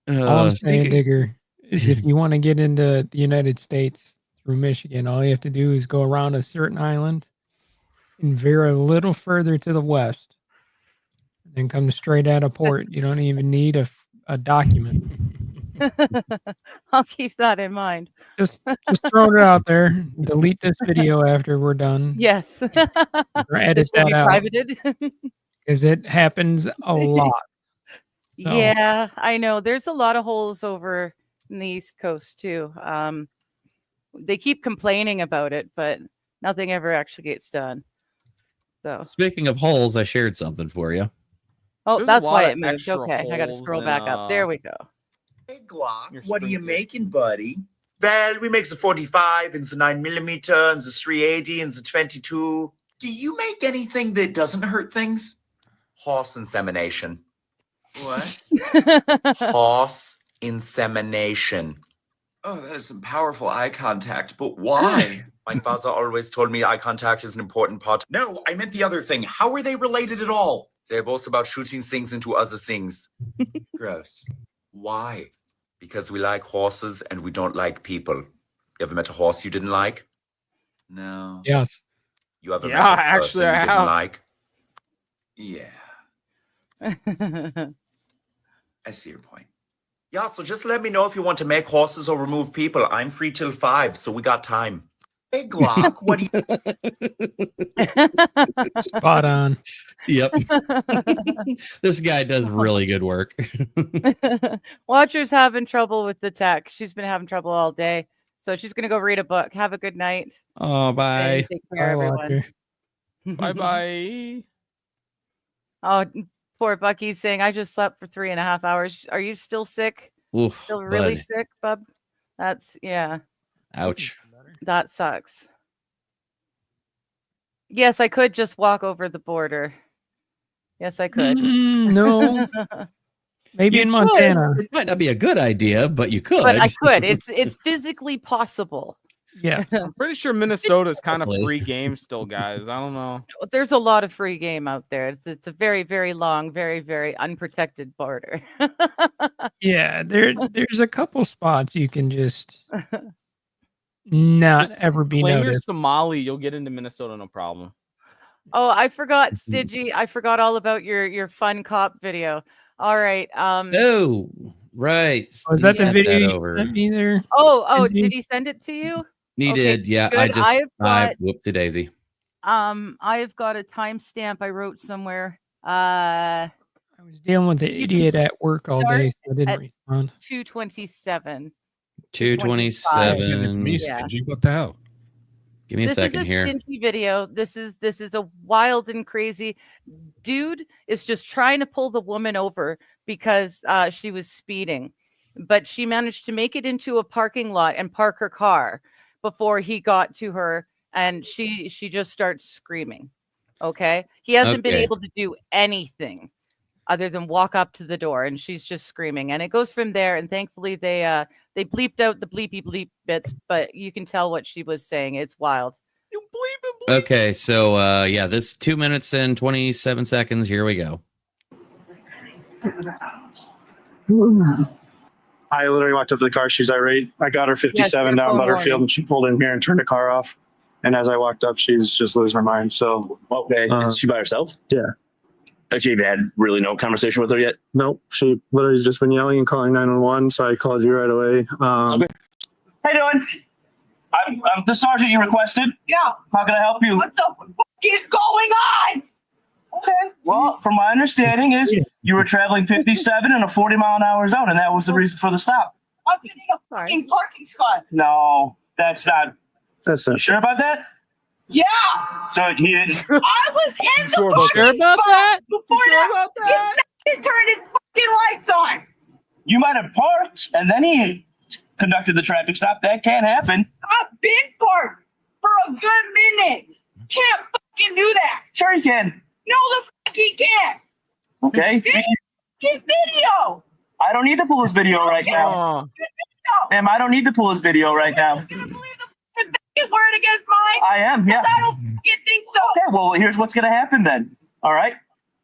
I'm saying, speaking- Digger, is if you want to get into the United States through Michigan, all you have to do is go around a certain island and veer a little further to the west, and then come straight out of port. You don't even need a document. I'll keep that in mind. Just throwing it out there. Delete this video after we're done. Yes. Or edit This will that be out privated. because it happens a lot. So- Yeah, I know. There's a lot of holes over in the East Coast too. They keep complaining about it, but nothing ever actually gets done. So, speaking of holes, I shared something for you. oh, There's a that's lot why of it moved. extra Okay, I got to holes scroll in, back up. There we go. Hey, Glock, Your what are you Springfield. making, buddy? Well, we make the 45 and the 9mm and the 380 and the 22. Do you make anything that doesn't hurt things? Horse insemination. What? Horse insemination. Oh, that is some powerful eye contact, but why? My father always told me eye contact is an important part. No, I meant the other thing. How are they related at all? They're both about shooting things into other things. Gross. Why? Because we like horses and we don't like people. You ever met a horse you didn't like? No. Yes. You ever Yeah, met a person actually, you I didn't have. like? Yeah, I see your point. Yeah, so just let me know if you want to make horses or remove people. I'm free till 5, so we got time. Hey, Glock, what do you... Spot on. Yep. This guy does really good work. Watcher's having trouble with the tech. She's been having trouble all day. So she's going to go read a book. Have a good night. Oh, bye. And take care, Bye, everyone. Watcher. Bye bye. Oh, poor Bucky's saying, I just slept for 3.5 hours. Are you still sick? Oof, Still really bud. sick, bub? That's, yeah, Ouch. that sucks. Yes, I could just walk over the border. Yes, I could. No. Maybe You in could. Montana. It might not be a good idea, but you could. But I could. It's physically possible. Yeah. I'm pretty sure Minnesota's kind of Probably. free game still, guys. I don't know. There's a lot of free game out there. It's a very, very long, very, very unprotected border. Yeah. There's a couple spots you can just not Just ever be Claim you're noticed. Somali, you'll get into Minnesota, no problem. Oh, I forgot, Stidgy. I forgot all about your fun cop video. All right. Oh, right. Was that He the sent video that you over. sent me there? Oh, Stidgy? did he send it to you? He Okay, did. Yeah. good. I whooped the daisy. I've got a timestamp I wrote somewhere. I was dealing with the You can idiot at work all start day, so I didn't at- respond. 227. 227. Send it to me, Yeah. Stingy. What the hell? Give me a This second is a here. stingy video. This is a wild and crazy dude is just trying to pull the woman over because she was speeding, but she managed to make it into a parking lot and park her car before he got to her, and she just starts screaming. Okay, he hasn't been Okay. able to do anything other than walk up to the door, and she's just screaming, and it goes from there. And thankfully they bleeped out the bleepy bleep bits, but you can tell what she was saying. It's wild. You bleep it. Okay. So, yeah, this 2 minutes and 27 seconds. Here we go. I literally walked up to the car. She's irate. I got her 57 down phone Butterfield, warning. and she pulled in here and turned the car off. And as I walked up, she's just losing her mind. So, Okay, is she by herself? yeah. Have you had really no conversation with her yet? Nope. She literally has just been yelling and calling 911. So I called you right away. Okay. How you doing? I'm the sergeant you requested. Yeah. How can I help you? What the fuck is going on? Okay. Well, from my understanding is you were traveling 57 in a 40-mile-an-hour zone, and that was the reason for the stop. I'm getting a fucking parking spot. No, that's not. That's it. Sure about that? Yeah. So he didn't. I was in the Sure about parking that? spot before Sure about that? he turned his fucking lights on. You might have parked, and then he conducted the traffic stop. That can't happen. I've been parked for a good minute. Can't fucking do that. Sure he can. No, the fuck he can't. Okay. Get video. I don't need to pull his video right now. Ma'am, I don't need to pull his video right now. Word against mine? I am, yeah. I don't fucking think so. Okay, well, here's what's going to happen then. All right?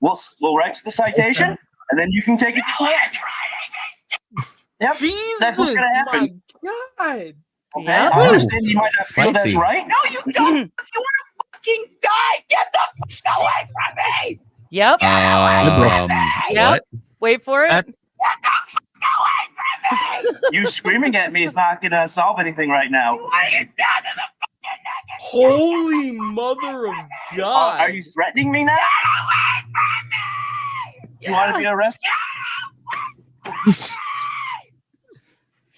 We'll write the citation, and then you can take it to court. Yep, Jesus, that's what's going to happen. my God. Okay, Yeah. I understand you might not feel that's Spicy. right. No, you don't. You want to fucking die? Get the fuck away from me! Yep. Yep. What? Wait for it. That- You screaming at me is not going to solve anything right now. Holy mother of God. Are you threatening me now? You want to be arrested?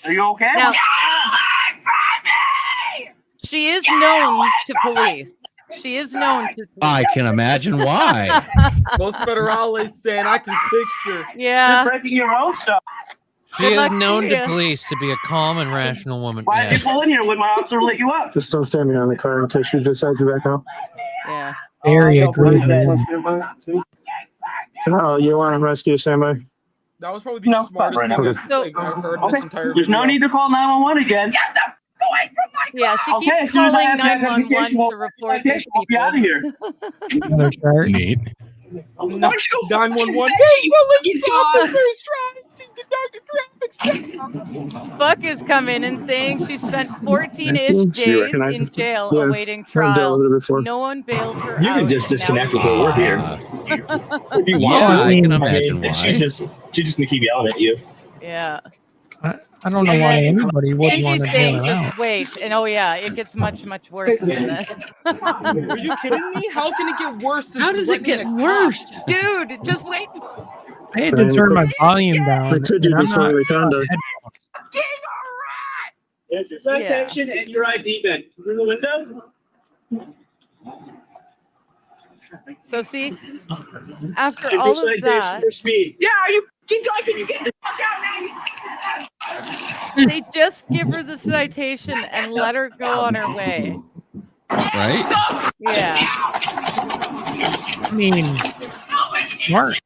Are you okay? Now, she is known to police. She is known to. I can imagine why. Los Federales saying I can fix her. Yeah. You're breaking your own stuff. She Good is luck to known you. to police to be a calm and rational woman. Why did you Yeah. pull in here when my officer lit you up? Just don't stand behind the car in case she decides to back out. Yeah. very Oh, aggressive. Oh, you want to rescue somebody? That was probably the No, smartest right thing now. I've heard in Okay. this entire There's no video. need to call 911 again. Yeah, she Okay, keeps as soon as I calling have that 911 notification, to we'll report these we'll be out of here. Another chart. Neat. Don't you 911. officers trying to conduct a traffic stop. Buck is coming and saying she spent 14-ish She days recognizes in jail yeah, awaiting I've dealt trial. with it before. No one bailed her You out. can just and now disconnect she's with her. We're here. alive. If you Yeah, want. I can I imagine mean, why. she's just gonna keep yelling at you. Yeah. I don't know And why then anybody would want Angie's to saying bail her just out. wait. And oh yeah, it gets much, much worse than this. Are you kidding me? How can it get worse? Than How does it get threatening a cop? worse? Dude, just wait. I had to turn my volume down. We could do and I'm not- disorderly conduct. There's your citation and your ID badge. Through the window. So see, after all of that, For speed. Yeah, you keep going. Can you get the fuck out, man? they just give her the citation and let her go on her way. Right? Yeah. I mean, smart.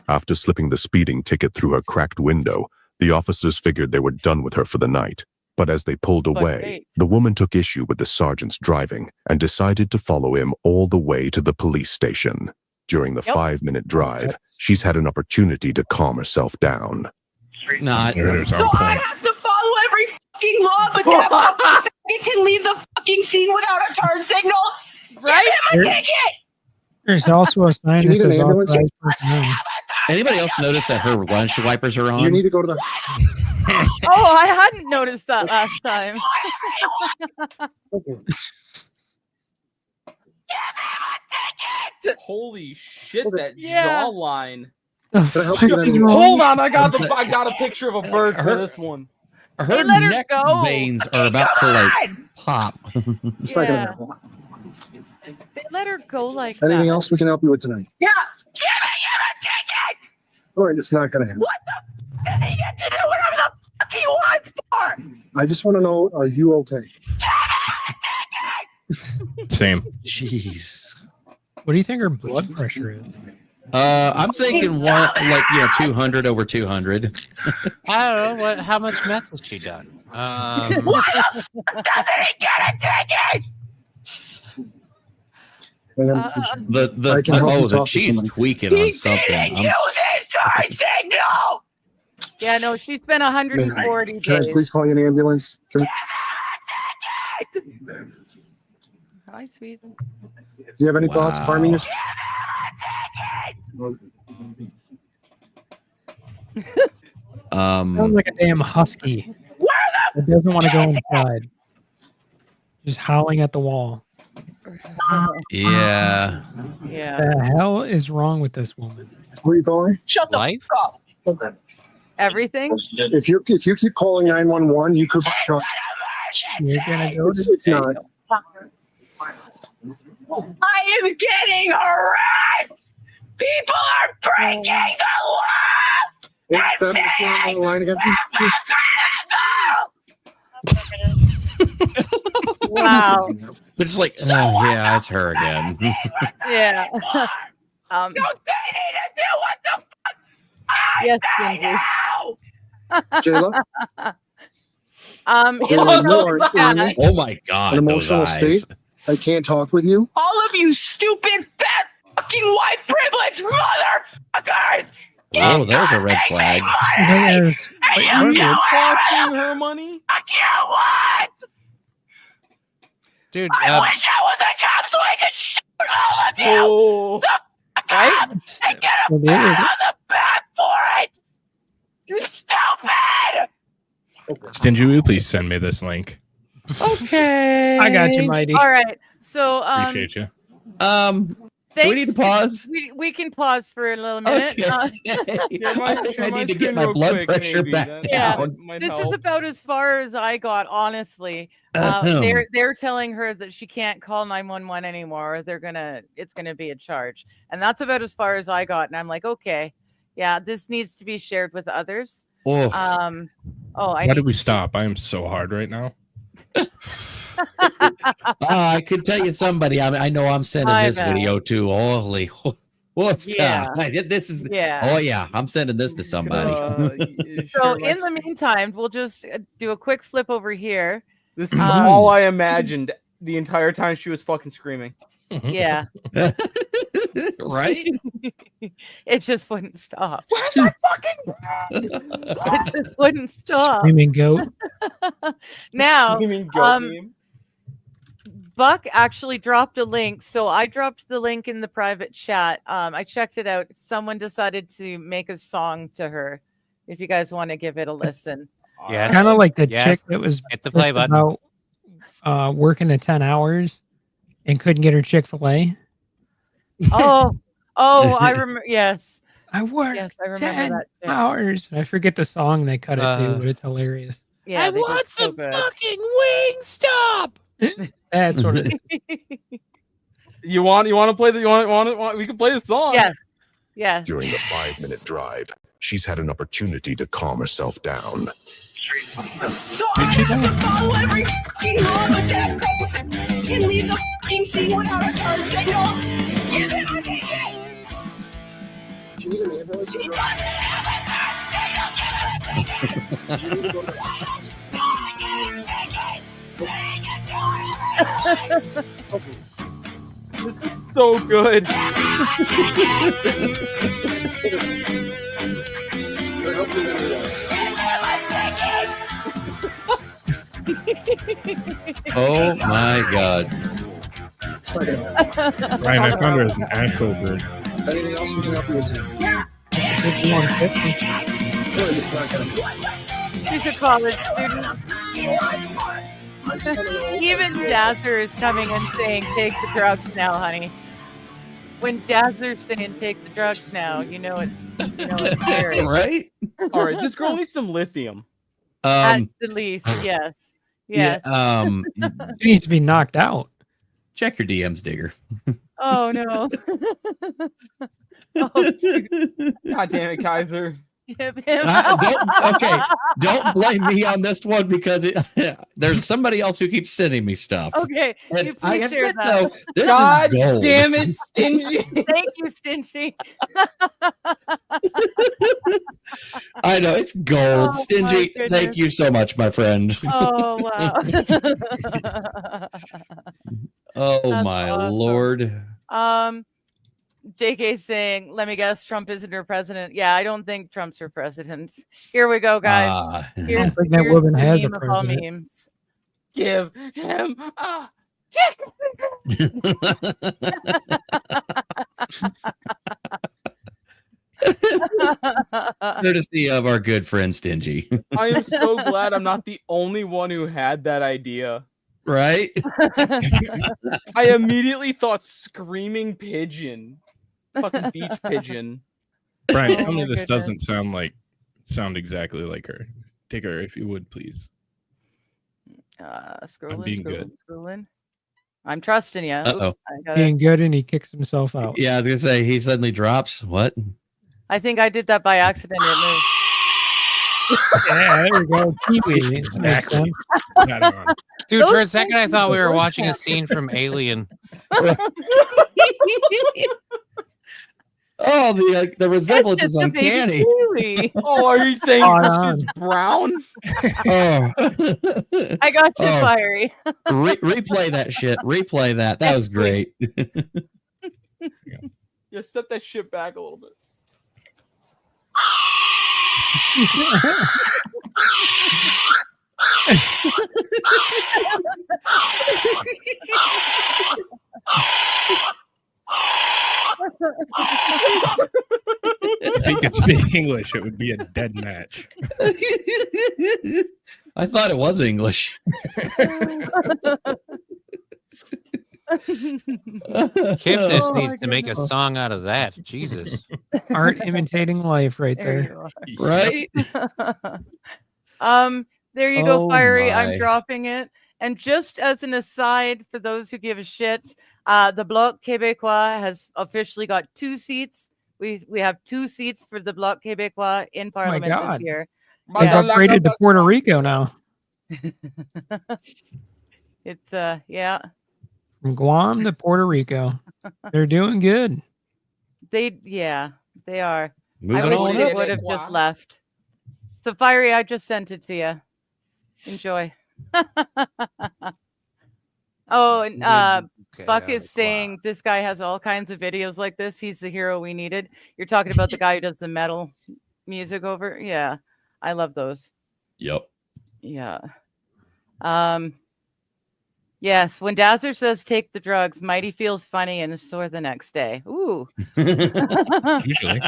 After slipping the speeding ticket through her cracked window, the officers figured they were done with her for the night. But as they pulled away, wait. the woman took issue with the sergeant's driving and decided to follow him all the way to the police station. During the Yep. 5-minute drive, she's had an opportunity to calm herself down. Not. There's on So I point. have to follow every fucking law, but that it can leave the fucking scene without a turn signal. Right? Give him a ticket. There's also a sign Do that you need says an ambulance? authorized personnel. Anybody else notice that her windshield wipers are on? You need to go to the. Oh, I hadn't noticed that last time. Holy shit! That Yeah. jawline. Can I help you? Then? Hold on, I got a picture of a bird for this one. Her let her neck go. veins are about to like pop. It's not Yeah. gonna happen. They let her go like Anything that. else we can help you with tonight? Yeah. Give him a ticket. All right, it's not gonna happen. What the f- does he get to do whatever the fuck he wants for? I just want to know: are you okay? Same. Jeez. What do you think her blood pressure is? I'm thinking one like 200 over 200. I don't know what. How much meth has she done? Why the f- doesn't he get a ticket? The I can help you the talk to she's somebody. tweaking on He something. didn't I'm use his turn signal. Yeah, no, she spent 140 Can I days. please call you an ambulance? Give Do him a ticket. Hi, sweet. you have any thoughts of harming yourself? Sounds like a damn husky. It doesn't want to go inside. Just howling at the wall. yeah. Yeah. The hell is wrong with this woman? Where are you calling? Shut the Life? fuck up. Okay. Everything? If you keep calling 911, you could. You're gonna go to It's not. I am getting harassed. People are breaking the law. 877 on the line again. Wow. But it's like, oh yeah, it's her again. Yeah. Don't they need to do what the fuck I Yes, say Ginger. now? Jayla, In Jayla, the you are yeah. in Oh my god, an those emotional eyes. state. I can't talk with you. All of you stupid, fat, fucking white privileged motherfuckers! Oh, there's a red flag. There's- And Are you you know costing her money? fuck you want? Dude, I wish I was a cop so I could shoot all of you! Oh, Right? And get a So pat they- on the back for it! You stupid! Stingy, will you please send me this link? Okay. I got you, Mighty. All right. So, Appreciate you. Do we need to pause? We can pause for a little minute. Okay. Yeah, I need to get my blood pressure back Yeah. down. This is about as far as I got, honestly. Ahem. They're telling her that she can't call 911 anymore. It's gonna be a charge, and that's about as far as I got. And I'm like, okay, yeah, this needs to be shared with others. Oof. Oh, I Why did need we to- stop? I am so hard right now. I could tell you somebody. I know I'm sending I this bet. video to. Holy, whoops! Yeah. This is. Yeah. Oh yeah, I'm sending this to somebody. So in the meantime, we'll just do a quick flip over here. This is all I imagined the entire time she was fucking screaming. Yeah. Right? It just wouldn't stop. Where's my fucking It just wouldn't stop. Screaming goat. Now, Screaming goat meme. Buck actually dropped a link. So I dropped the link in the private chat. I checked it out. Someone decided to make a song to her. If you guys want to give it a listen. Yes. Kind of like the Yes. chick that was Hit the play pissed button. about working the 10 hours and couldn't get her Chick-fil-A. Oh, I remember. Yes. I worked Yes, I remember 10 that. chick. hours. I forget the song they cut it to, but it's hilarious. Yeah, I they did want so some good. fucking wing stop. That sort of. You want to play the you want we can play the song. Yes. Yes. During the 5-minute drive, she's had an opportunity to calm herself down. So I have to follow every fucking rule with that code and leave the fucking scene without a turn signal. Give it or take it. She must have it. They don't give it or take it. This is so good. Oh my god. Ryan, I found her as an actual bird. Anything else we can help you with today? She's a college student. Even Dazzler is coming and saying, "Take the drugs now, honey." When Dazzler's saying, "Take the drugs now," you know it's scary. Right? All right, this girl needs some lithium. At the least, yes. Yes. Yeah, She needs to be knocked out. check your DMs, Digger. Oh no. Oh, God damn it, Kaiser. Don't blame me on this one because there's somebody else who keeps sending me stuff. Okay, And you I please share admit, that. though, this God is gold. damn it, Stingy. Thank you, Stingy. I know it's gold. Oh, my Stingy, goodness. thank you so much, my friend. Oh wow. Oh That's my awesome. lord. JK saying, "Let me guess, Trump isn't her president." Yeah, I don't think Trump's her president. Here we go, guys. Ah. Here's, think that here's woman the has a meme of all president. memes. Give him a Courtesy of our good friend Stingy. I am so glad I'm not the only one who had that idea. Right? I immediately thought screaming pigeon. Fucking beach pigeon. Brian, Oh tell me my this goodness. doesn't sound exactly like her. Take her if you would, please. Scrolling, being scrolling, good. scrolling. I'm trusting you. Uh-oh. Oops, I gotta- Being good, and he kicks himself out. Yeah, I was gonna say he suddenly drops. What? I think I did that by accident. It moved. Yeah, there we go. Kiwi. That makes Exactly. sense. Got it on. Dude, for a Those second I things thought we were look watching a happy. scene from Alien. Oh, the resemblance is It's just a baby uncanny. kiwi. Oh, are you saying Spot Christian's on. brown? Oh. I got you, Oh. Fiery. Replay that shit. Replay that. That was great. Yeah, step that shit back a little bit. If he could speak English, it would be a dead match. I thought it was English. Kipnis Oh my needs to make a goodness. song out of that. Jesus. Art imitating life right There there. you Right? are. There you go, Oh Fiery. my. I'm dropping it. And just as an aside, for those who give a shit, the Bloc Québécois has officially got 2 seats. We have 2 seats for the Bloc Québécois in Parliament this God. year. They've upgraded to Puerto Rico now. It's yeah. From Guam to Puerto Rico. They're doing good. They are. I Moving wish on they up. would have just left. So Fiery, I just sent it to you. Enjoy. Oh, and Buck is saying this guy has all kinds of videos like this. He's the hero we needed. You're talking about the guy who does the metal music over. Yeah, I love those. Yep. Yeah. Yes, when Dazzler says take the drugs, Mighty feels funny and is sore the next day. Ooh. Usually.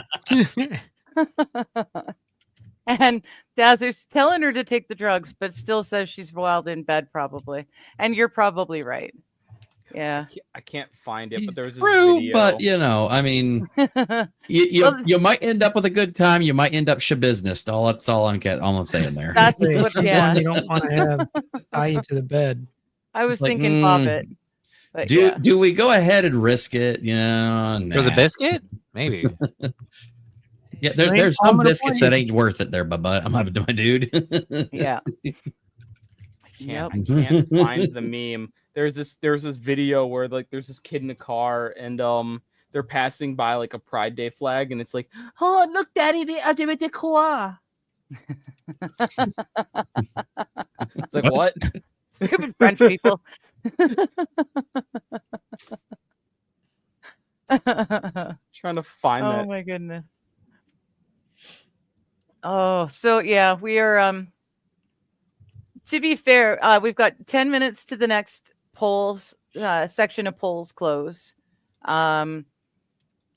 And Dazzler's telling her to take the drugs, but still says she's wild in bed, probably. And you're probably right. Yeah. I can't find it, but there's this True, video. but I mean, you might end up with a good time. You might end up shabusiness. That's all I'm saying there. That's what, yeah. You don't want to have tie you to the bed. I was It's like, thinking Bobbit. But do we go ahead and risk it? Yeah, For the biscuit? Maybe. Yeah, there's some biscuits that ain't worth it there, Bubba. I'm having my dude. Yeah. I can't find the meme. There's this video where like there's this kid in a car and they're passing by like a Pride Day flag and it's like, oh look, Daddy, the LGBTQ. It's like what? Stupid French people. Trying to find that. Oh my goodness. Oh, so yeah, we are to be fair, we've got 10 minutes to the next polls section of polls close. As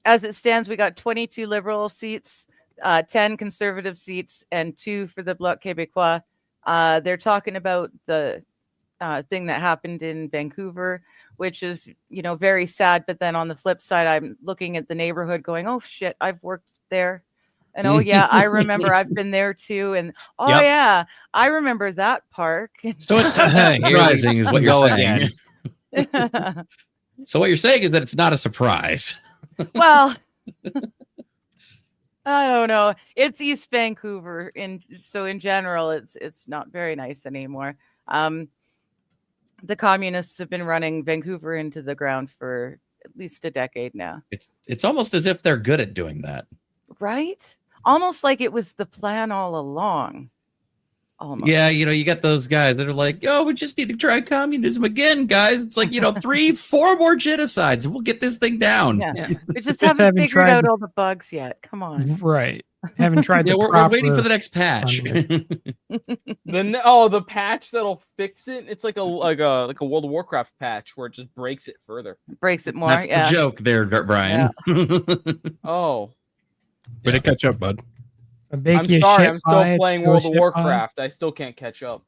it stands, we got 22 Liberal seats, 10 Conservative seats, and 2 for the Bloc Québécois. They're talking about the thing that happened in Vancouver, which is, very sad. But then on the flip side, I'm looking at the neighborhood going, oh shit, I've worked there. And oh yeah, I remember I've been there too. And oh yeah, I remember that park. So it's not surprising is what you're saying. Again. So what you're saying is that it's not a surprise. Well, I don't know. It's East Vancouver, so in general, it's not very nice anymore. The communists have been running Vancouver into the ground for at least a decade now. It's almost as if they're good at doing that. Right? Almost like it was the plan all along. Almost. Yeah, you got those guys that are like, oh, we just need to try communism again, guys. It's like, 3-4 more genocides and we'll get this thing down. Yeah. We just haven't figured out all the bugs yet. Come on. Right. Haven't tried we're waiting for the next patch. The patch that'll fix it. It's like a World of Warcraft patch where it just breaks it further. Breaks it more. That's yeah. the joke there, Brian. Yeah. Oh. Way to catch up, bud. I'm sorry, I'm still playing World of Warcraft. I still can't catch up.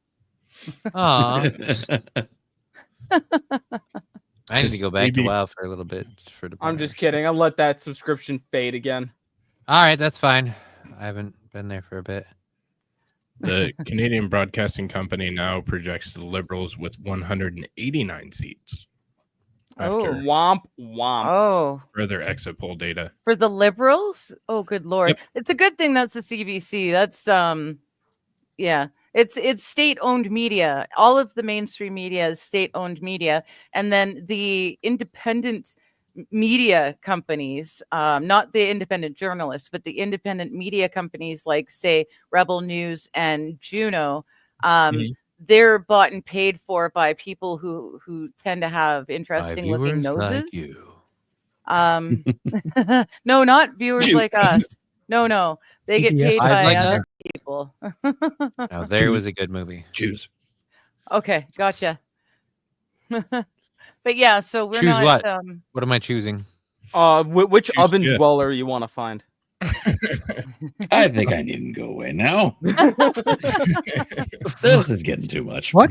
Aw. I need to go back to WoW for a little bit. I'm just kidding. I'll let that subscription fade again. All right, that's fine. I haven't been there for a bit. The Canadian Broadcasting Company now projects the Liberals with 189 seats. After womp. Oh. further exit poll data. For the Liberals? Oh, good Lord. Yep. It's a good thing that's the CBC. That's yeah. It's state-owned media. All of the mainstream media is state-owned media. And then the independent media companies, not the independent journalists, but the independent media companies like, say, Rebel News and Juno, they're bought and paid for by people who tend to have interesting looking noses. Like you. No, not viewers like us. No, they get paid by like other us? people. Now, there was a good movie. Choose. Okay, gotcha. But yeah, so we're Choose not. what? What am I choosing? Which Choose oven good. dweller you want to find? I think I need to go away now. This is getting too much. What?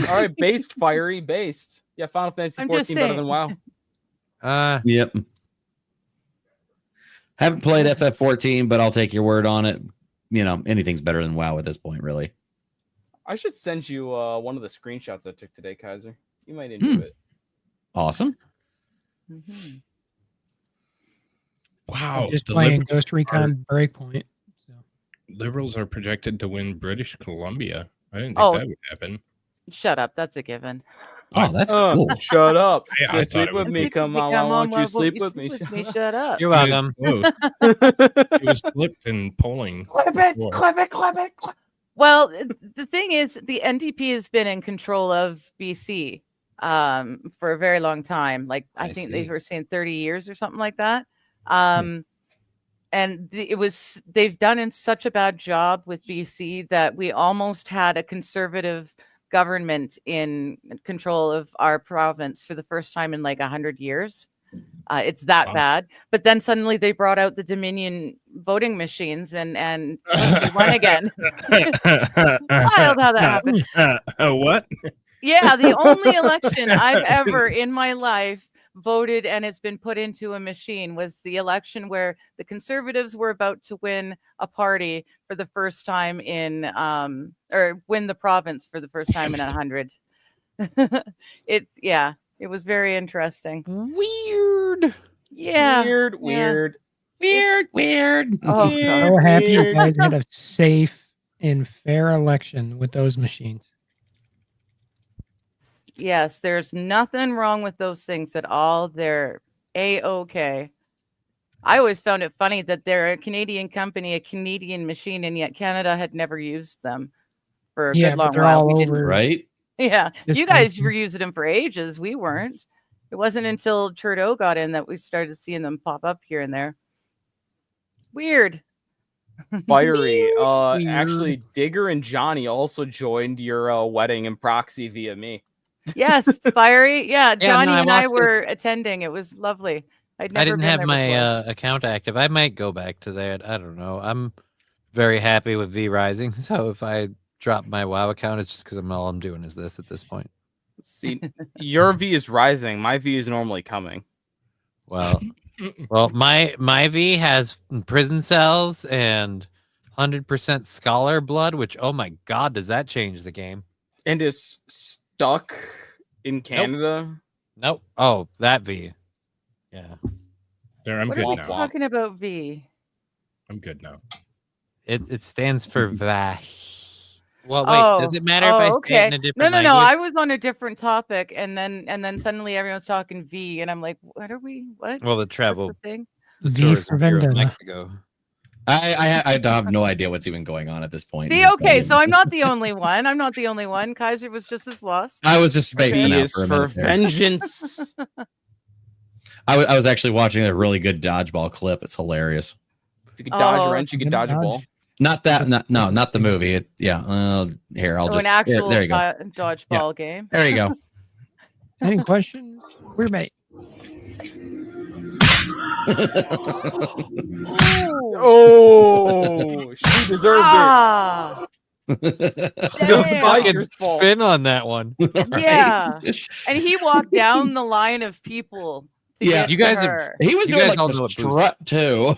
All right, based, Fiery, based. Yeah, Final Fantasy I'm just 14 better than saying. WoW. Yep. Haven't played FF14, but I'll take your word on it. Anything's better than WoW at this point, really. I should send you one of the screenshots I took today, Kaiser. You might enjoy it. Awesome. Mhm. Wow. I'm just the playing Liberals Ghost Recon Breakpoint. So. Liberals are projected to win British Columbia. I didn't think Oh. that would happen. Shut up. That's a given. Oh, that's cool. Shut up. Yeah, Go I thought sleep it with would me. be. Come on. Why won't you sleep with me? Shut up. You're welcome. It was flipped in polling. before. Well, the thing is, the NDP has been in control of BC for a very long time. Like I think they see. were saying 30 years or something like that. And they've done in such a bad job with BC that we almost had a conservative government in control of our province for the first time in like 100 years. It's that bad. But then suddenly they brought out the Dominion voting machines and they won again. Wild how that happened. What? Yeah, the only election I've ever in my life voted and it's been put into a machine was the election where the Conservatives were about to win a party for the first time in or win the province for the first time in 100. It was very interesting. Weird. Yeah. Weird. Oh, So happy you guys had a safe and fair election with those machines. Yes, there's nothing wrong with those things at all. They're A-okay. I always found it funny that they're a Canadian company, a Canadian machine, and yet Canada had never used them for a good long they're while. all We didn't- over. Right? Yeah, this you guys country. were using them for ages. We weren't. It wasn't until Trudeau got in that we started seeing them pop up here and there. Weird. Fiery. Weird. Actually, Digger and Johnny also joined your wedding in proxy via me. Yes, Fiery. Yeah, Johnny I and I watched it. were attending. It was lovely. I'd never I didn't been have there my before. account active. I might go back to that. I don't know. I'm very happy with V Rising. So if I drop my WoW account, it's just because all I'm doing is this at this point. See, your V is rising. My V is normally coming. Well, my V has prison cells and 100% scholar blood. Which, oh my god, does that change the game? And is stuck in Canada. Nope. Oh, that V. Yeah. There, I'm What good are we now. talking about, V? I'm good now. It stands for VA. Well, wait. Does it matter if I say it in a different No. language? I was on a different topic, and then suddenly everyone's talking V, and I'm like, what are we? What? Well, the What's travel. the thing? The V tourism for Bureau of Vendetta. Mexico. I have no idea what's even going on at this point. V. Just Okay, don't so even- I'm not the only one. I'm not the only one. Kaiser was just as lost. I was just spacing V out is for a for minute there. vengeance. I was actually watching a really good dodgeball clip. It's hilarious. If you could dodge Oh, a wrench, you could dodge a ball. Not that. Not the movie. Here, I'll Oh, just. an actual there you go. dodgeball game. There you go. Any questions? We're mate. Oh, she deserved Ah, The damn. biker's fault. Spin on that one. Yeah. And he walked down the line of people. To Yeah, get you to guys are- her. He was You doing guys all like know the what strut too.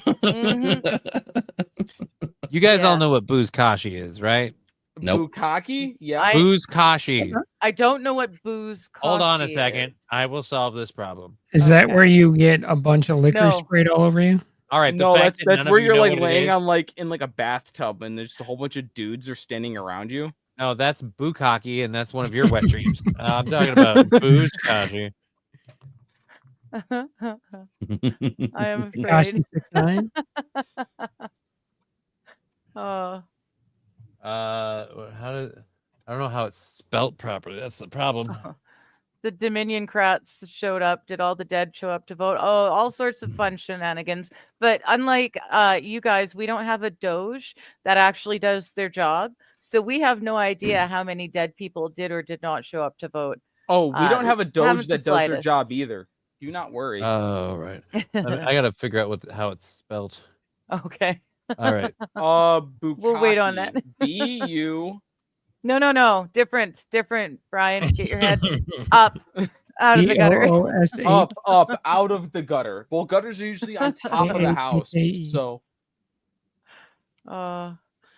You guys all Yeah. know what Booze Kashi is, right? Nope. Bukkake? Yeah. I- Booze Kashi. I don't know what booze. Hold on a coffee second. is. I will solve this problem. Is that Okay. where you get a bunch of liquor No. sprayed all over you? All right. The No, fact that's that none of where you you're know like what it laying is- on like in like a bathtub and there's just a whole bunch of dudes are standing around you. No, that's Bukkake, and that's one of your wet dreams. I'm talking about Booze Kashi. I am Kashi afraid. 69. Oh, How did I don't know how it's spelt properly. That's the problem. the Dominion Crats showed up. Did all the dead show up to vote? Oh, all sorts of fun shenanigans. But unlike you guys, we don't have a Doge that actually does their job. So we have no idea how many dead people did or did not show up to vote. Oh, we don't have a Doge haven't the that does their slightest. job either. Do not worry. Oh, right. I got to figure out how it's spelled. Okay. All right. We'll wait on that. BU. No. Different, Brian. Get your head up out of the gutter. BOOSH. Up, out of the gutter. Well, gutters are usually on top of the house. So I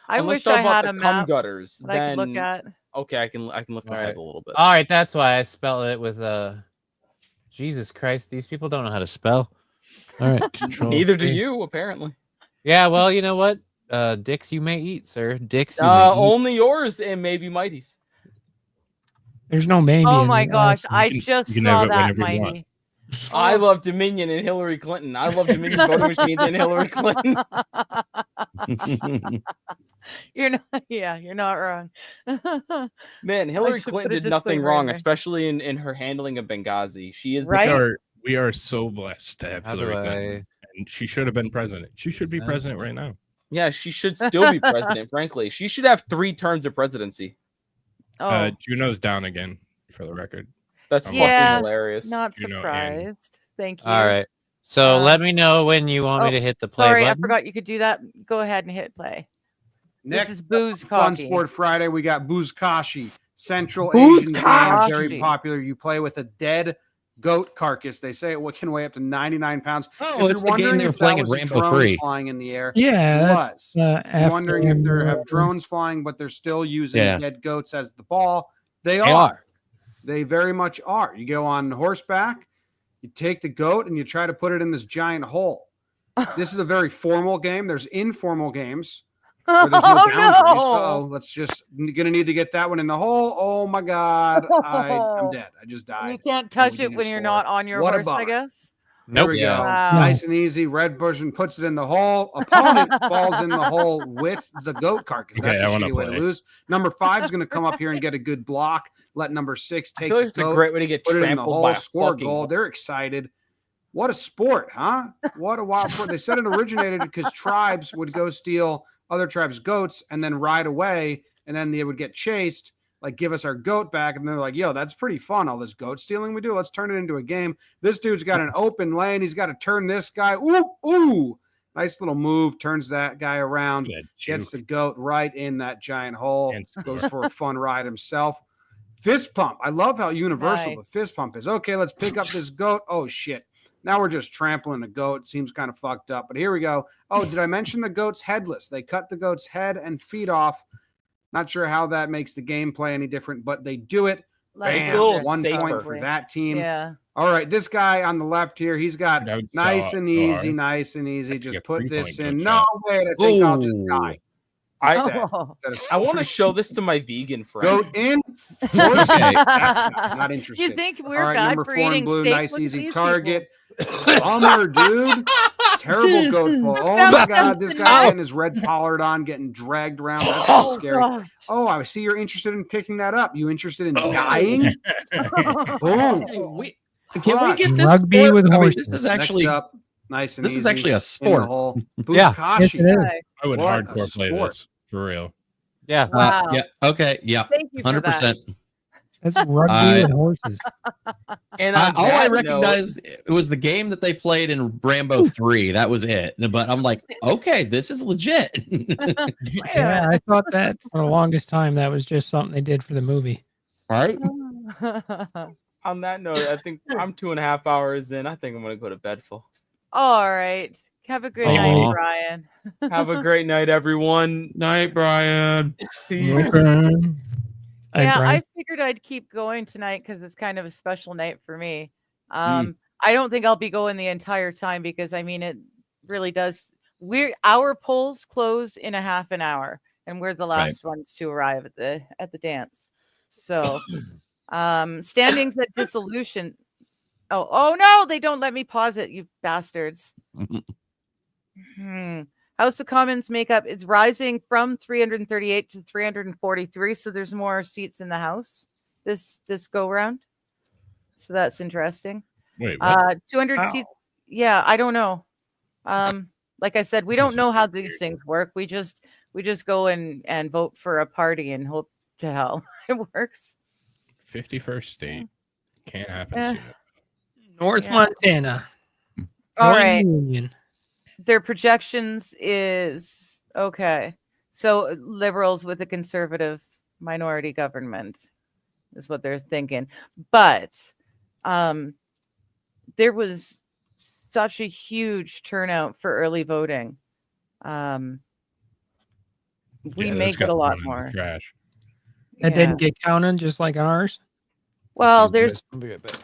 unless wish you're I about had the a cum map gutters, that I could look then at. okay, I can lift my All head right. a little bit. All right, that's why I spell it with Jesus Christ, these people don't know how to spell. All right. Control Neither do C. you, apparently. Yeah, well, you know what? dicks you may eat, sir. Dicks you may eat. Only yours and maybe Mighty's. There's no maybe. Oh in my it. gosh, I You can- just you can saw have it that, whenever you want. Mighty. I Oh. love Dominion and Hillary Clinton. I love Dominion voting machines and Hillary Clinton. You're not, yeah, you're not wrong. Man, Hillary should Clinton put a did nothing disclaimer in wrong, there. especially in her handling of Benghazi. She is the Right? We are so blessed to have How do Hillary I- Clinton. And she should have been president. She should be president right now. Yeah, she should still be president, frankly. She should have 3 terms of presidency. Oh, Juno's down again, for the record. That's Yeah, fucking hilarious. not Juno and- surprised. Thank you. All right. So Um, let me know when you want me oh, to hit the play Sorry, button. I forgot you could do that. Go ahead and hit play. Next, This is Booze Fun Coffee. Sport Friday. We got Buzkashi, Central Buzkashi. Asian game, very popular. You play with a dead goat carcass. They say it can weigh up to 99 pounds. Oh, If it's you're the game wondering they were if that playing in was a Rambo drone 3. flying in the air, Yeah, it that's, was. I'm wondering if they after- have drones flying, but they're still using Yeah. dead goats as the ball. They They are. are. They very much are. You go on horseback, you take the goat, and you try to put it in this giant hole. This is a very formal game. There's informal games where there's no Oh, boundaries. no. Uh-oh, let's just gonna need to get that one in the hole. Oh my god, I'm dead. I just You died. can't touch we it didn't when you're score. not on your What a horse, I bummer. guess. There Nope. we Yeah. go. Wow. Nice and easy. Red Bushman puts it in the hole. Opponent falls in the hole with the goat carcass. Okay, That's I a wanna shitty way to play. lose. Number 5 is going to come up here and get a good block. Let number 6 I take feel like the it's a goat, great way to get put it in the trampled by hole, a score a fucking goal. They're excited. What a sport, huh? What a wild sport. They said it originated because tribes would go steal other tribes' goats and then ride away, and then they would get chased, like give us our goat back. And they're like, yo, that's pretty fun, all this goat stealing we do. Let's turn it into a game. This dude's got an open lane. He's got to turn this guy. Ooh. Nice little move. Turns that guy around. Good Gets juke. the goat right in that giant hole. And Goes score. for a fun ride himself. Fist pump. I love how universal Nice. the fist pump is. Okay, let's pick up this goat. Oh, shit. Now we're just trampling the goat. Seems kind of fucked up, but here we go. Oh, did I mention the goat's headless? They cut the goat's head and feet off. Not sure how that makes the gameplay any different, but they do it. Let's It's a Bam. little 1 point safer. for that team. Yeah. All right, this guy on the left here, he's got That would nice so and easy, hard. nice and easy. That's Just like a put 3-point this in. goat No, shot. wait, I think I'll just Ooh. die. I Oh. I want to show this to my vegan friend. Goat in. Horse Okay. That's not interested. You think we're All right, bad number for 4 in eating blue, steak? nice Look at easy these target. Bummer, dude. Terrible goat pull. Oh my god, this guy's getting his red pollard on, getting dragged around. That's so Oh, scary. gosh. Oh, I see you're interested in picking that up. You interested in dying? Boom. Can we Crush. get this Rugby sport? with I mean, horses. this is Next actually up, nice and this easy. is actually a in the sport. hole. Yeah. Yes, Buzkashi. it is. Right. I would What a hardcore play sport. this for real. Yeah. Wow. Yeah. Okay. Yeah. Thank you for 100%. That's rugby I- with horses. And I, on all I that note- recognized it was the game that they played in Rambo 3. That was it. But I'm like, okay, this is legit. Yeah, I thought that for the longest time that was just something they did for the movie. right? on that note, I think I'm 2.5 hours in. I think I'm gonna go to bed, folks. All right. Have a good Aw. night, Brian. Have a great night, everyone. Night, Brian. Peace. Yeah, I figured I'd keep going tonight because it's kind of a special night for me. I don't think I'll be going the entire time because I mean it really does. Our polls close in a half an hour, and we're the last ones to arrive at the dance. So, standings at dissolution. Oh no, they don't let me pause it, you bastards. House of Commons makeup is rising from 338 to 343, so there's more seats in the House this go round. So that's interesting. Wait, what? 200 How? seats. Yeah, I don't know. Like I said, we don't know how these things work. We just go and vote for a party and hope to hell it works. 51st state. Can't happen Eh. soon. North Yeah. Montana. All Join right. the Union. Their projections is okay. So liberals with a conservative minority government is what they're thinking. But there was such a huge turnout for early voting. We Yeah, this make it got a lot thrown in the more. Trash. That Yeah. didn't get counted just like ours. Well, there's I'll be right back.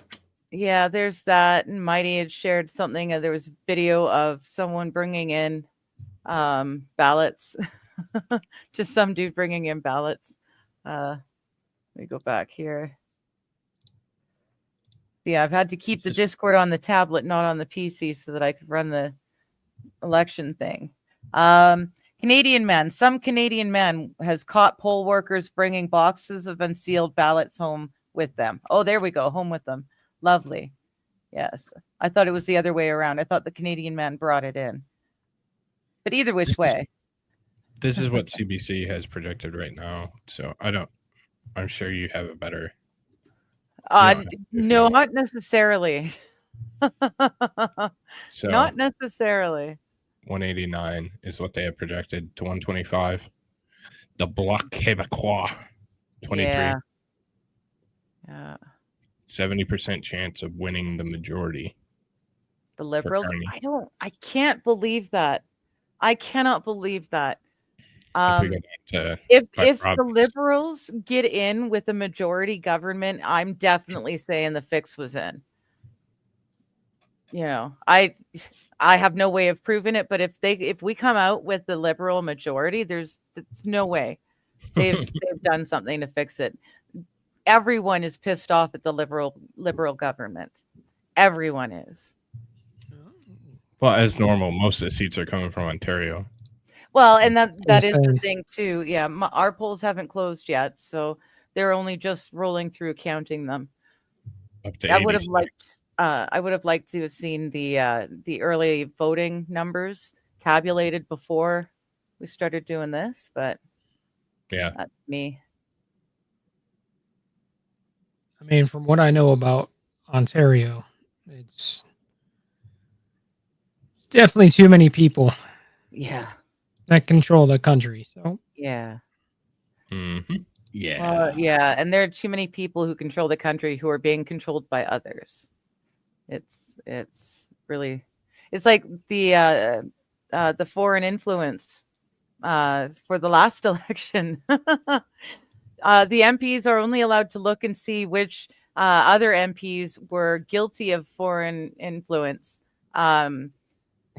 yeah, there's that. And Mighty had shared something. There was video of someone bringing in ballots. Just some dude bringing in ballots. Let me go back here. Yeah, I've had to keep the Discord on the tablet, not on the PC, so that I could run the election thing. Canadian man. Some Canadian man has caught poll workers bringing boxes of unsealed ballots home with them. Oh, there we go. Home with them. Lovely. Yes. I thought it was the other way around. I thought the Canadian man brought it in. But either which way. This is what CBC has projected right now. So I'm sure you have a better. No, not necessarily. So Not necessarily. 189 is what they have projected to 125. The Bloc Québécois, 23. Yeah. 70% chance of winning the majority. The Liberals. Carney. I can't believe that. I cannot believe that. If the Liberals get in with a majority government, I'm definitely saying the fix was in. You know, I have no way of proving it, but if we come out with the Liberal majority, there's no way they've done something to fix it. Everyone is pissed off at the liberal government. Everyone is. Well, as normal, most of the seats are coming from Ontario. Well, and that is the thing too. Yeah, our polls haven't closed yet, so they're only just rolling through counting them. Up to I would have 86. liked. I would have liked to have seen the early voting numbers tabulated before we started doing this, but yeah, that's me. I mean, from what I know about Ontario, it's definitely too many people. Yeah. That control the country. So yeah. Mm-hmm. Yeah. Yeah, and there are too many people who control the country who are being controlled by others. It's really, it's like the foreign influence for the last election. The MPs are only allowed to look and see which other MPs were guilty of foreign influence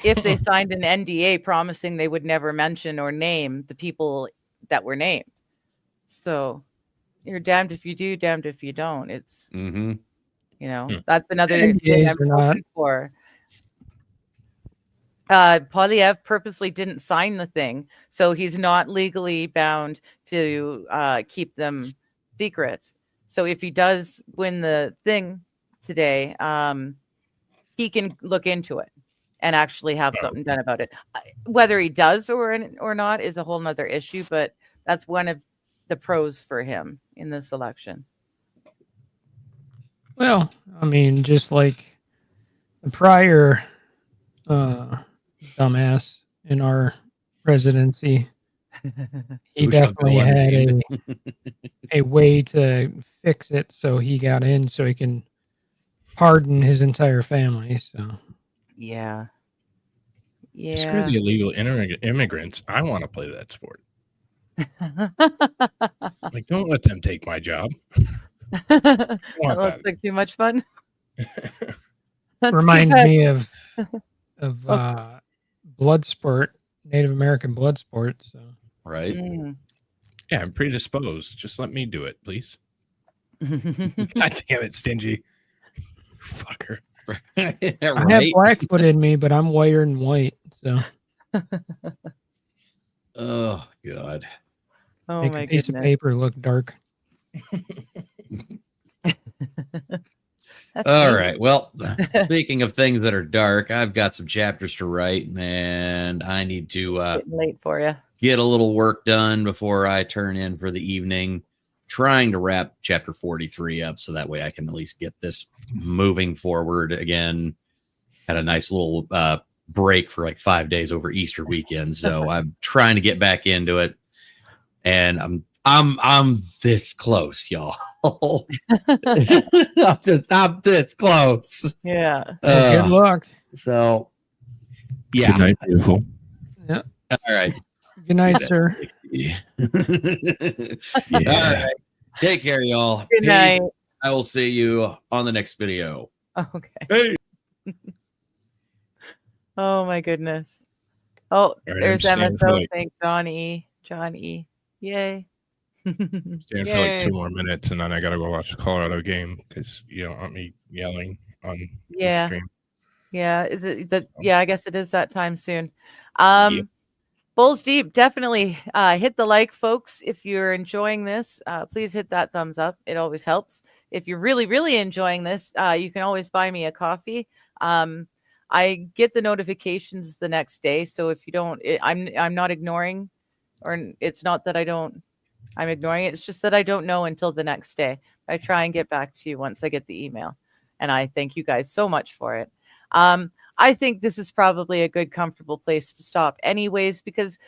if they signed an NDA promising they would never mention or name the people that were named. So you're damned if you do, damned if you don't. It's, you know, that's another thing I'm hoping for. Polyev purposely didn't sign the thing, so he's not legally bound to keep them secret. So if he does win the thing today, he can look into it and actually have something done about it. Whether he does or not is a whole nother issue, but that's one of the pros for him in this election. well, I mean, just like the prior dumbass in our presidency, he definitely had a way to fix it, so he got in, so he can pardon his entire family. So yeah. Screw the illegal immigrants. I want to play that sport. Like, don't let them take my job. That looks like too much fun. reminds me of Bloodsport, Native American Bloodsport. So right. Yeah, I'm predisposed. Just let me do it, please. God damn it, stingy fucker. I have Blackfoot in me, but I'm whiter and white. So oh God. Oh make my a piece goodness. of paper look dark. All right. Well, speaking of things that are dark, I've got some chapters to write, and I need to Getting late for you. get a little work done before I turn in for the evening. Trying to wrap chapter 43 up so that way I can at least get this moving forward again. Had a nice little break for like 5 days over Easter weekend, so I'm trying to get back into it, and I'm this close, y'all. I'm this close. Yeah. Good luck. So, yeah. Good night, beautiful. Yeah. All right. Good night, sir. All right. Take care, y'all. Good night. I will see you on the next video. Okay. Hey. Oh my goodness. Oh, right, there's I'm Emma. staying for So like thank John E. John E. Yay. staying for like 2 more minutes, and then I gotta go watch the Colorado game because you don't want me yelling on the Yeah. stream. Yeah. Is it that? Oh. Yeah, I guess it is that time soon. Yep. Bulls Deep, definitely hit the like, folks. If you're enjoying this, please hit that thumbs up. It always helps. If you're really, really enjoying this, you can always buy me a coffee. I get the notifications the next day, so if you don't, I'm not ignoring, or it's not that I'm ignoring it. It's just that I don't know until the next day. I try and get back to you once I get the email, and I thank you guys so much for it. I think this is probably a good, comfortable place to stop anyways, because,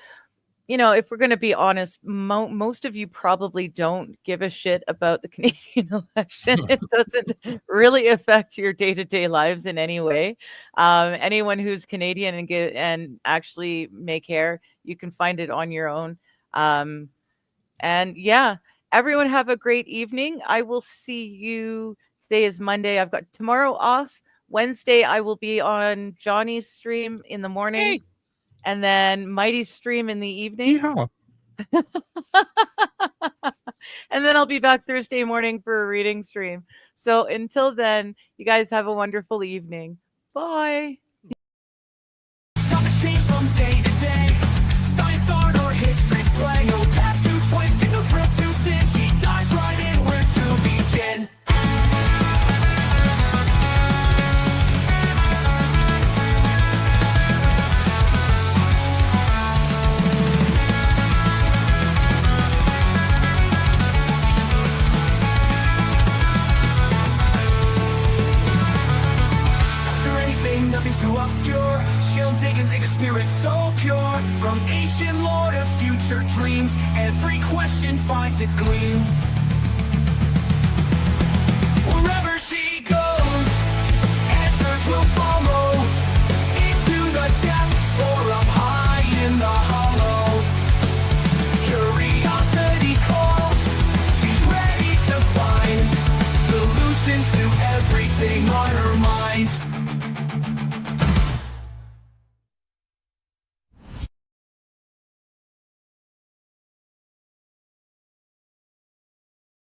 you know, if we're going to be honest, most of you probably don't give a shit about the Canadian election. It doesn't really affect your day-to-day lives in any way. Anyone who's Canadian and actually may care, you can find it on your own. And yeah, everyone have a great evening. I will see you. Today is Monday. I've got tomorrow off. Wednesday, I will be on Johnny's stream in the morning, and then Mighty's stream in the evening. And then I'll be back Thursday morning for a reading stream. So until then, you guys have a wonderful evening. Bye. Change from day to day. Science, art, or history's play. No path too twisted, no trail too thin. She dives right in where to begin. Nothing's too obscure. She'll dig a spirit so pure. From ancient lore to future dreams, every question finds its gleam.